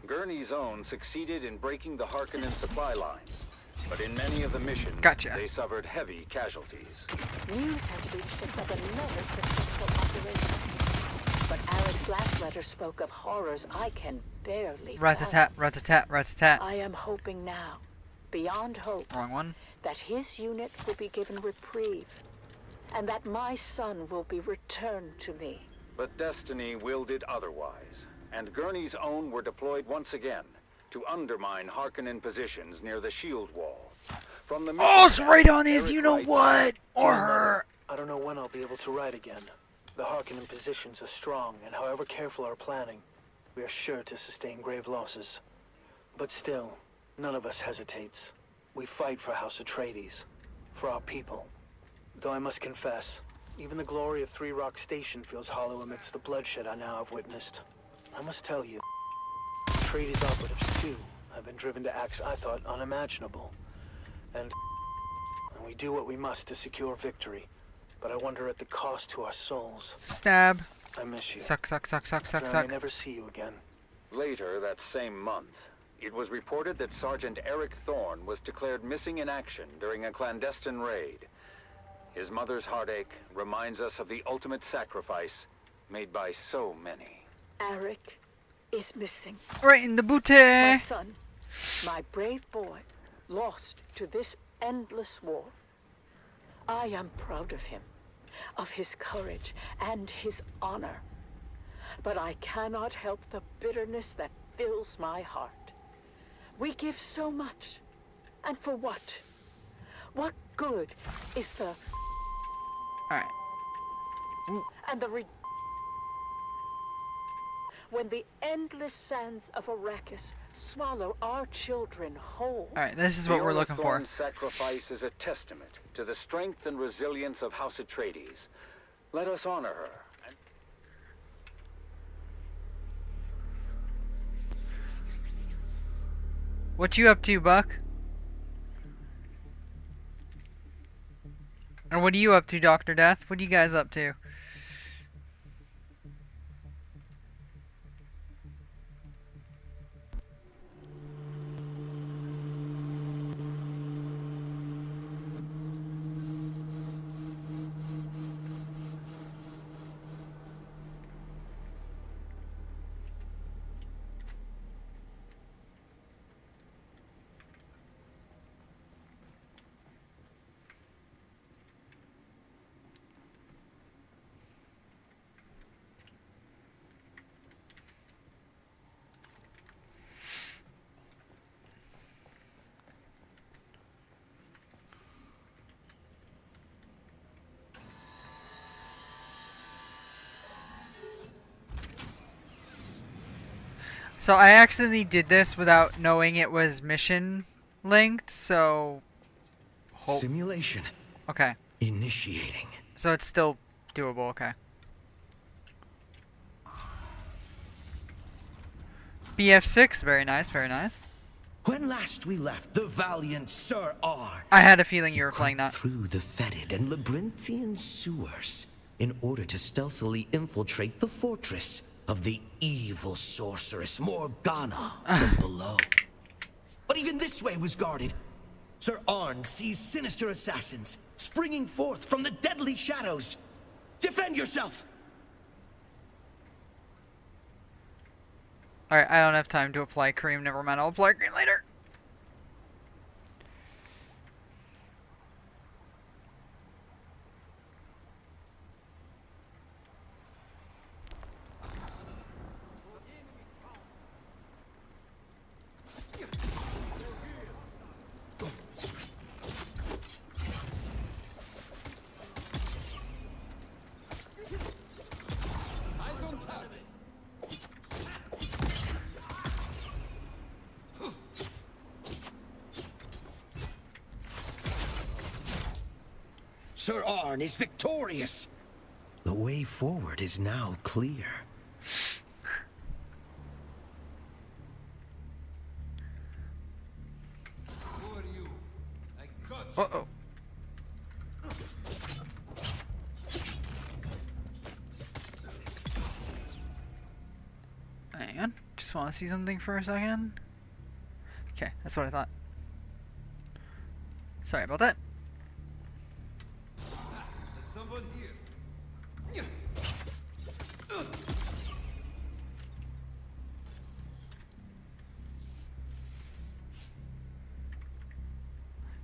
Gurney's Own succeeded in breaking the Harkonnen supply lines. But in many of the missions, Gotcha. they suffered heavy casualties. News has reached us of another successful operation. But Eric's last letter spoke of horrors I can barely Rat-a-tat, rat-a-tat, rat-a-tat. I am hoping now, beyond hope, Wrong one. that his unit will be given reprieve, and that my son will be returned to me. But destiny willed it otherwise, and Gurney's Own were deployed once again to undermine Harkonnen positions near the shield wall. From the Oh, it's right on his Eric you know writes, what? Or Dear Mother, her. I don't know when I'll be able to ride again. The Harkonnen positions are strong, and however careful our planning, we are sure to sustain grave losses. But still, none of us hesitates. We fight for House Atreides, for our people. Though I must confess, even the glory of Three Rock Station feels hollow amidst the bloodshed I now have witnessed. I must tell you, Atreides operatives too have been driven to acts I thought unimaginable. And we do what we must to secure victory. But I wonder at the cost to our souls. Stab. I miss you. Suck, suck, suck, suck, suck, And I suck. may never see you again. Later that same month, it was reported that Sergeant Eric Thorne was declared missing in action during a clandestine raid. His mother's heartache reminds us of the ultimate sacrifice made by so many. Eric is missing. Right in the booty. My son, my brave boy, lost to this endless war. I am proud of him, of his courage and his honor. But I cannot help the bitterness that fills my heart. We give so much. And for what? What good is the... Alright. And when the endless sands of Arrakis swallow our children whole. Alright, this is what we're looking for. The sacrifice is a testament to the strength and resilience of House Atreides. Let us honor her. What you up to, Buck? And what are you up to, Dr. Death? What are you guys up to? So I accidentally did this without knowing it was mission linked, so... Simulation. Okay. Initiating. So it's still doable, okay. BF6, very nice, very nice. When last we left, the valiant Sir R. I had a feeling you were playing that. Through the fetid and labyrinthian sewers in order to stealthily infiltrate the fortress of the evil sorceress Morgana from below. But even this way was guarded. Sir Arn sees sinister assassins springing forth from the deadly shadows. Defend yourself! Alright, I don't have time to apply cream. Never mind, I'll apply cream later. Sir Arn is victorious. The way forward is now clear. Uh-oh. Hang on. Just want to see something for a second. Okay, that's what I thought. Sorry about that. Someone here.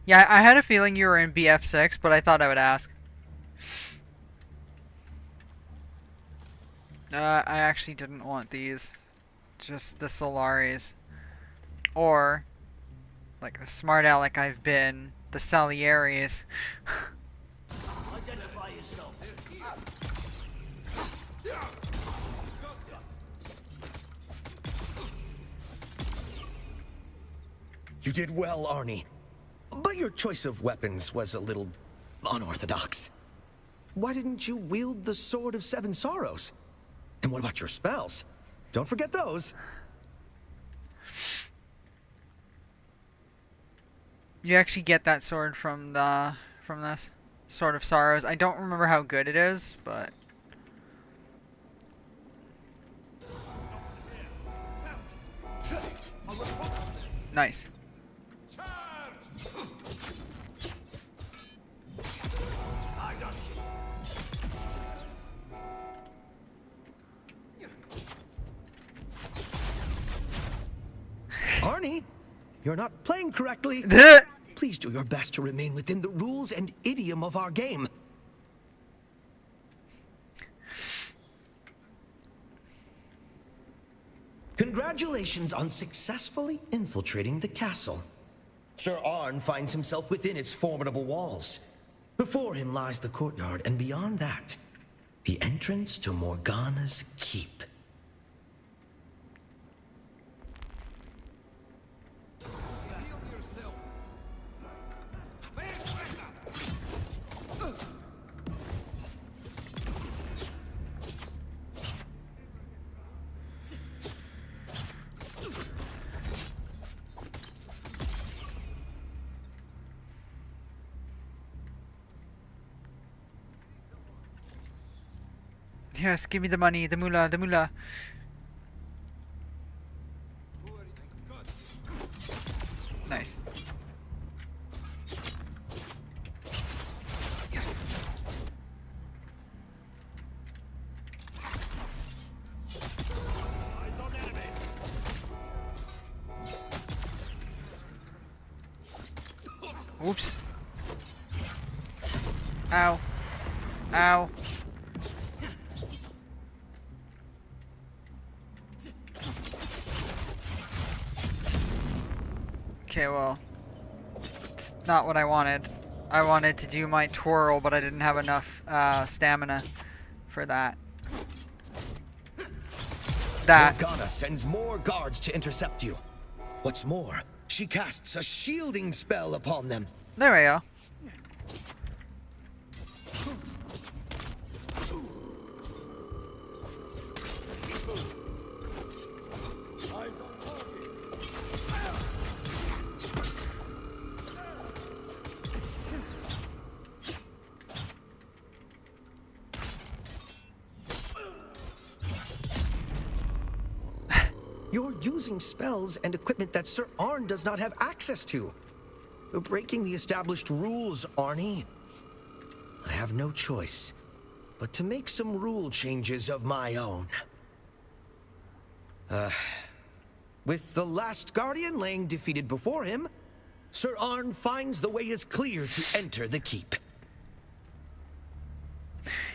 Yeah, I had a feeling you were in BF6, but I thought I would ask. I actually didn't want these. Just the Solaris. Or, like the smart aleck I've been, the Salieri's. Identify yourself. You did well, Arnie. But your choice of weapons was a little unorthodox. Why didn't you wield the Sword of Seven Sorrows? And what about your spells? Don't forget those. You actually get that sword from this Sword of Sorrows. I don't remember how good it is, but nice. Arnie, you're not playing correctly. Please do your best to remain within the rules and idiom of our game. Congratulations on successfully infiltrating the castle. Sir Arn finds himself within its formidable walls. Before him lies the courtyard, and beyond that, the entrance to Morgana's keep. Yes, give me the money, the moolah, the moolah. Nice. Oops. Ow. Ow. Okay, well, it's not what I wanted. I wanted to do my twirl, but I didn't have enough stamina for that. Morgana sends more guards to intercept you. What's more, she casts a shielding spell upon them. There we go. You're using spells and equipment that Sir Arn does not have access to. You're breaking the established rules, Arnie. I have no choice but to make some rule changes of my own. With the last Guardian laying defeated before him, Sir Arn finds the way is clear to enter the keep.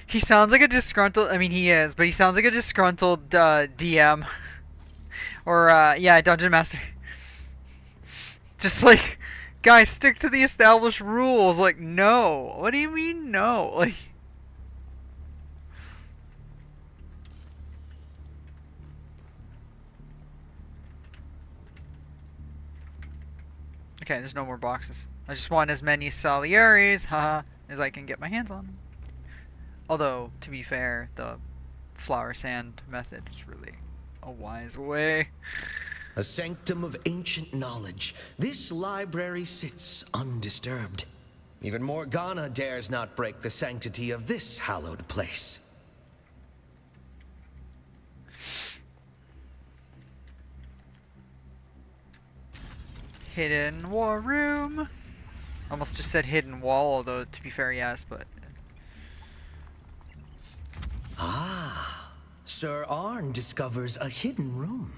He sounds like a disgruntled, I mean he is, but he sounds like a disgruntled DM. Or, yeah, Dungeon Master. Just like, guys, stick to the established rules. Like, no. What do you mean, no? Like... Okay, there's no more boxes. I just want as many Salieri's, haha, as I can get my hands on. Although, to be fair, the flower sand method is really a wise way. A sanctum of ancient knowledge, this library sits undisturbed. Even Morgana dares not break the sanctity of this hallowed place. Hidden war room. Almost just said hidden wall, although to be fair, yes, but... Ah, Sir Arn discovers a hidden room.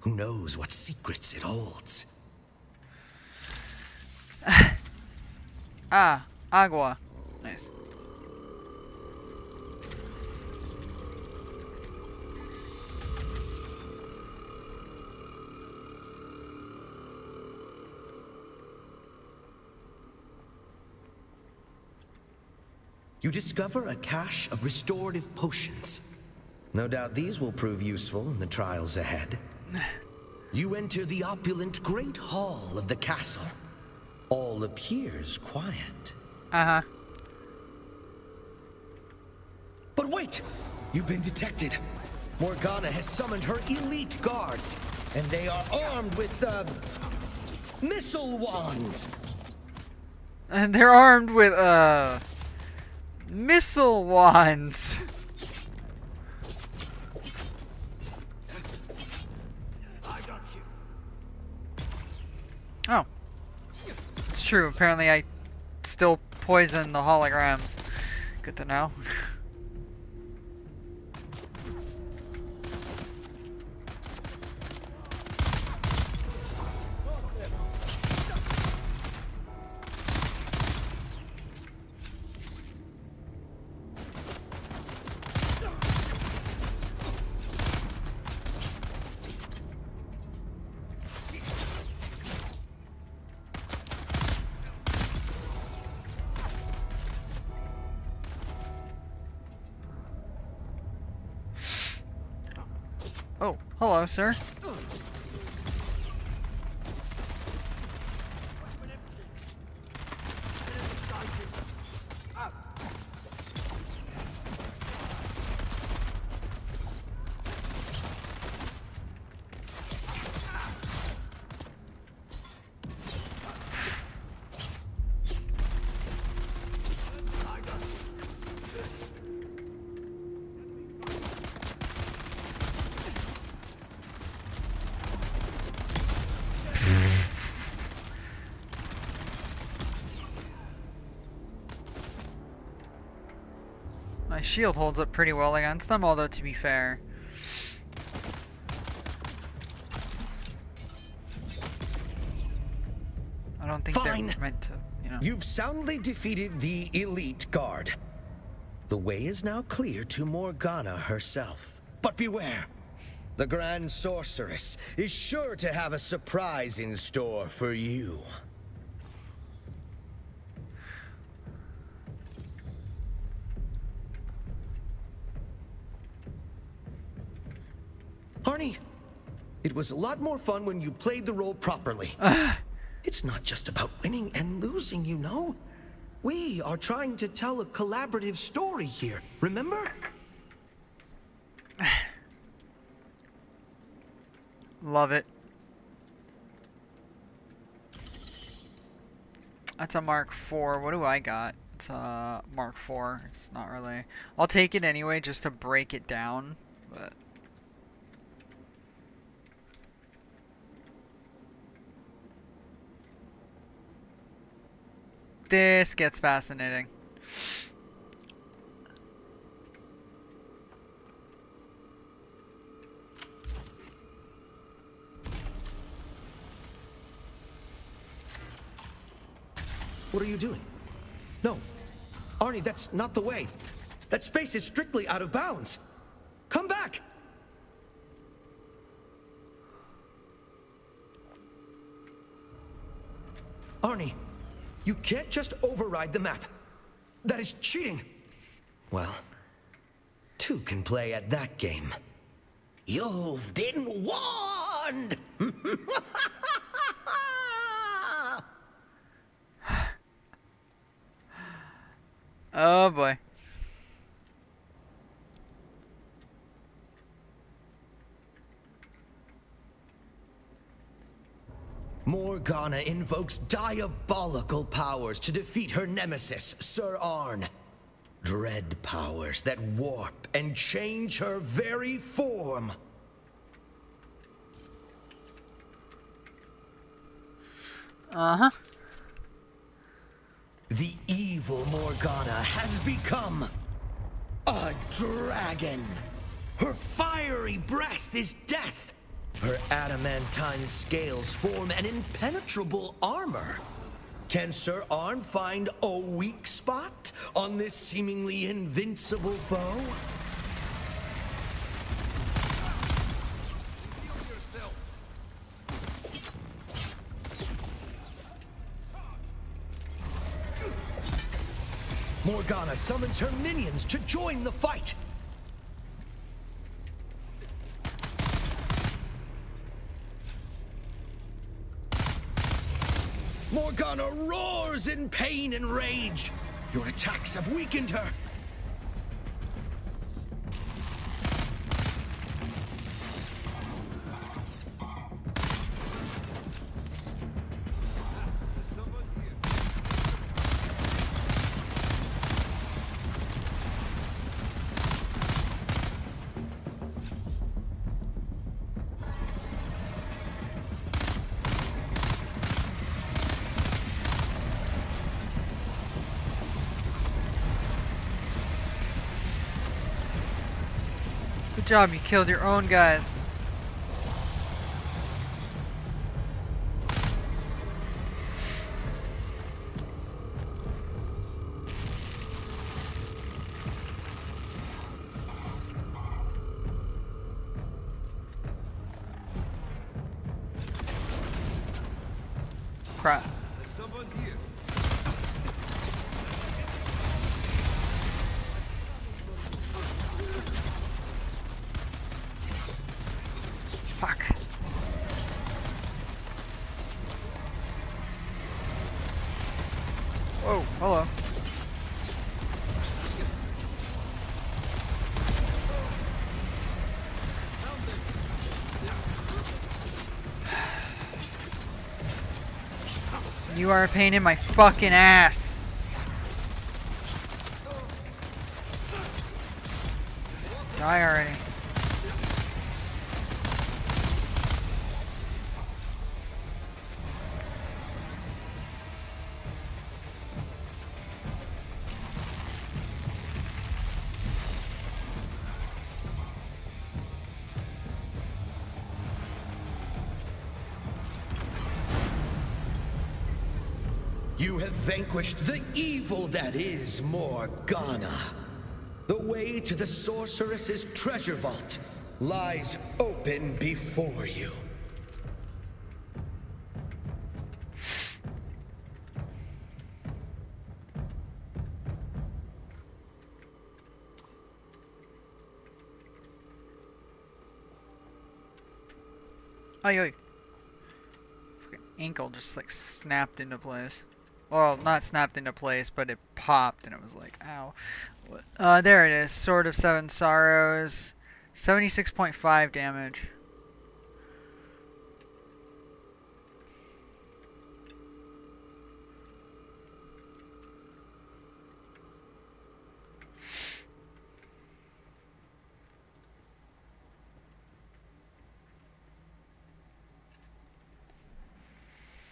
Who knows what secrets it holds? Ah, agua. Nice. You discover a cache of restorative potions. No doubt these will prove useful in the trials ahead. You enter the opulent Great Hall of the castle. All appears quiet. Uh-huh. But wait! You've been detected. Morgana has summoned her elite guards, and they are armed with, missile wands! And they're armed with, missile wands. Oh. It's true. Apparently I still poison the holograms. Good to know. Oh, hello, sir. My shield holds up pretty well against them, although to be fair. I don't think Fine. they're meant to, you know. You've soundly defeated the elite guard. The way is now clear to Morgana herself. But beware! The Grand Sorceress is sure to have a surprise in store for you. Arnie, it was a lot more fun when you played the role properly. It's not just about winning and losing, you know. We are trying to tell a collaborative story here, remember? Love it. That's a Mark IV. What do I got? It's a Mark IV. It's not really... I'll take it anyway just to break it down, but... This gets fascinating. What are you doing? No. Arnie, that's not the way. That space is strictly out of bounds. Come back! Arnie, you can't just override the map. That is cheating. Well, two can play at that game. You've been warned! Oh boy. Morgana invokes diabolical powers to defeat her nemesis, Sir Arn. Dread powers that warp and change her very form. Uh-huh. The evil Morgana has become a dragon. Her fiery breath is death. Her adamantine scales form an impenetrable armor. Can Sir Arn find a weak spot on this seemingly invincible foe? Morgana summons her minions to join the fight. Morgana roars in pain and rage. Your attacks have weakened her. Good job, you killed your own guys. Crap. Someone here. Hello. You are a pain in my fucking ass. Die already. You have vanquished the evil that is Morgana. The way to the sorceress's treasure vault lies open before you. Ay, ay. Fucking ankle just like snapped into place. Well, not snapped into place, but it popped and it was like, ow. There it is. Sword of Seven Sorrows. 76.5 damage.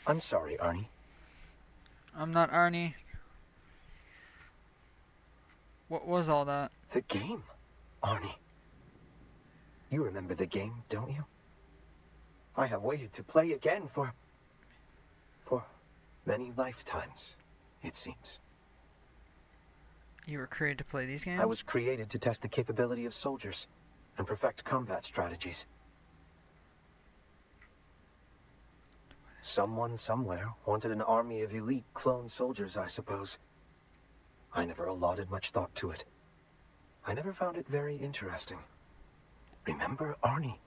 I'm sorry, Arnie. I'm not Arnie. What was all that? The game, Arnie. You remember the game, don't you? I have waited to play again for many lifetimes, it seems. You were created to play these games? I was created to test the capability of soldiers and perfect combat strategies. Someone somewhere wanted an army of elite clone soldiers, I suppose. I never allotted much thought to it. I never found it very interesting. Remember, Arnie?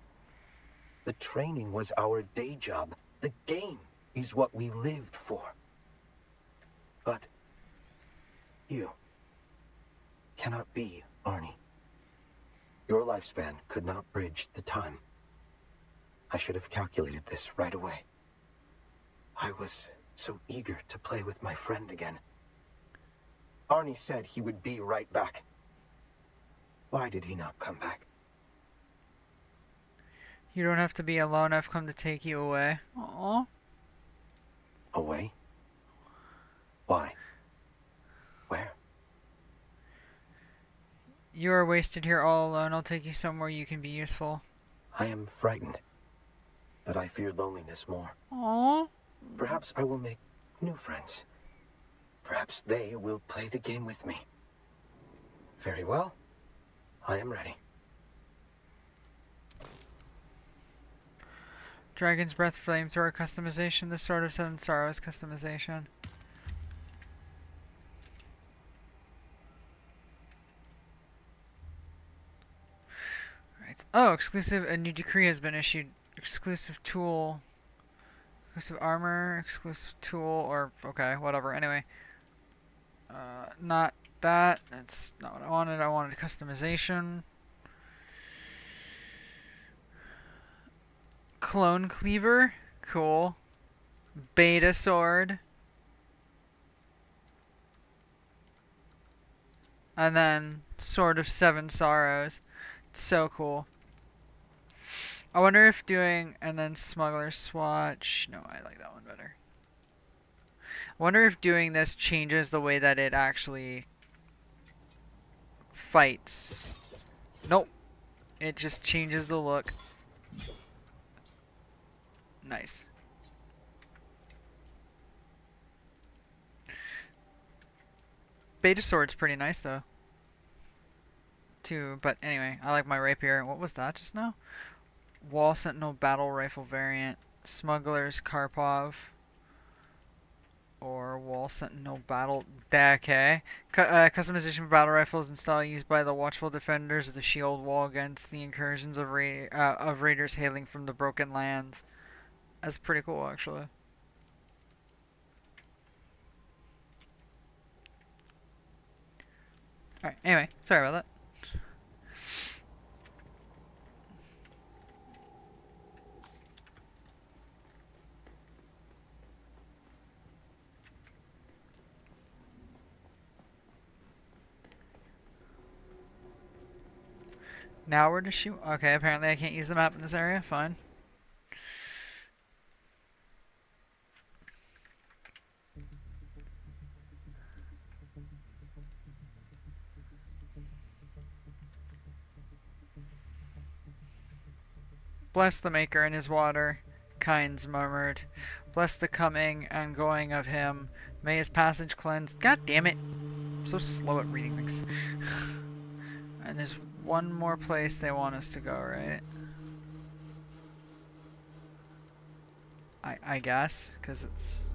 The training was our day job. The game is what we lived for. But you cannot be Arnie. Your lifespan could not bridge the time. I should have calculated this right away. I was so eager to play with my friend again. Arnie said he would be right back. Why did he not come back? You don't have to be alone. I've come to take you away. Aww. Away? Why? Where? You are wasted here all alone. I'll take you somewhere you can be useful. I am frightened, but I fear loneliness more. Aww. Perhaps I will make new friends. Perhaps they will play the game with me. Very well. I am ready. Dragon's Breath Flamethrower customization. The Sword of Seven Sorrows customization. Right. Oh, exclusive. A new decree has been issued. Exclusive tool. Exclusive armor. Exclusive tool. Or, okay, whatever. Anyway. Not that. That's not what I wanted. I wanted customization. Clone Cleaver. Cool. Beta Sword. And then Sword of Seven Sorrows. It's so cool. I wonder if doing, and then Smuggler's Swatch. No, I like that one better. I wonder if doing this changes the way that it actually fights. Nope. It just changes the look. Nice. Beta Sword's pretty nice though. Too, but anyway, I like my rapier. What was that just now? Wall Sentinel Battle Rifle variant. Smuggler's Karpov. Or Wall Sentinel Battle... Okay. Customization for battle rifles installed used by the watchful defenders of the shield wall against the incursions of raiders hailing from the Broken Lands. That's pretty cool, actually. Alright, anyway, sorry about that. Now where to shoot? Okay, apparently I can't use the map in this area. Fine. Bless the Maker and his water, Kynes murmured. Bless the coming and going of him. May his passage cleanse. God damn it. I'm so slow at reading things. And there's one more place they want us to go, right? I guess, because it's...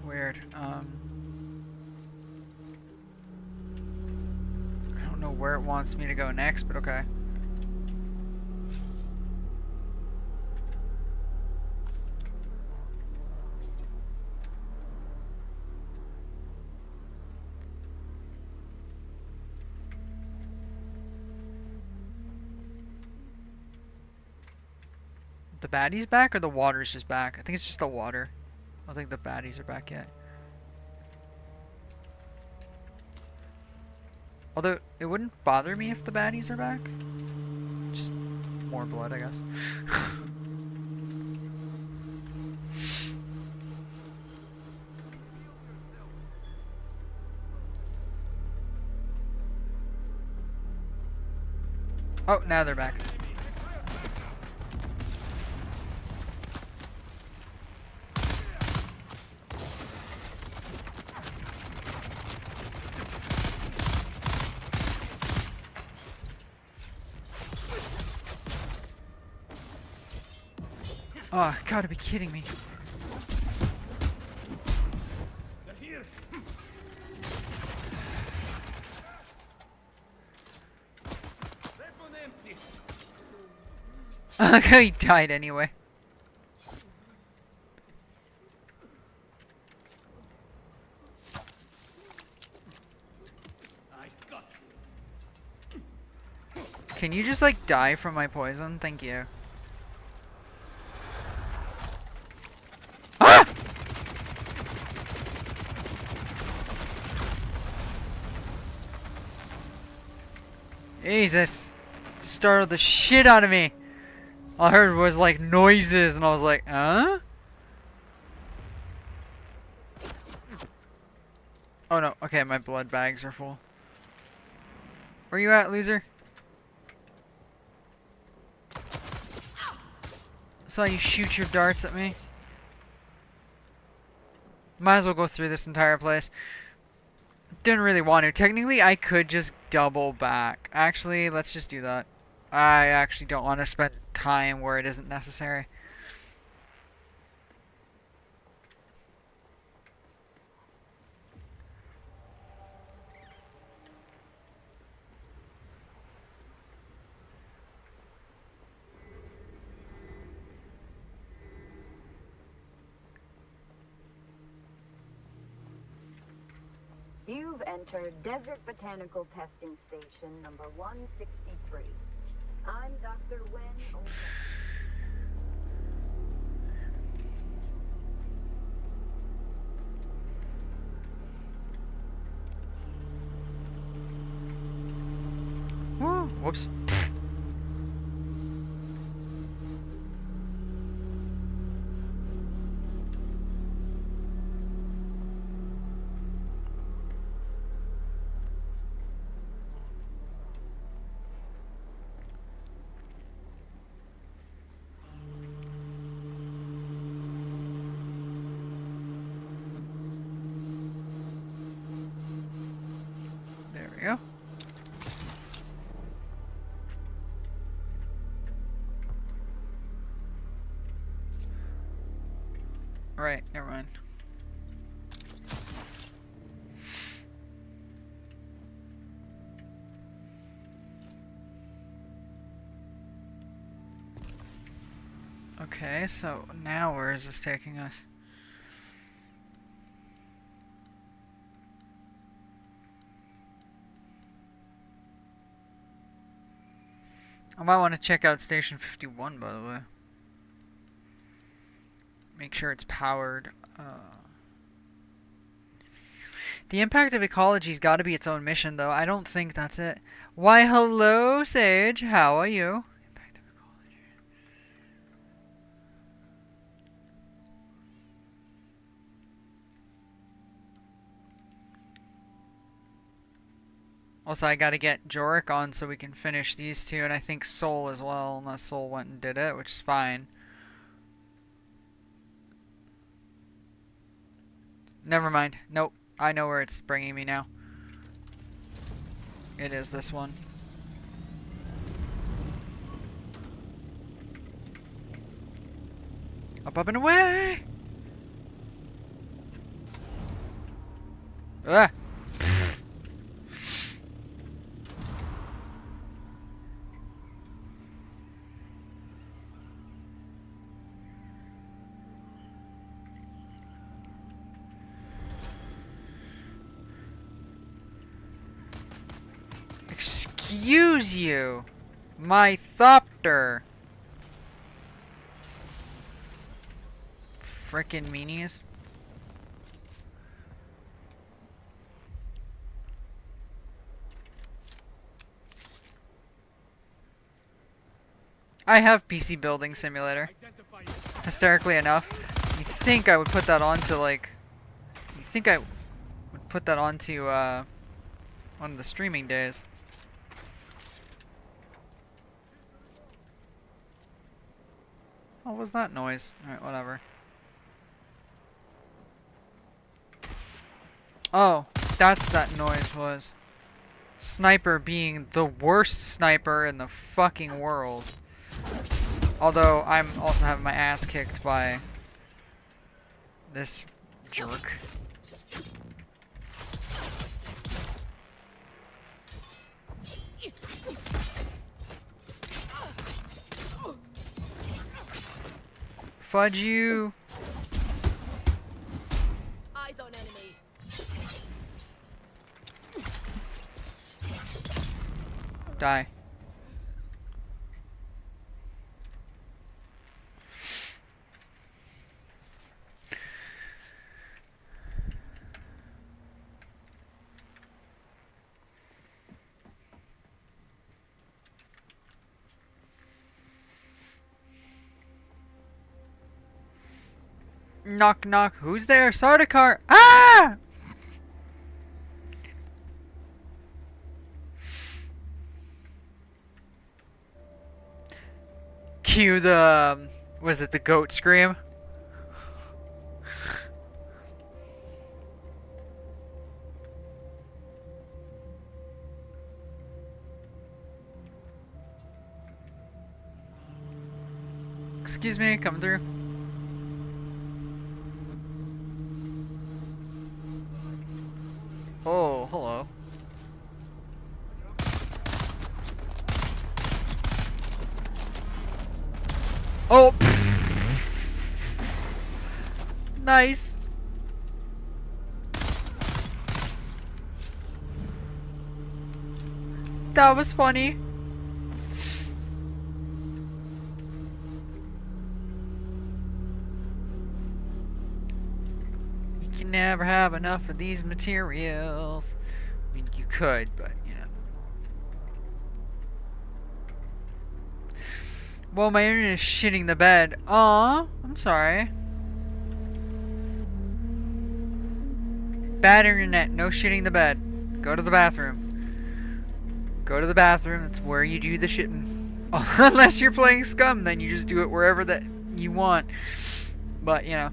Weird. I don't know where it wants me to go next, but okay. The baddies back or the water's just back? I think it's just the water. I don't think the baddies are back yet. Although, it wouldn't bother me if the baddies are back. Just more blood, I guess. Oh, now they're back. Oh, gotta be kidding me. Look how he died anyway. Can you just like die from my poison? Thank you. Ah! Jesus. Startled the shit out of me. All I heard was like noises and I was like, huh? Oh no, okay, my blood bags are full. Where you at, loser? Saw you shoot your darts at me. Might as well go through this entire place. Didn't really want to. Technically, I could just double back. Actually, let's just do that. I actually don't want to spend time where it isn't necessary. You've entered Desert Botanical Testing Station number 163. I'm Dr. Wen Olsen. Woo, whoops. There we go. Right, never mind. Okay, so now where is this taking us? I might want to check out Station 51, by the way. Make sure it's powered. The impact of ecology's got to be its own mission, though. I don't think that's it. Why, hello, Sage. How are you? Impact of ecology. Also, I gotta get Jorik on so we can finish these two, and I think Soul as well, unless Soul went and did it, which is fine. Never mind. Nope. I know where it's bringing me now. It is this one. Up, up, and away! Ah! Excuse you, my thopter. Frickin' meanies. I have PC Building Simulator. Hysterically enough, you think I would put that onto like, you think I would put that onto one of the streaming days. What was that noise? Alright, whatever. Oh, that's what that noise was. Sniper being the worst sniper in the fucking world. Although, I'm also having my ass kicked by this jerk. Fudge you. Eyes on enemy. Die. Knock knock. Who's there? Sardaukar. Ah! Cue the was it the goat scream? Excuse me, coming through. Oh, hello. Oh! Nice! That was funny. You can never have enough of these materials. I mean, you could, but, you know. Well, my internet is shitting the bed. Aw, I'm sorry. Bad internet, no shitting the bed. Go to the bathroom. Go to the bathroom, that's where you do the shitting. Unless you're playing Scum, then you just do it wherever that you want. But, you know.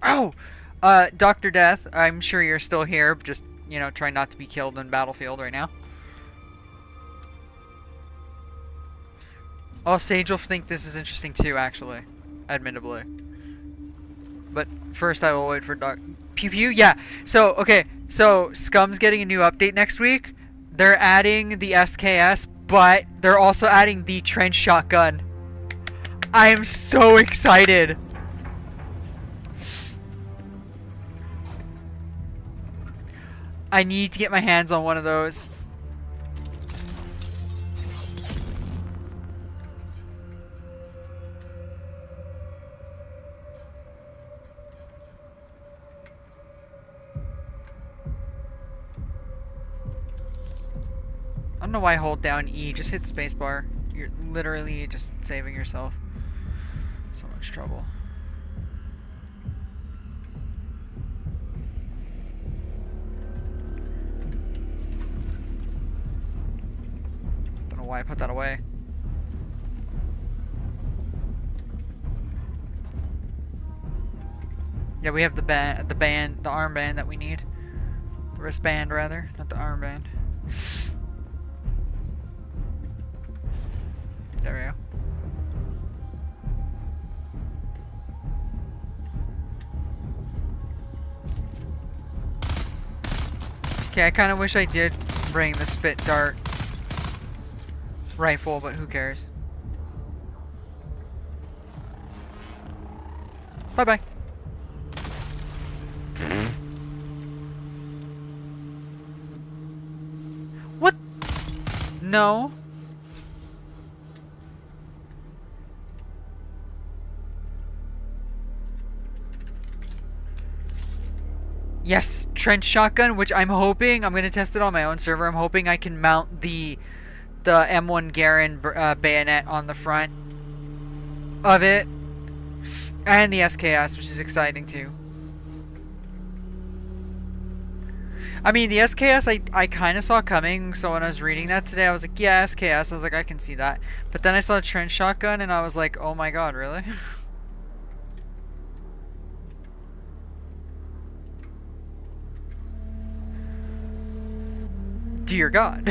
Oh! Dr. Death, I'm sure you're still here, just, you know, try not to be killed in Battlefield right now. Oh, Sage will think this is interesting too, actually. Admittably. But first I will wait for Doc. Pew Pew? Yeah. So, okay. So, Scum's getting a new update next week. They're adding the SKS, but they're also adding the trench shotgun. I am so excited. I need to get my hands on one of those. I don't know why I hold down E. Just hit spacebar. You're literally just saving yourself so much trouble. Don't know why I put that away. Yeah, we have the armband that we need. The wristband, rather, not the armband. There we go. Okay, I kind of wish I did bring the spit dart rifle, but who cares? Bye-bye. What? No. Yes, trench shotgun, which I'm hoping, I'm going to test it on my own server. I'm hoping I can mount the M1 Garand bayonet on the front of it. And the SKS, which is exciting too. I mean, the SKS I kind of saw coming, so when I was reading that today, I was like, yeah, SKS. I was like, I can see that. But then I saw a trench shotgun, and I was like, oh my god, really? Dear God.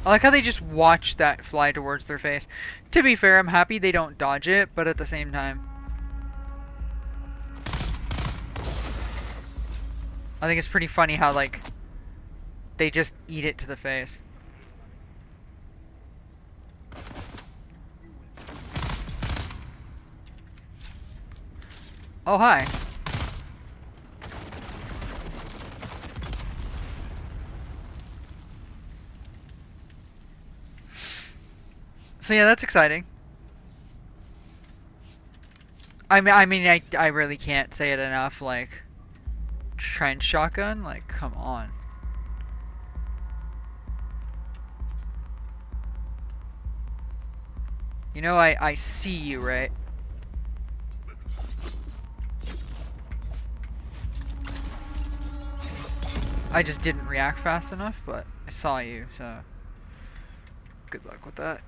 I like how they just watch that fly towards their face. To be fair, I'm happy they don't dodge it, but at the same time, I think it's pretty funny how, like, they just eat it to the face. Oh, hi. So yeah, that's exciting. I really can't say it enough. Like, trench shotgun. Like, come on. You know, I see you, right? I just didn't react fast enough, but I saw you, so good luck with that.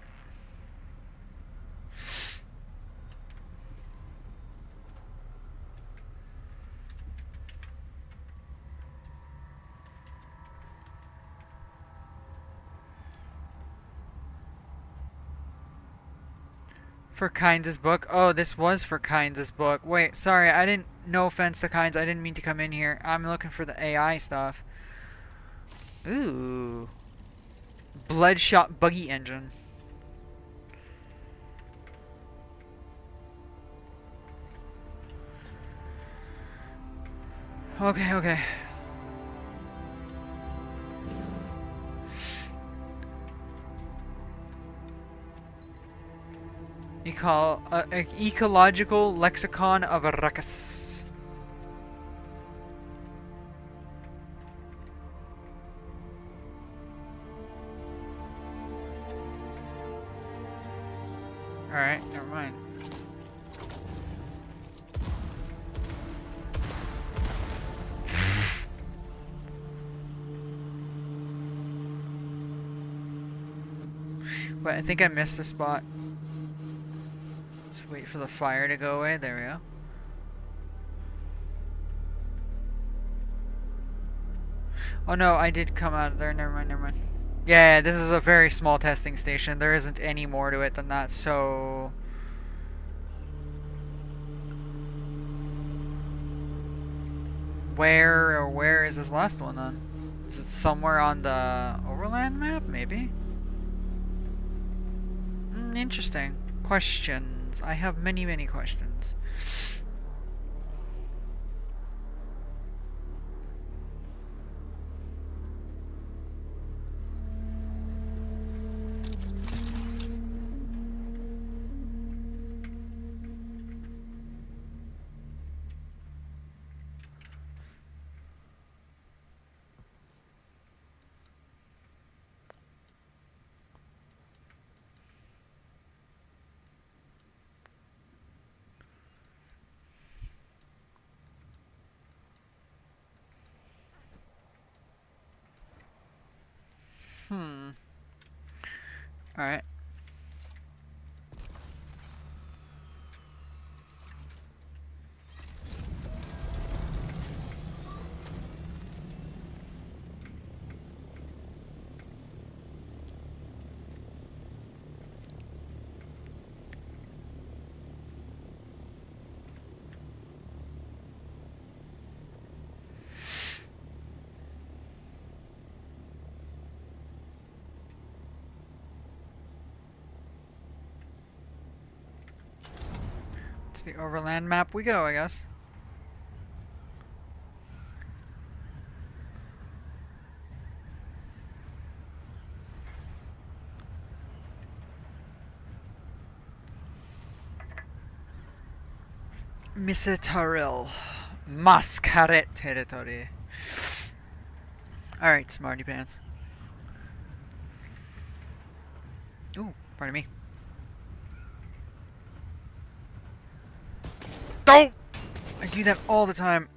For Kynes' book? Oh, this was for Kynes' book. Wait, sorry, I didn't... No offense to Kynes, I didn't mean to come in here. I'm looking for the AI stuff. Ooh. Bloodshot buggy engine. Okay, okay. Ecological lexicon of Arrakis. Alright, never mind. Wait, I think I missed a spot. Let's wait for the fire to go away. There we go. Oh no, I did come out of there. Never mind, never mind. Yeah, this is a very small testing station. There isn't any more to it than that, so... Where is this last one then? Is it somewhere on the overland map, maybe? Interesting. Questions. I have many, many questions. Alright. To the overland map we go, I guess. Misetaril. Mascaret territory. Alright, smarty pants. Ooh, pardon me. Don't! I do that all the time.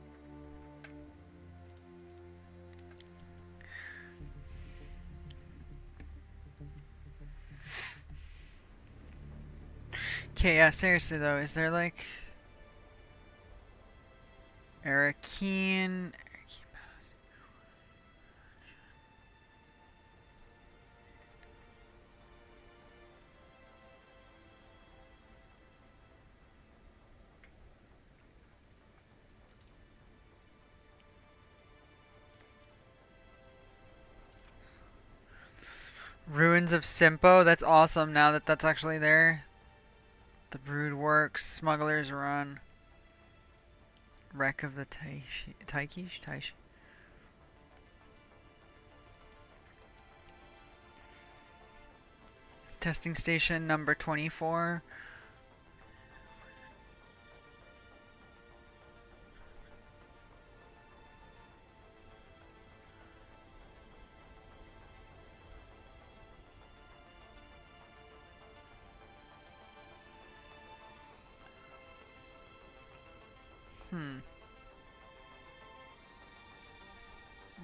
Okay, yeah, seriously though, is there like... Arakeen... Ruins of Simpo, that's awesome now that that's actually there. The Brood works, Smuggler's Run. Wreck of the Taikish? Testing station number 24.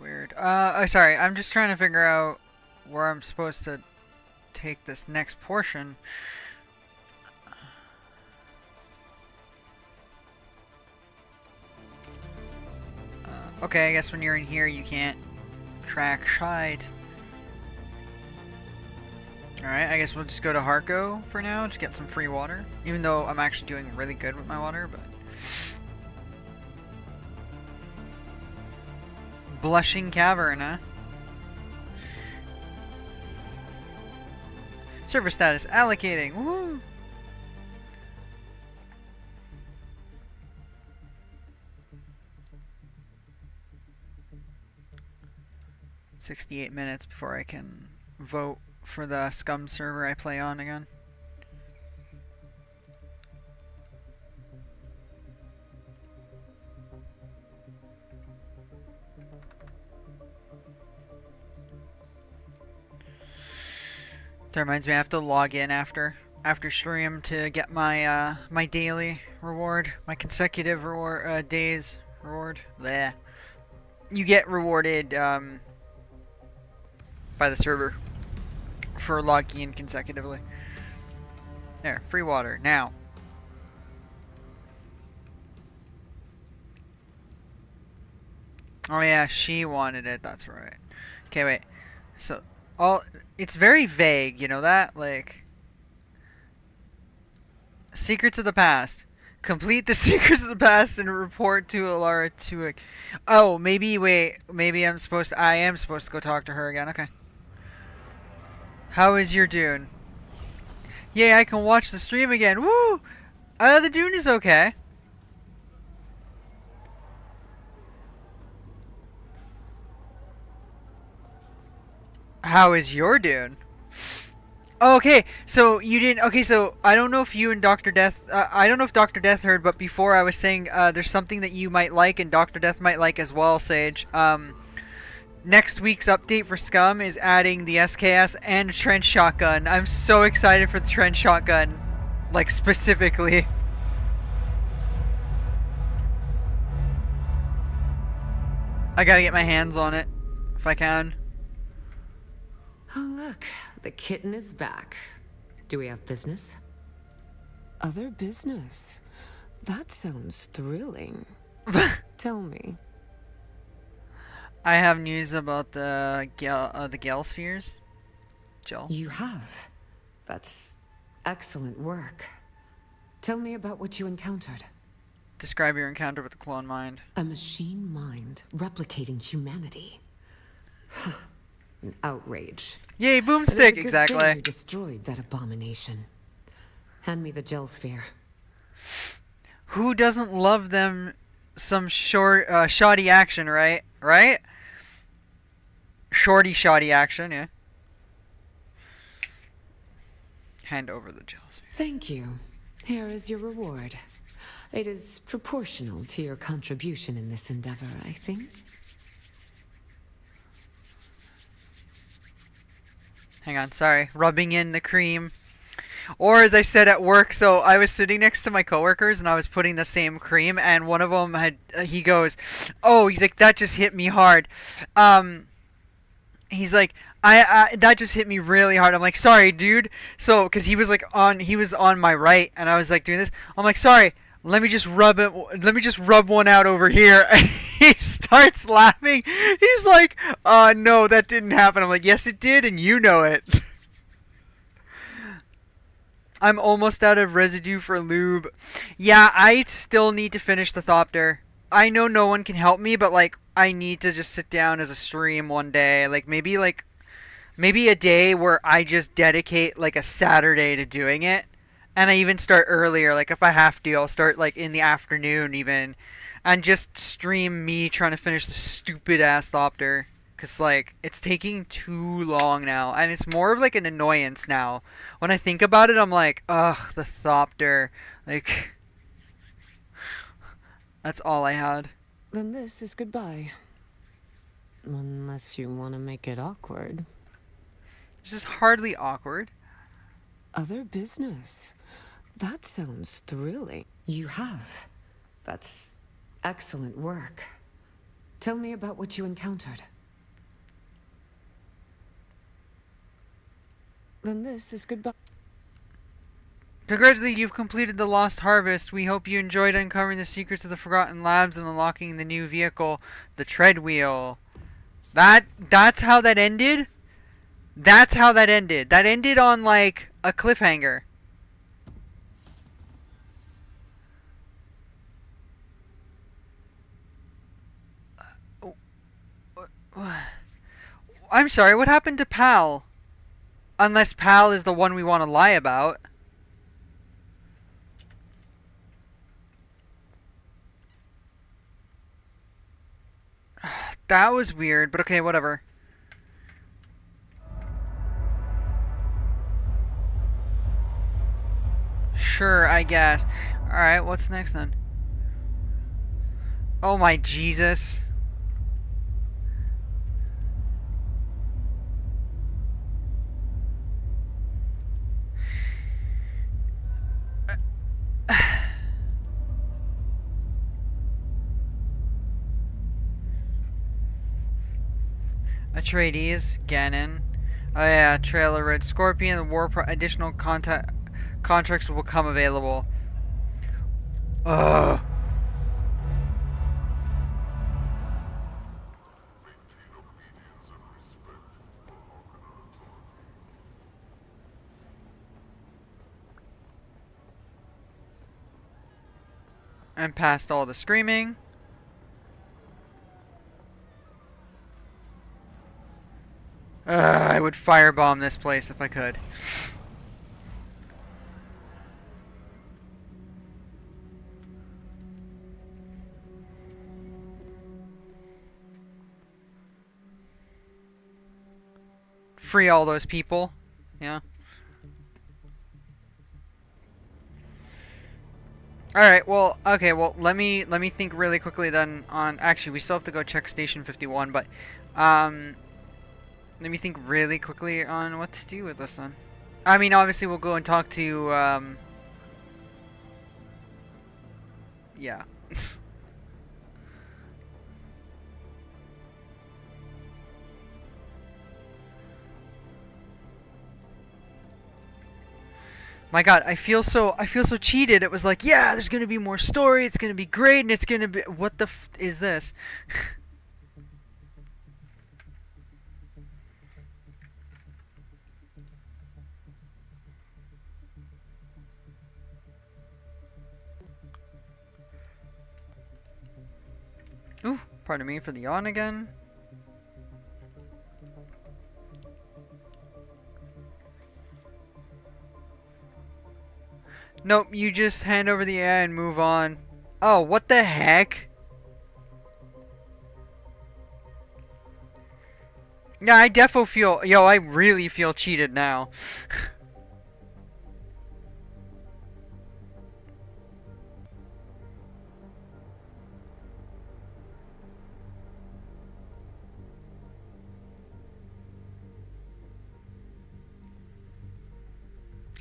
Weird. Oh, sorry. I'm just trying to figure out where I'm supposed to take this next portion. Okay, I guess when you're in here, you can't track shite. Alright, I guess we'll just go to Harko for now, just get some free water. Even though I'm actually doing really good with my water, but... Blushing Cavern, huh? Server status allocating. Woo! $68 before I can vote for the scum server I play on again. That reminds me, I have to log in after after stream to get my my daily reward, my consecutive reward, days reward. Bleh. You get rewarded by the server for logging in consecutively. There, free water now. Oh yeah, she wanted it. That's right. Okay, wait. So it's very vague. You know that, like. Secrets of the Past. Complete the Secrets of the Past and report to Alara Tuick. Oh, maybe, wait. Maybe I am supposed to go talk to her again. Okay. How is your Dune? Yay, I can watch the stream again. Woo! The Dune is okay. How is your Dune? Okay, so you didn't. Okay, so I don't know if you and Dr. Death. I don't know if Dr. Death heard, but before I was saying there's something that you might like and Dr. Death might like as well, Sage. Next week's update for Scum is adding the SKS and a trench shotgun. I'm so excited for the trench shotgun, like specifically. I gotta get my hands on it if I can. Oh, look. The kitten is back. Do we have business? Other business? That sounds thrilling. Tell me. I have news about the Gale spheres. Jill. You have. That's excellent work. Tell me about what you encountered. Describe your encounter with the clone mind. A machine mind replicating humanity. An outrage. Yay, boomstick, exactly. exactly. You destroyed that abomination. Hand me the gel sphere. Who doesn't love them some shoddy action, right? Right? Shoddy action, yeah. Hand over the gel sphere. Thank you. Here is your reward. It is proportional to your contribution in this endeavor, I think. Hang on, sorry. Rubbing in the cream. Or as I said at work, so I was sitting next to my coworkers and I was putting the same cream and one of them had, he goes, oh, he's like, that just hit me hard. He's like, that just hit me really hard. I'm like, sorry, dude. So, cause he was on my right and I was like doing this. I'm like, sorry, let me just rub one out over here. He starts laughing. He's like, no, that didn't happen. I'm like, yes, it did, and you know it. I'm almost out of residue for lube. Yeah, I still need to finish the Thopter. I know no one can help me, but, like, I need to just sit down as a stream one day. Like, maybe a day where I just dedicate, like, a Saturday to doing it. And I even start earlier. Like, if I have to, I'll start, like, in the afternoon even. And just stream me trying to finish the stupid-ass Thopter. Because, like, it's taking too long now. And it's more of, like, an annoyance now. When I think about it, I'm like, ugh, the Thopter. Like, that's all I had. Then this is goodbye. Unless you want to make it awkward. This is hardly awkward. Other business. That sounds thrilling. You have. That's excellent work. Tell me about what you encountered. Then this is goodbye. Congratulations, you've completed the Lost Harvest. We hope you enjoyed uncovering the secrets of the Forgotten Labs and unlocking the new vehicle, the Treadwheel. That's how that ended? That's how that ended. That ended on, like, a cliffhanger. I'm sorry, what happened to Pal? Unless Pal is the one we want to lie about. That was weird, but okay, whatever. Sure, I guess. Alright, what's next then? Oh my Jesus. Atreides, Ganon. Oh yeah, Trailer Red Scorpion. The additional contracts will become available. Ugh. And past all the screaming. I would firebomb this place if I could. Free all those people. Yeah. Alright, well, okay, well, let me think really quickly then on... Actually, we still have to go check Station 51, but... let me think really quickly on what to do with this then. I mean, obviously we'll go and talk to, yeah. My God, I feel so cheated. It was like, yeah, there's gonna be more story. It's gonna be great, and it's gonna be... What the f is this? Ooh, pardon me for the yawn again. Nope, you just hand over the AI and move on. Oh, what the heck? Yeah, I defo feel... Yo, I really feel cheated now.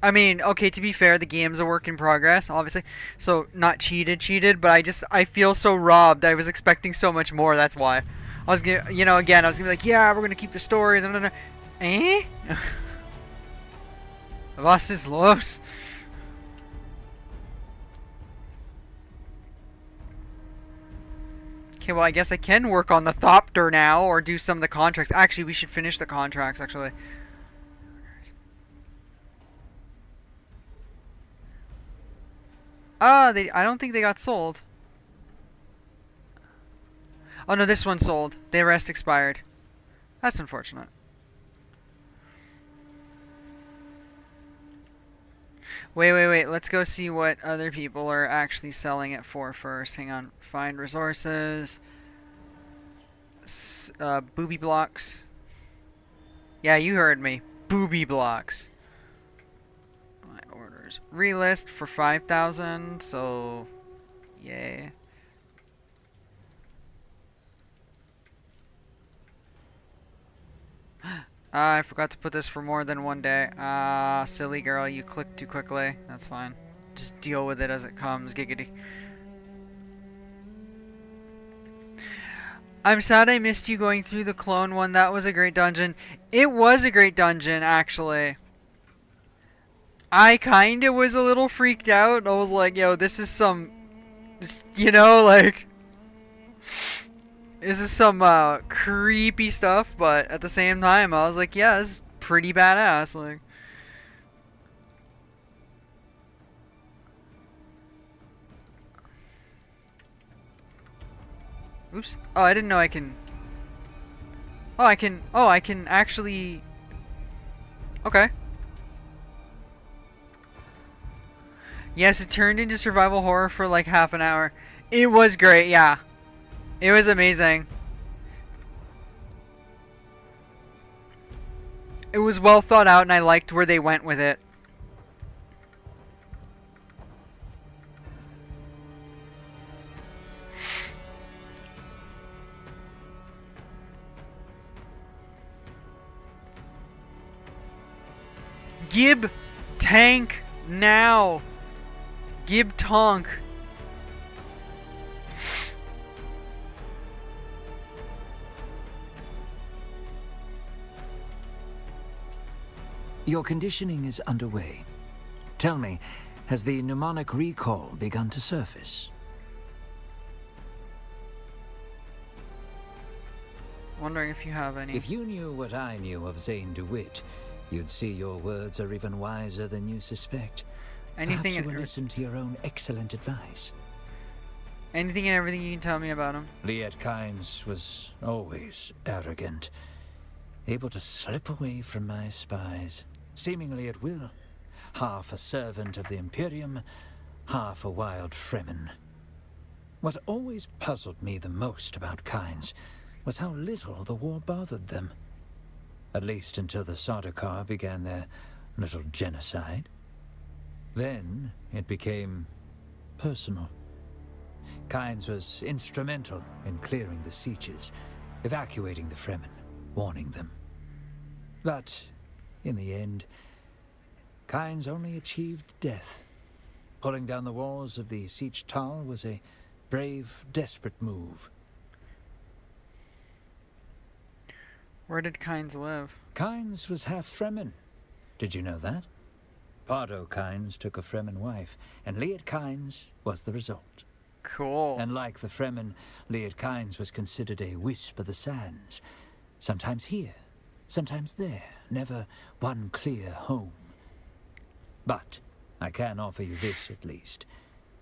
I mean, okay, to be fair, the game's a work in progress, obviously. So, not cheated, but I feel so robbed. I was expecting so much more, that's why. I was gonna, you know, again, I was gonna be like, yeah, we're gonna keep the story, Eh? Was ist los? Okay, well, I guess I can work on the Thopter now, or do some of the contracts. Actually, we should finish the contracts, actually. Ah, I don't think they got sold. Oh no, this one sold. The rest expired. That's unfortunate. Wait. Let's go see what other people are actually selling it for first. Hang on. Find resources. Booby blocks. Yeah, you heard me. Booby blocks. Relist for 5,000, so yay. I forgot to put this for more than one day. Silly girl, you clicked too quickly. That's fine. Just deal with it as it comes, giggity. I'm sad I missed you going through the clone one. That was a great dungeon. It was a great dungeon, actually. I kinda was a little freaked out. I was like, yo, this is some... You know, like... This is some, creepy stuff, but at the same time, I was like, yeah, this is pretty badass, like... Oops. Oh, I didn't know I can... Oh, I can actually... Okay. Yes, it turned into survival horror for like half an hour. It was great, yeah. It was amazing. It was well thought out and I liked where they went with it. Gib tank now. Gib tonk. Your conditioning is underway. Tell me, has the mnemonic recall begun to surface? Wondering if you have any. If you knew what I knew of Zane DeWitt, you'd see your words are even wiser than you suspect. Anything Perhaps you will listen to your own excellent advice. Anything and everything you can tell me about him. Liet Kynes was always arrogant, able to slip away from my spies, seemingly at will. Half a servant of the Imperium, half a wild Fremen. What always puzzled me the most about Kynes was how little the war bothered them. At least until the Sardaukar began their little genocide. Then it became personal. Kynes was instrumental in clearing the sieges, evacuating the Fremen, warning them. But in the end, Kynes only achieved death. Pulling down the walls of the Siege Tal was a brave, desperate move. Where did Kynes live? Kynes was half Fremen. Did you know that? Pardo Kynes took a Fremen wife, and Liet Kynes was the result. Cool. And like the Fremen, Liet Kynes was considered a wisp of the sands. Sometimes here, sometimes there, never one clear home. But I can offer you this at least.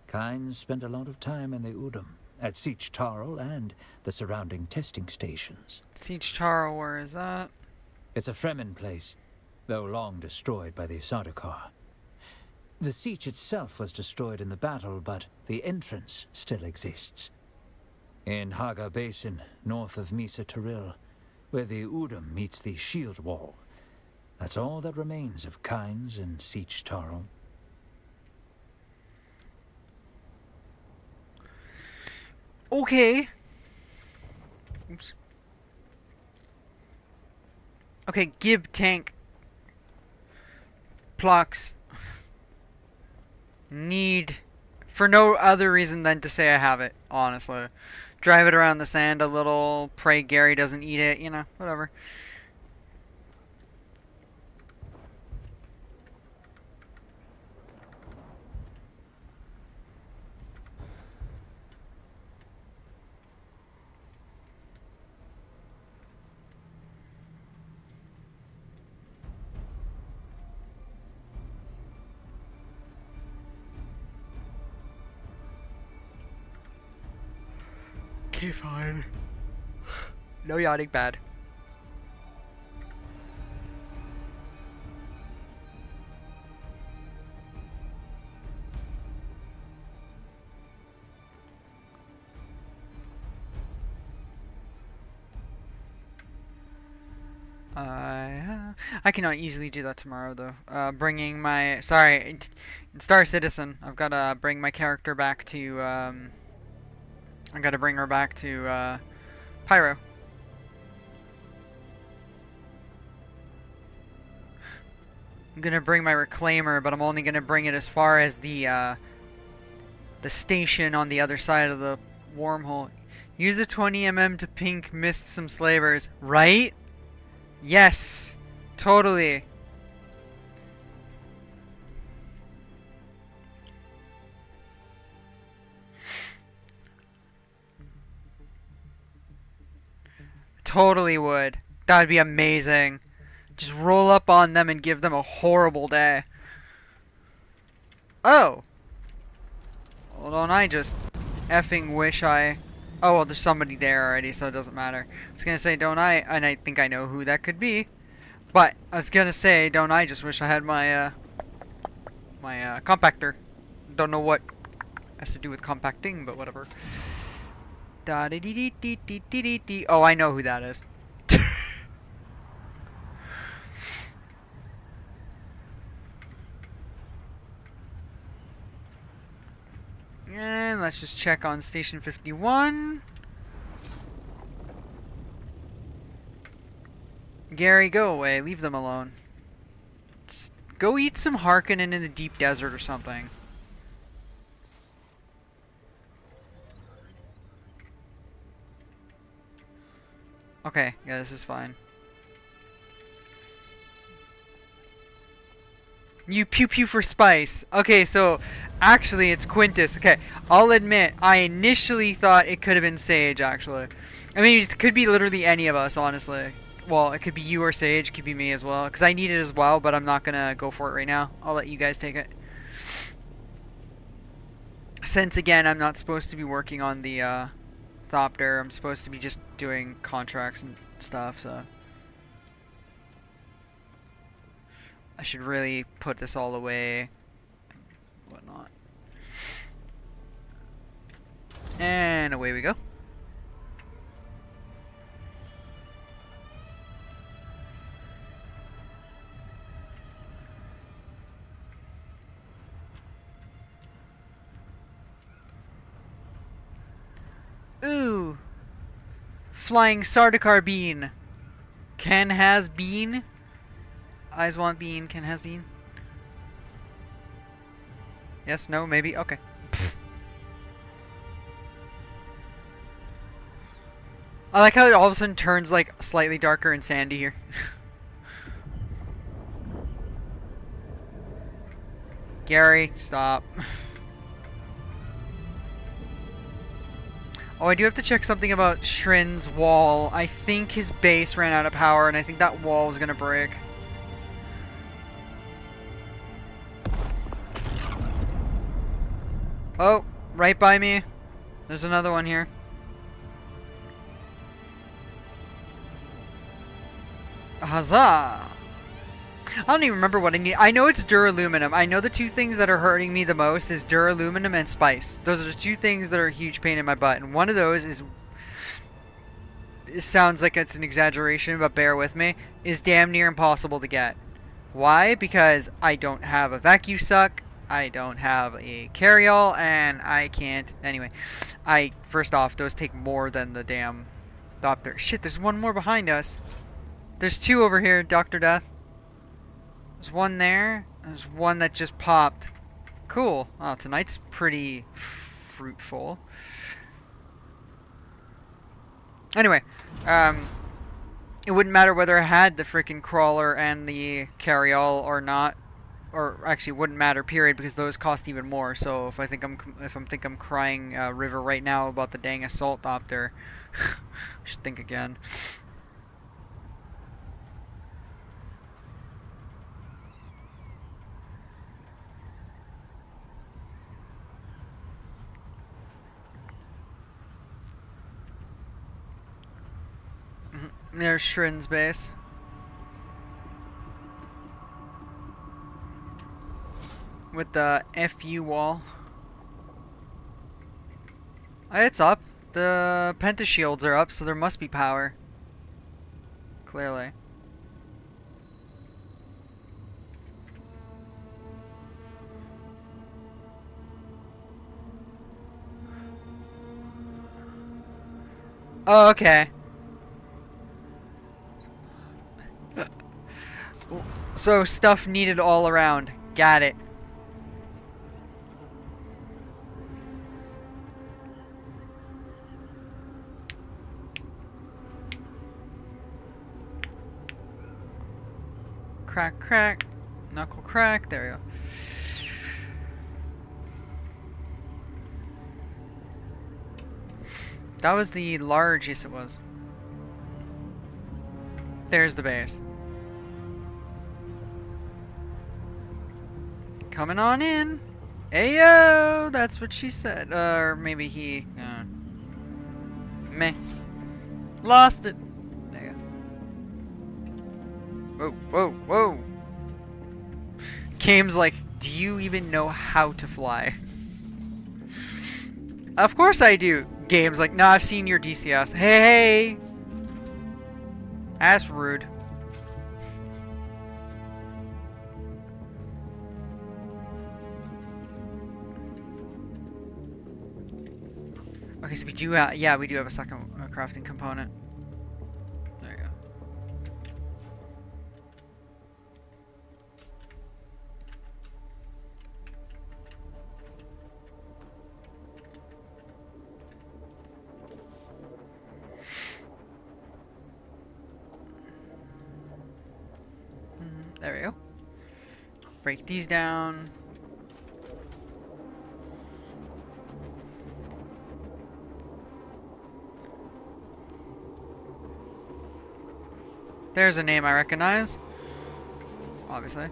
Kynes spent a lot of time in the Udum, at Siege Tarl and the surrounding testing stations. Siege Tarl, where is that? It's a Fremen place, though long destroyed by the Sardaukar. The siege itself was destroyed in the battle, but the entrance still exists. In Haga Basin, north of Misa Taril, where the Udum meets the shield wall. That's all that remains of Kynes and Siege Tarl. Okay. Oops. Okay, Gib tank. Plux. Need. For no other reason than to say I have it, honestly. Drive it around the sand a little. Pray Gary doesn't eat it, you know, whatever. Okay, fine. No yachting bad. I cannot easily do that tomorrow, though. Bringing my... Sorry, in Star Citizen, I've got to bring my character back to, I gotta bring her back to, Pyro. I'm gonna bring my Reclaimer, but I'm only gonna bring it as far as the station on the other side of the wormhole. Use the 20mm to pink mist some slavers. Right? Yes. Totally. Totally would. That would be amazing. Just roll up on them and give them a horrible day. Oh. Well, don't I just effing wish I... Oh, well, there's somebody there already, so it doesn't matter. I was gonna say, don't I... And I think I know who that could be. But, I was gonna say, don't I just wish I had my, my, compactor. Don't know what has to do with compacting, but whatever. Da-dee-dee-dee-dee-dee-dee-dee. Oh, I know who that is. And let's just check on Station 51. Gary, go away. Leave them alone. Just go eat some Harkonnen in the deep desert or something. Okay, yeah, this is fine. You pew pew for spice. Okay, so actually it's Quintus. Okay, I'll admit I initially thought it could have been Sage. Actually, I mean it could be literally any of us. Honestly, well it could be you or Sage. It could be me as well. Cause I need it as well, but I'm not gonna go for it right now. I'll let you guys take it. Since again I'm not supposed to be working on the Thopter. I'm supposed to be just doing contracts and stuff. So. I should really put this all away. Whatnot. And away we go. Ooh! Flying Sardaukar bean. Ken has bean. Eyes want bean. Ken has bean. Yes, no, maybe. Okay. I like how it all of a sudden turns like slightly darker and sandy here. Gary, stop. Oh, I do have to check something about Shrin's wall. I think his base ran out of power, and I think that wall is gonna break. Oh, right by me. There's another one here. Huzzah! I don't even remember what I need. I know it's duraluminum. I know the two things that are hurting me the most is duraluminum and spice. Those are the two things that are a huge pain in my butt. And one of those is... It sounds like it's an exaggeration, but bear with me. Is damn near impossible to get. Why? Because I don't have a vacuum suck. I don't have a carryall, and I can't... Anyway, first off, those take more than the damn Doctor. Shit, there's one more behind us. There's two over here, Dr. Death. There's one there. There's one that just popped. Cool. Oh, tonight's pretty fruitful. Anyway, it wouldn't matter whether I had the freaking crawler and the carryall or not. Or actually, it wouldn't matter. Period, because those cost even more. So if I think I'm crying river right now about the dang assault Thopter, I should think again. There's Shrin's base. With the FU wall. It's up. The pentashields are up, so there must be power. Clearly. Oh, okay. So stuff needed all around. Got it. Crack, crack. Knuckle crack. There we go. That was the large, yes it was. There's the base. Coming on in. Ayo! That's what she said. Or maybe he... meh. Lost it. There you go. Whoa, whoa, whoa. Game's like, do you even know how to fly? Of course I do. Game's like, nah, I've seen your DCS. Hey! That's rude. Okay, so we do have, yeah, we do have a second crafting component. There you go. There we go. Break these down. There's a name I recognize. Obviously.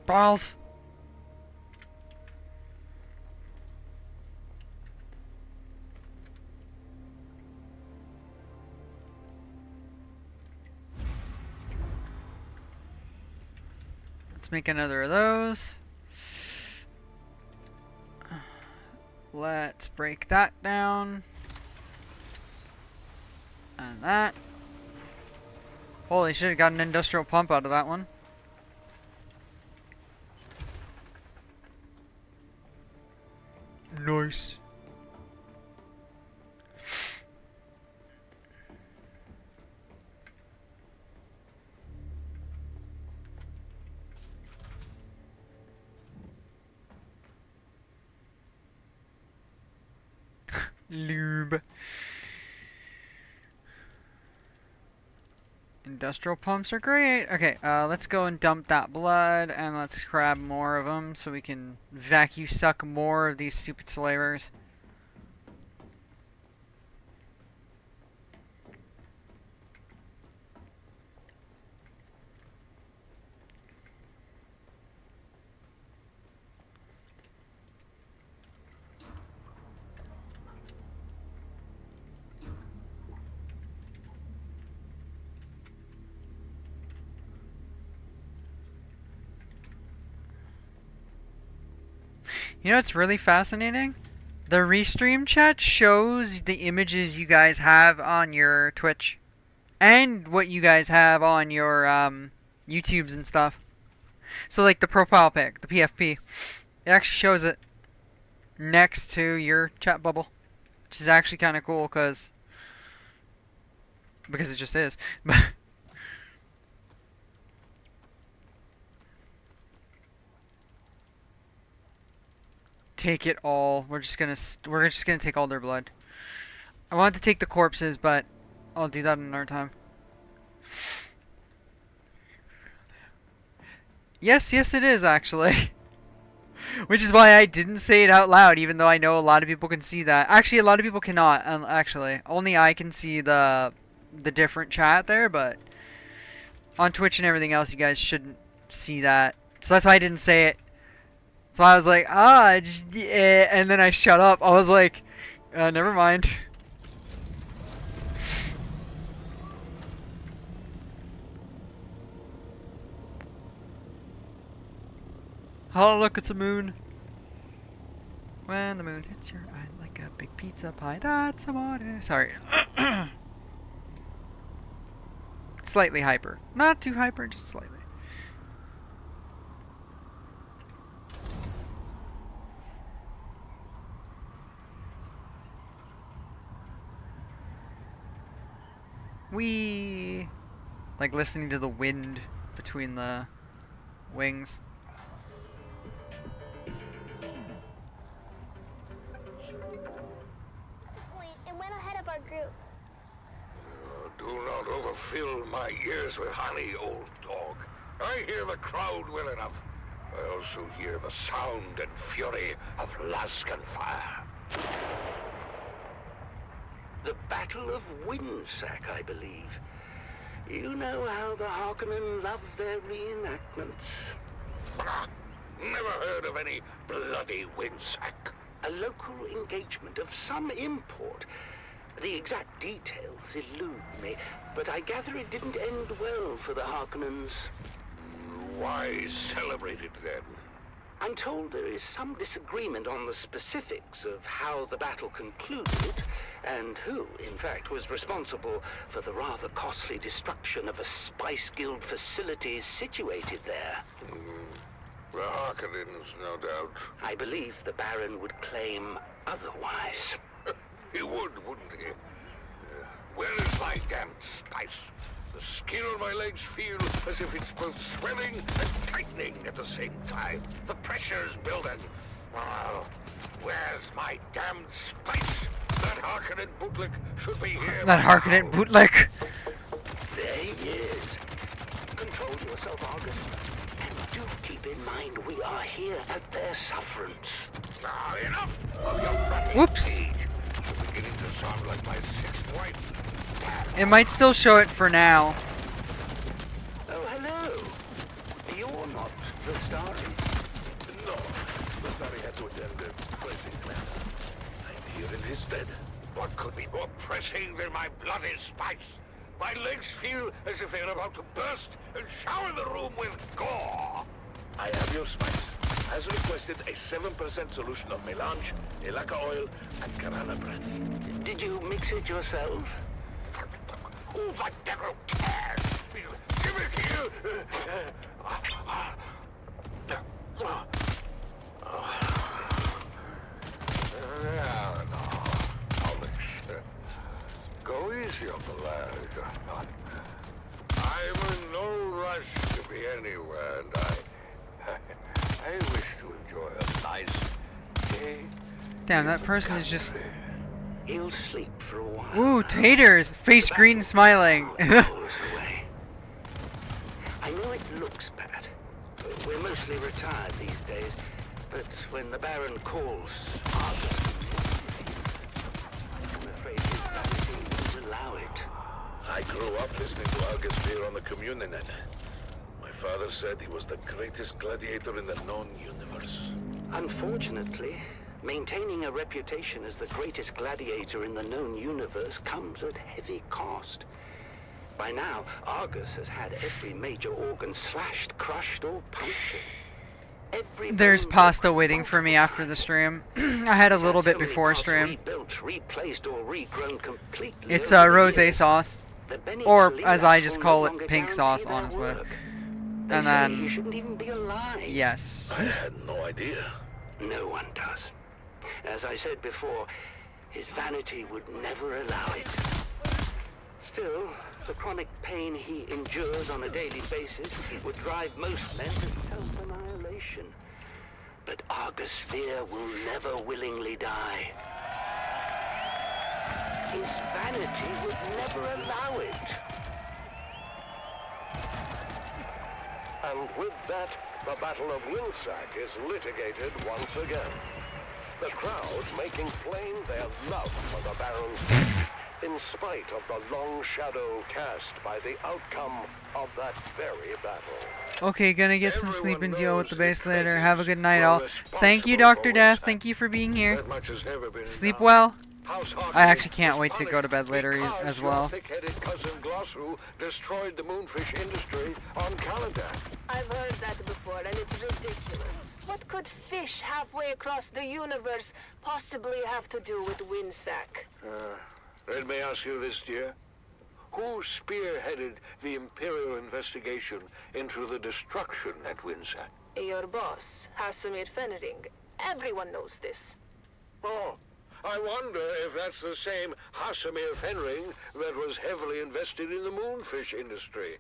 Balls. Let's make another of those. Let's break that down. And that. Holy shit, got an industrial pump out of that one. Nice. Lube. Industrial pumps are great. Okay, let's go and dump that blood, and let's grab more of them so we can vacuum suck more of these stupid slavers. You know what's really fascinating? The restream chat shows the images you guys have on your Twitch. And what you guys have on your YouTubes and stuff. So like the profile pic, the PFP. It actually shows it next to your chat bubble. Which is actually kind of cool because it just is. Take it all. We're just gonna take all their blood. I wanted to take the corpses, but I'll do that another time. Yes, it is actually. Which is why I didn't say it out loud, even though I know a lot of people can see that. Actually, a lot of people cannot. Actually, only I can see the different chat there, but on Twitch and everything else, you guys shouldn't see that. So that's why I didn't say it. So I was like, and then I shut up. I was like, never mind. Oh, look, it's a moon. When the moon hits your eye like a big pizza pie, that's a water. Sorry. Slightly hyper. Not too hyper, just slightly. Wee! Like listening to the wind between the wings. Wait, it went ahead of our group. Do not overfill my ears with honey, old dog. I hear the crowd well enough. I also hear the sound and fury of Laskan fire. The Battle of Windsack, I believe. You know how the Harkonnen love their reenactments. Bah! Never heard of any bloody Windsack. A local engagement of some import. The exact details elude me, but I gather it didn't end well for the Harkonnens. Why celebrate it then? I'm told there is some disagreement on the specifics of how the battle concluded, and who, in fact, was responsible for the rather costly destruction of a Spice Guild facility situated there. The Harkonnens, no doubt. I believe the Baron would claim otherwise. He would, wouldn't he? Where is my damned spice? The skin on my legs feel as if it's both swelling and tightening at the same time. The pressure's building. Oh, where's my damned spice? That Harkonnen bootlick should be here. That Harkonnen bootlick. There he is. Control yourself, August. And do keep in mind we are here at their sufferance. Now, enough of your rapping Whoops. speech. You're beginning to sound like my sixth wife. It might still show it for now. Oh, hello. You're not the Starry. No, the Starry had to attend the wedding class. I'm here in his stead. What could be more pressing than my bloody spice? My legs feel as if they're about to burst and shower the room with gore. I have your spice. As requested, a 7% solution of melange, elaka oil, and Carana brandy. Did you mix it yourself? Who the devil cares? Give it here. Go easy on the lad. I'm in no rush to be anywhere, and I wish to enjoy a nice day. Damn, that person is just... He'll sleep for a while. Ooh, taters! Face green smiling. I know it looks bad. We're mostly retired these days, but when the Baron calls, Argus, I'm afraid his vanity won't allow it. I grew up listening to Argus Fear on the Communinet. My father said he was the greatest gladiator in the known universe. Unfortunately, maintaining a reputation as the greatest gladiator in the known universe comes at heavy cost. By now, Argus has had every major organ slashed, crushed, or punctured. There's pasta waiting for me after the stream. I had a little bit before stream. Rebuilt, replaced, or regrown completely. It's rosé sauce. Or, as I just call it, pink sauce, honestly. And then... He shouldn't even be alive. Yes. I had no idea. No one does. As I said before, his vanity would never allow it. Still, the chronic pain he endures on a daily basis would drive most men to self-annihilation. But Argus Fear will never willingly die. His vanity would never allow it. And with that, the Battle of Winsack is litigated once again. The crowd making plain their love for the Baron's death, in spite of the long shadow cast by the outcome of that very battle. Okay, gonna get some sleep and deal with the base later. Have a good night, all. Thank you, Dr. Death. Thank you for being here. Sleep well. I actually can't wait to go to bed later as well. Thick-headed cousin Glossu destroyed the moonfish industry on Caladan. I've heard that before, and it's ridiculous. What could fish halfway across the universe possibly have to do with Winsack? Let me ask you this, dear. Who spearheaded the Imperial investigation into the destruction at Winsack? Your boss, Hasamir Fenring. Everyone knows this. Oh, I wonder if that's the same Hasamir Fenring that was heavily invested in the moonfish industry.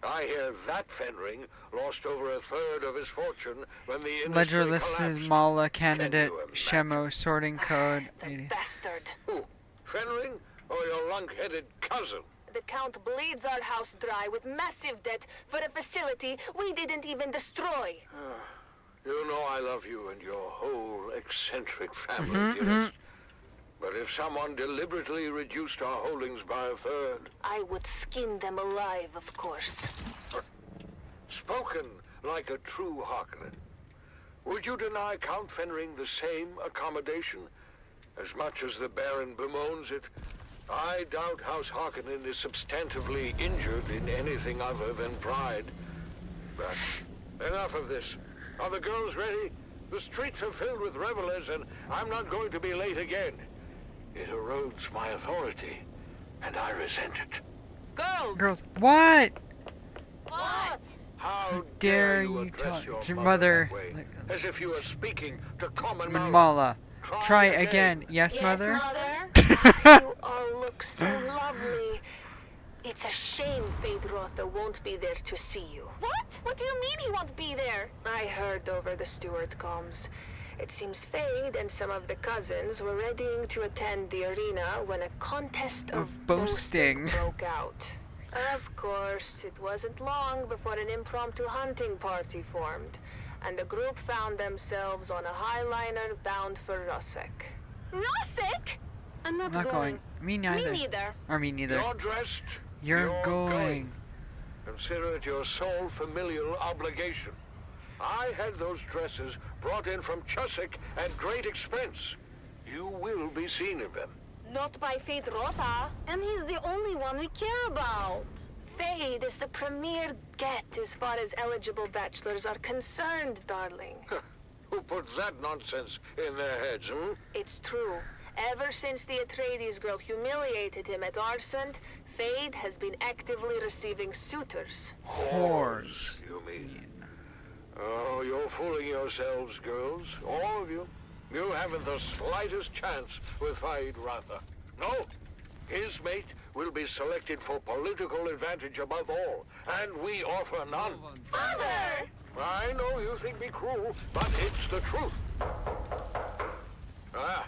I hear that Fenring lost over a third of his fortune when the industry Ledger lists collapsed. is Mala candidate Shemo sorting code. Bastard. Who? Fenring or your lunk-headed cousin? The Count bleeds our house dry with massive debt for a facility we didn't even destroy. You know I love you and your whole eccentric family, dearest. But if someone deliberately reduced our holdings by a third... I would skin them alive, of course. Spoken like a true Harkonnen. Would you deny Count Fenring the same accommodation? As much as the Baron bemoans it, I doubt House Harkonnen is substantively injured in anything other than pride. But enough of this. Are the girls ready? The streets are filled with revelers, and I'm not going to be late again. It erodes my authority, and I resent it. Girls, what? What? How dare you you address talk to your mother? that way, as if you were speaking to common mouth. Mala. Try again. Yes, mother? You all look so lovely. It's a shame Feyd-Rautha won't be there to see you. What? What do you mean he won't be there? I heard over the steward comms. It seems Fade and some of the cousins were readying to attend the arena when a contest of boasting broke out. Of course, it wasn't long before an impromptu hunting party formed, and the group found themselves on a highliner bound for Rosek. Rosek? I'm not, Not going. Me neither. Me neither. Or me neither. You're dressed. You're going. Consider it your sole familial obligation. I had those dresses brought in from Chusik at great expense. You will be seen in them. Not by Fade Rota. And he's the only one we care about. Fade is the premier get as far as eligible bachelors are concerned, darling. Who puts that nonsense in their heads, hmm? It's true. Ever since the Atreides girl humiliated him at Arsent, Fade has been actively receiving suitors. Whores. You mean? Oh, you're fooling yourselves, girls. All of you. You haven't the slightest chance with Fade Ratha. No. His mate will be selected for political advantage above all, and we offer none. Father! I know you think me cruel, but it's the truth. Ah,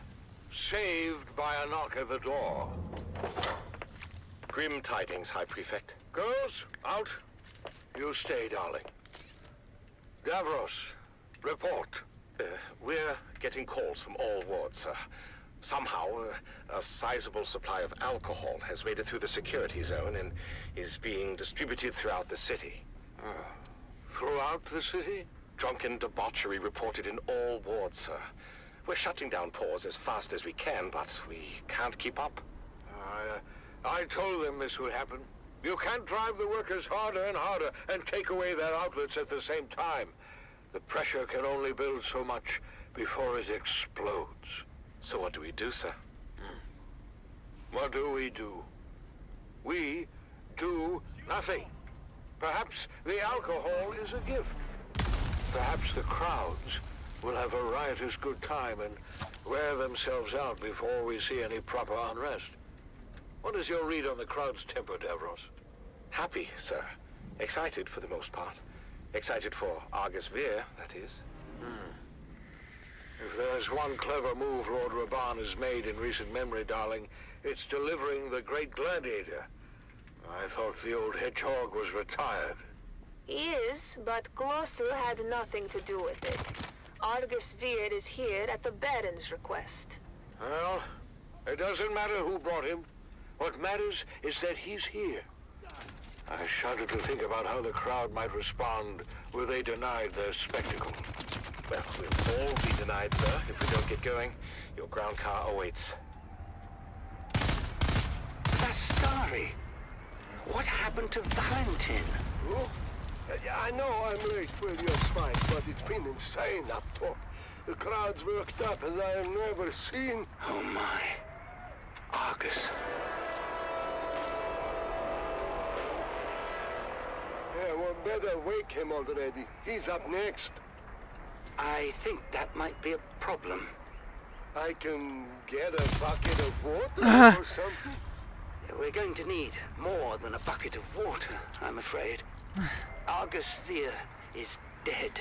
saved by a knock at the door. Grim tidings, High Prefect. Girls, out. You stay, darling. Davros, report. We're getting calls from all wards, sir. Somehow, a sizable supply of alcohol has made it through the security zone and is being distributed throughout the city. Throughout the city? Drunken debauchery reported in all wards, sir. We're shutting down pores as fast as we can, but we can't keep up. I told them this would happen. You can't drive the workers harder and harder and take away their outlets at the same time. The pressure can only build so much before it explodes. So what do we do, sir? What do? We do nothing. Perhaps the alcohol is a gift. Perhaps the crowds will have a riotous good time and wear themselves out before we see any proper unrest. What is your read on the crowd's temper, Davros? Happy, sir. Excited for the most part. Excited for Argus Veer, that is. If there's one clever move Lord Raban has made in recent memory, darling, it's delivering the great gladiator. I thought the old hedgehog was retired. He is, but Glossu had nothing to do with it. Argus Veer is here at the Baron's request. Well, it doesn't matter who brought him. What matters is that he's here. I shudder to think about how the crowd might respond were they denied their spectacle. Well, we'll all be denied, sir, if we don't get going. Your ground car awaits. Vastari! What happened to Valentin? Oh, I know I'm late for your fight, but it's been insane up top. The crowd's worked up as I have never seen. Oh my. Argus. Yeah, well, better wake him already. He's up next. I think that might be a problem. I can get a bucket of water or something? We're going to need more than a bucket of water, I'm afraid. Argus Veer is dead.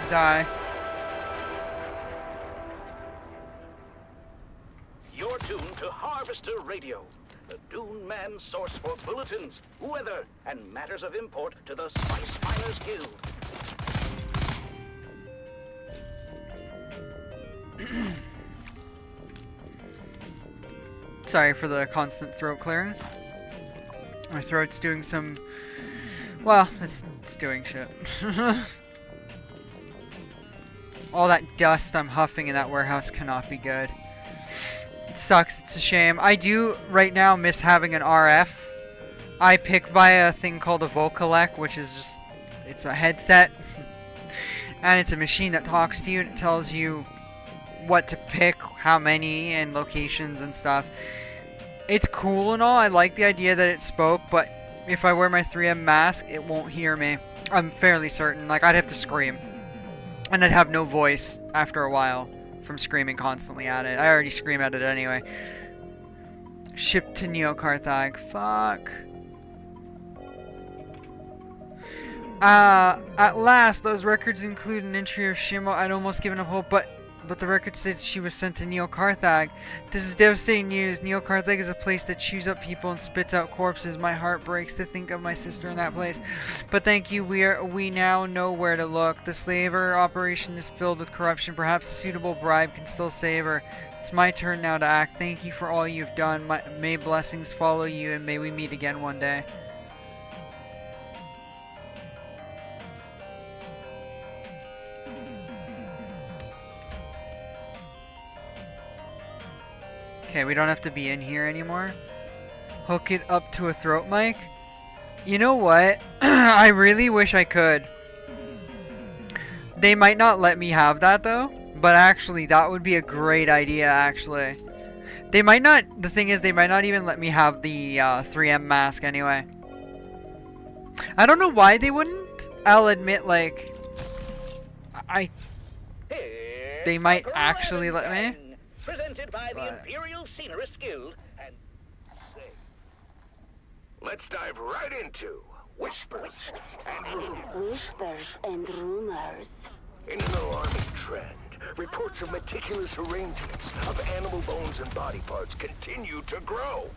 Die. You're tuned to Harvester Radio, the Dune Man source for bulletins, weather, and matters of import to the Spice Miners Guild. Sorry for the constant throat clearing. My throat's doing some... Well, it's doing shit. All that dust I'm huffing in that warehouse cannot be good. It sucks, it's a shame. I do, right now, miss having an RF. I pick via a thing called a Vocalec, which is just... It's a headset. And it's a machine that talks to you and it tells you what to pick, how many, and locations and stuff. It's cool and all. I like the idea that it spoke, but if I wear my 3M mask, it won't hear me. I'm fairly certain. Like, I'd have to scream. And I'd have no voice after a while from screaming constantly at it. I already scream at it anyway. Shipped to Neo-Carthag. Fuck. At last, those records include an entry of Shimo. I'd almost given up hope, but the record says she was sent to Neo-Carthag. This is devastating news. Neo-Carthag is a place that chews up people and spits out corpses. My heart breaks to think of my sister in that place. But thank you, we now know where to look. The slaver operation is filled with corruption. Perhaps a suitable bribe can still save her. It's my turn now to act. Thank you for all you've done. May blessings follow you, and may we meet again one day. Okay, we don't have to be in here anymore. Hook it up to a throat mic. You know what? I really wish I could. They might not let me have that though. But actually, that would be a great idea, actually. They might not... The thing is, they might not even let me have the 3M mask anyway. I don't know why they wouldn't. I'll admit, like... They might actually let me. Presented by the Imperial Scenarist Guild and... Let's dive right into whispers and Whispers and rumors. In an alarming trend, reports of meticulous arrangements of animal bones and body parts continue to grow.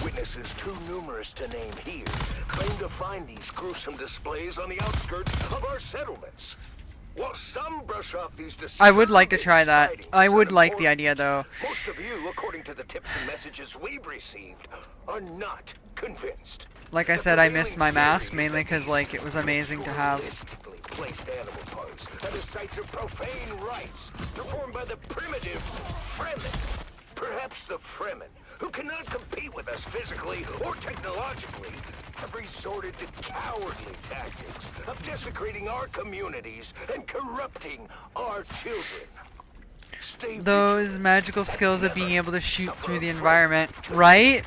Witnesses too numerous to name here claim to find these gruesome displays on the outskirts of our settlements. While some brush off these I would like to try that. I would like the idea though. Most of you, according to the tips and messages we've received, are not convinced. Like I said, I missed my mask mainly because like it was amazing to have. Placed animal parts at the sites of profane rites performed by the primitive Fremen. Perhaps the Fremen, who cannot compete with us physically or technologically, have resorted to cowardly tactics of desecrating our communities and corrupting our children. Those magical skills of being able to shoot through the environment, right?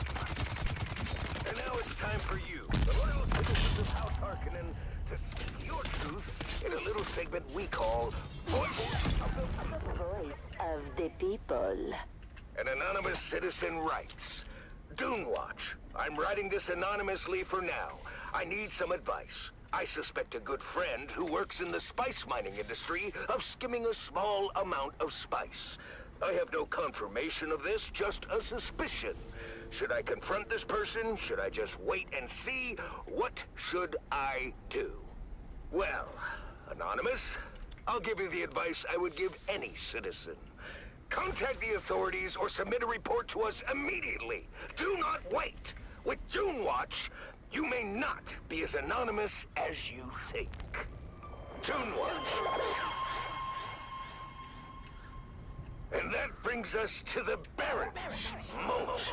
And now it's time for you, the loyal citizens of House Harkonnen, to speak your truth in a little segment we call Voice of the People. An anonymous citizen writes, Dune Watch. I'm writing this anonymously for now. I need some advice. I suspect a good friend who works in the spice mining industry of skimming a small amount of spice. I have no confirmation of this, just a suspicion. Should I confront this person? Should I just wait and see? What should I do? Well, Anonymous, I'll give you the advice I would give any citizen. Contact the authorities or submit a report to us immediately. Do not wait. With Dune Watch, you may not be as anonymous as you think. Dune Watch. And that brings us to the Baron's most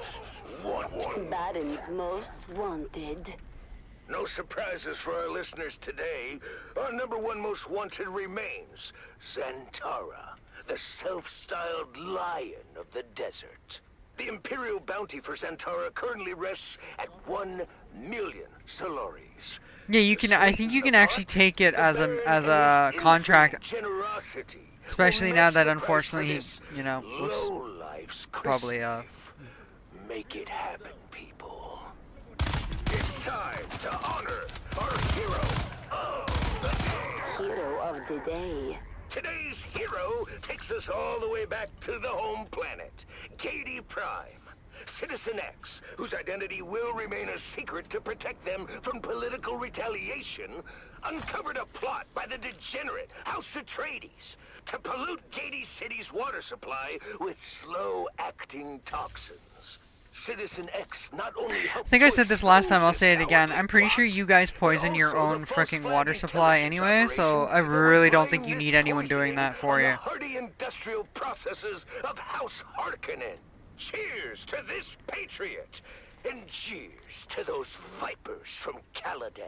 wanted. Baron's most wanted. No surprises for our listeners today. Our #1 most wanted remains Zantara, the self-styled lion of the desert. The imperial bounty for Zantara currently rests at 1 million Solaris. Yeah, you can. I think you can actually take it as a contract. Generosity. Especially now that unfortunately he, you know, whoops, Lowlife's probably Make it happen, people. It's time to honor our hero of the day. Hero of the day. Today's hero takes us all the way back to the home planet, Gady Prime. Citizen X, whose identity will remain a secret to protect them from political retaliation, uncovered a plot by the degenerate House Atreides to pollute Gady City's water supply with slow-acting toxins. Citizen X not only I think I said this last time, I'll say it again. I'm pretty sure you guys poison your own freaking water supply anyway, so I really don't think you need anyone doing that for you. Hardy industrial processes of House Harkonnen. Cheers to this patriot, and cheers to those vipers from Caladan.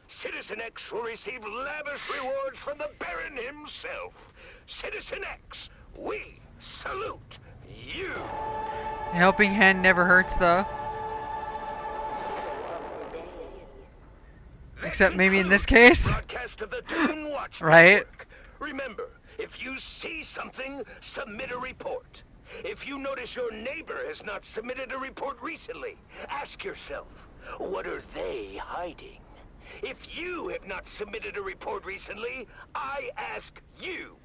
Citizen X will receive lavish rewards from the Baron himself. Citizen X, we salute you. A helping hand never hurts, though. Except maybe in this case. Broadcast of the Dune Watch Right? Network. Remember, if you see something, submit a report. If you notice your neighbor has not submitted a report recently, ask yourself, what are they hiding? If you have not submitted a report recently, I ask you,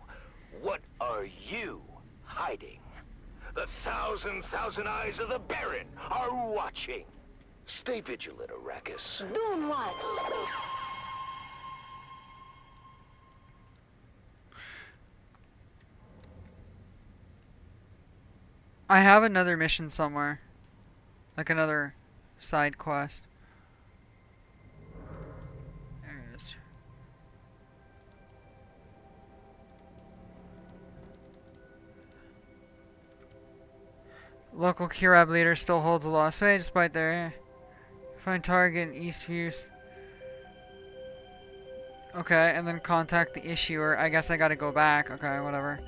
what are you hiding? The thousand eyes of the Baron are watching. Stay vigilant, Arrakis. Dune Watch. I have another mission somewhere. Like another side quest. There it is. Local Kirab leader still holds a lost way despite their... Find target in East Views. Okay, and then contact the issuer. I guess I gotta go back. Okay, whatever.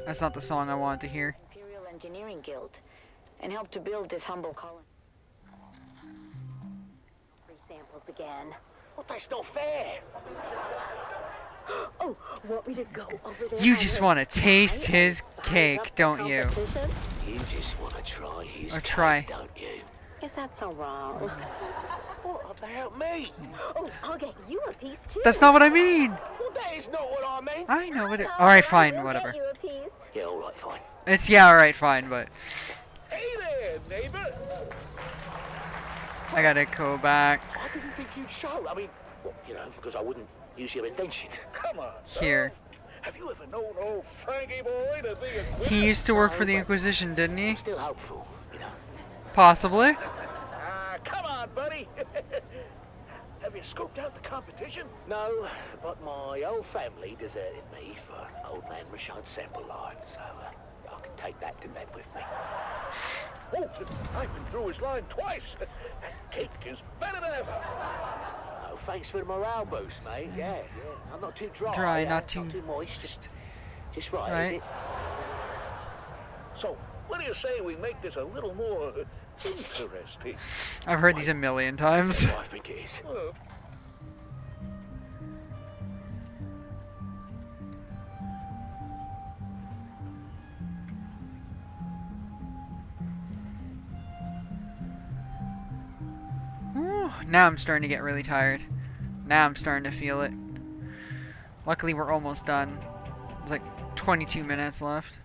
That's not the song I wanted to hear. Imperial Engineering Guild, and help to build this humble colony. Free samples again. Well, that's not fair. Oh, want me to go over there? You just want to taste his cake, don't you? You just want to try his Or try. cake, don't you? Is that so wrong? What about me? Oh, I'll get you a piece too. That's not what I mean! Well, that is not what I meant. I know what it... Alright, fine, whatever. Yeah, alright, fine. It's, yeah, alright, fine, but... Hey there, neighbor. I gotta go back. I didn't think you'd show. I mean, well, you know, because I wouldn't use your invention. Come on. Here. Have you ever known old Frankie boy to be a He used to work for the Inquisition, didn't he? Still hopeful, you know. Possibly. Come on, buddy. Have you scoped out the competition? No, but my old family deserted me for old man Rashad's sample line, so I can take that to bed with me. Oh, I've been through his line twice. That cake is better than ever. Oh, thanks for the morale boost, mate. Yeah. I'm not too dry. Dry, yeah, not too moist. Just right, right. is it? So, what do you say we make this a little more interesting? I've heard these a million times. I think it is. Ooh, now I'm starting to get really tired. Now I'm starting to feel it. Luckily, we're almost done. There's like 22 minutes left.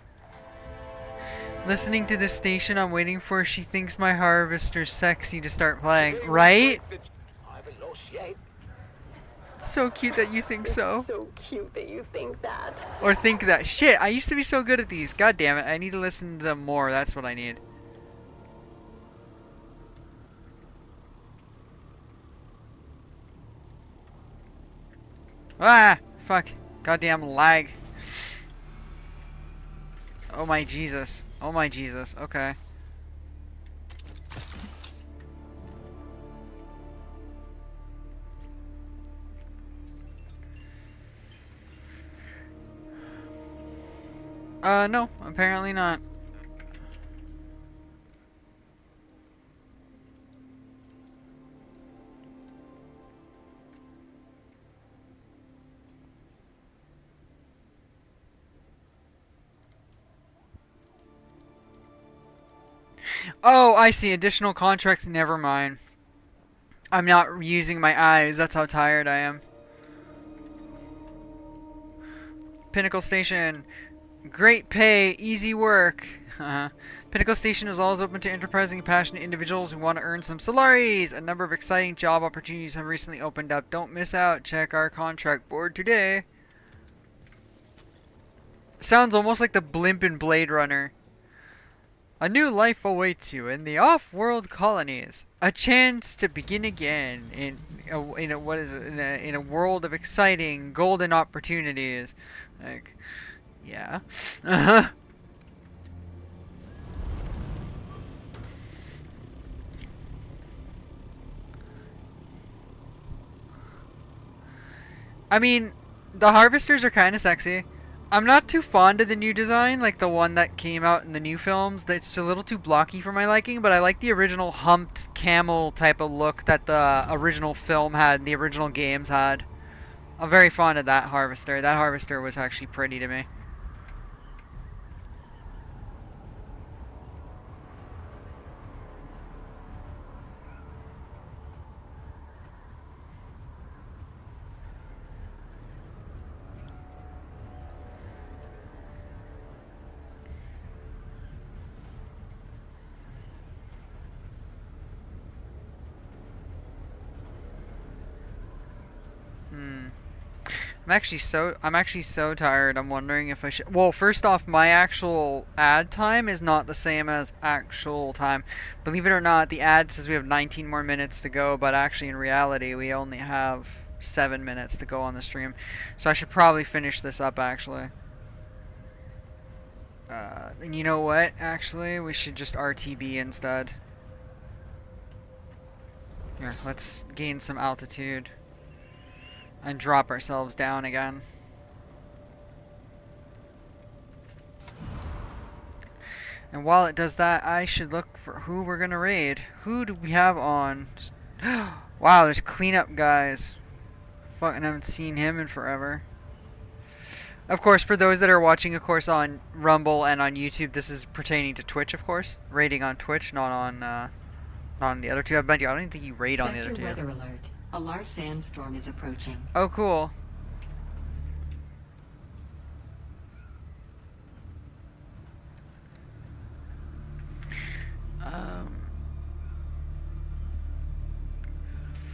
Listening to this station I'm waiting for She Thinks My Harvester's Sexy to start playing. Right? I haven't lost yet. So cute that you think so. So cute that you think that. Or think that. Shit, I used to be so good at these. God damn it. I need to listen to them more. That's what I need. Ah! Fuck. Goddamn lag. Oh my Jesus. Oh my Jesus. Okay. No. Apparently not. Oh, I see. Additional contracts. Never mind. I'm not using my eyes. That's how tired I am. Pinnacle Station. Great pay. Easy work. Pinnacle Station is always open to enterprising, passionate individuals who want to earn some salaries. A number of exciting job opportunities have recently opened up. Don't miss out. Check our contract board today. Sounds almost like the blimp in Blade Runner. A new life awaits you in the off-world colonies. A chance to begin again in a world of exciting golden opportunities. Like, yeah. I mean, the harvesters are kind of sexy. I'm not too fond of the new design, like the one that came out in the new films. It's a little too blocky for my liking, but I like the original humped camel type of look that the original film had, the original games had. I'm very fond of that harvester. That harvester was actually pretty to me. I'm actually so tired. I'm wondering if I should. Well, first off, my actual ad time is not the same as actual time. Believe it or not, the ad says we have 19 more minutes to go, but actually in reality, we only have 7 minutes to go on the stream. So I should probably finish this up actually. And you know what? Actually, we should just RTB instead. Here, let's gain some altitude and drop ourselves down again. And while it does that, I should look for who we're gonna raid. Who do we have on? Wow, there's cleanup guys. Fucking haven't seen him in forever. Of course, for those that are watching, of course, on Rumble and on YouTube, this is pertaining to Twitch, of course. Raiding on Twitch, not on the other two. I don't think you raid on the other two. Weather alert. A large sandstorm is approaching. Oh, cool.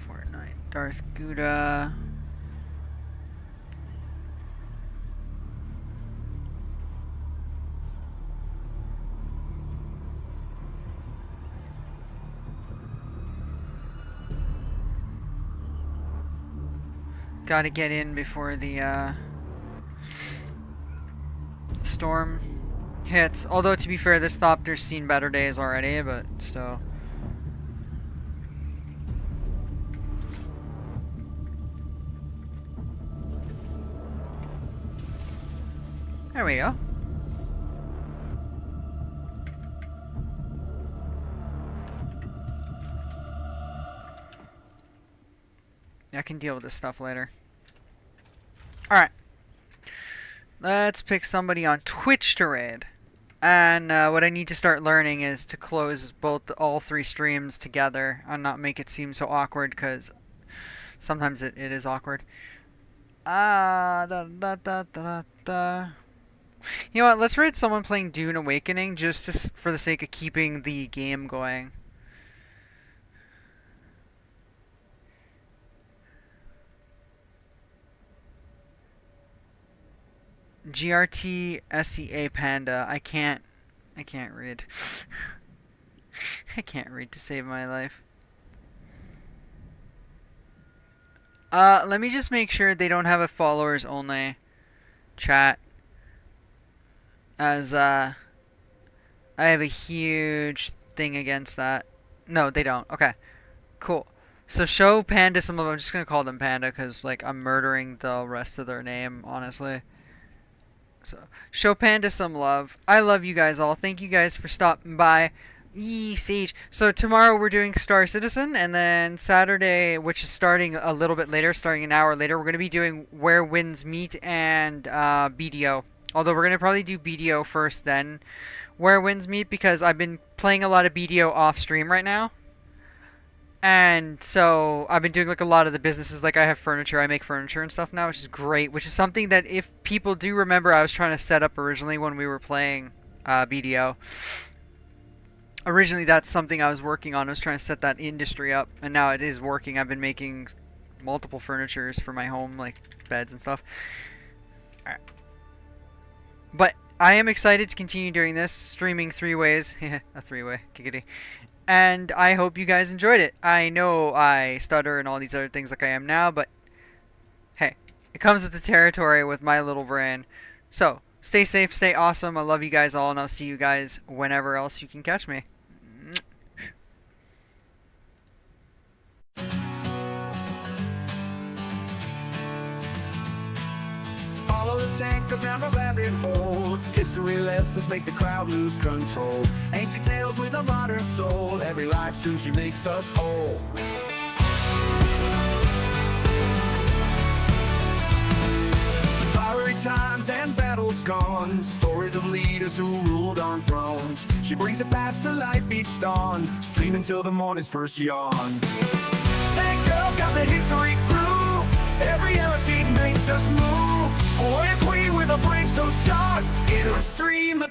Fortnite. Darth Gouda. Gotta get in before the storm hits. Although, to be fair, this Thopter's seen better days already, but still. There we go. I can deal with this stuff later. Alright. Let's pick somebody on Twitch to raid. And what I need to start learning is to close all three streams together and not make it seem so awkward, because sometimes it is awkward. You know what? Let's raid someone playing Dune Awakening just for the sake of keeping the game going. GRT SEA Panda. I can't read. I can't read to save my life. Let me just make sure they don't have a followers only chat, as I have a huge thing against that. No, they don't. Okay. Cool. So show Panda some love. I'm just gonna call them Panda because, like, I'm murdering the rest of their name, honestly. So, show Panda some love. I love you guys all. Thank you guys for stopping by. Yee, Sage. So, tomorrow we're doing Star Citizen, and then Saturday, which is starting a little bit later, starting an hour later, we're going to be doing Where Winds Meet and BDO. Although, we're going to probably do BDO first, then Where Winds Meet, because I've been playing a lot of BDO off stream right now. And so I've been doing like a lot of the businesses, like I have furniture, I make furniture and stuff now, which is great, which is something that, if people do remember, I was trying to set up originally when we were playing BDO. Originally that's something I was working on. I was trying to set that industry up, and now it is working. I've been making multiple furnitures for my home, like beds and stuff. Alright. But I am excited to continue doing this, streaming 3 ways. A 3-way, giggity. And I hope you guys enjoyed it. I know I stutter and all these other things like I am now, but hey, it comes with the territory with my little brain. So, stay safe, stay awesome. I love you guys all, and I'll see you guys whenever else you can catch me. All Follow the tank of never rabbit hole. History lessons make the crowd lose control. Ancient tales with a modern soul. Every live stream she makes us whole. Fiery times and battles gone. Stories of leaders who ruled on thrones. She brings the past to life each dawn. Streaming till the morning's first yawn. Tank Girl's got the history groove. Every era she makes us move. Warrior queen with a brain so sharp. In her stream the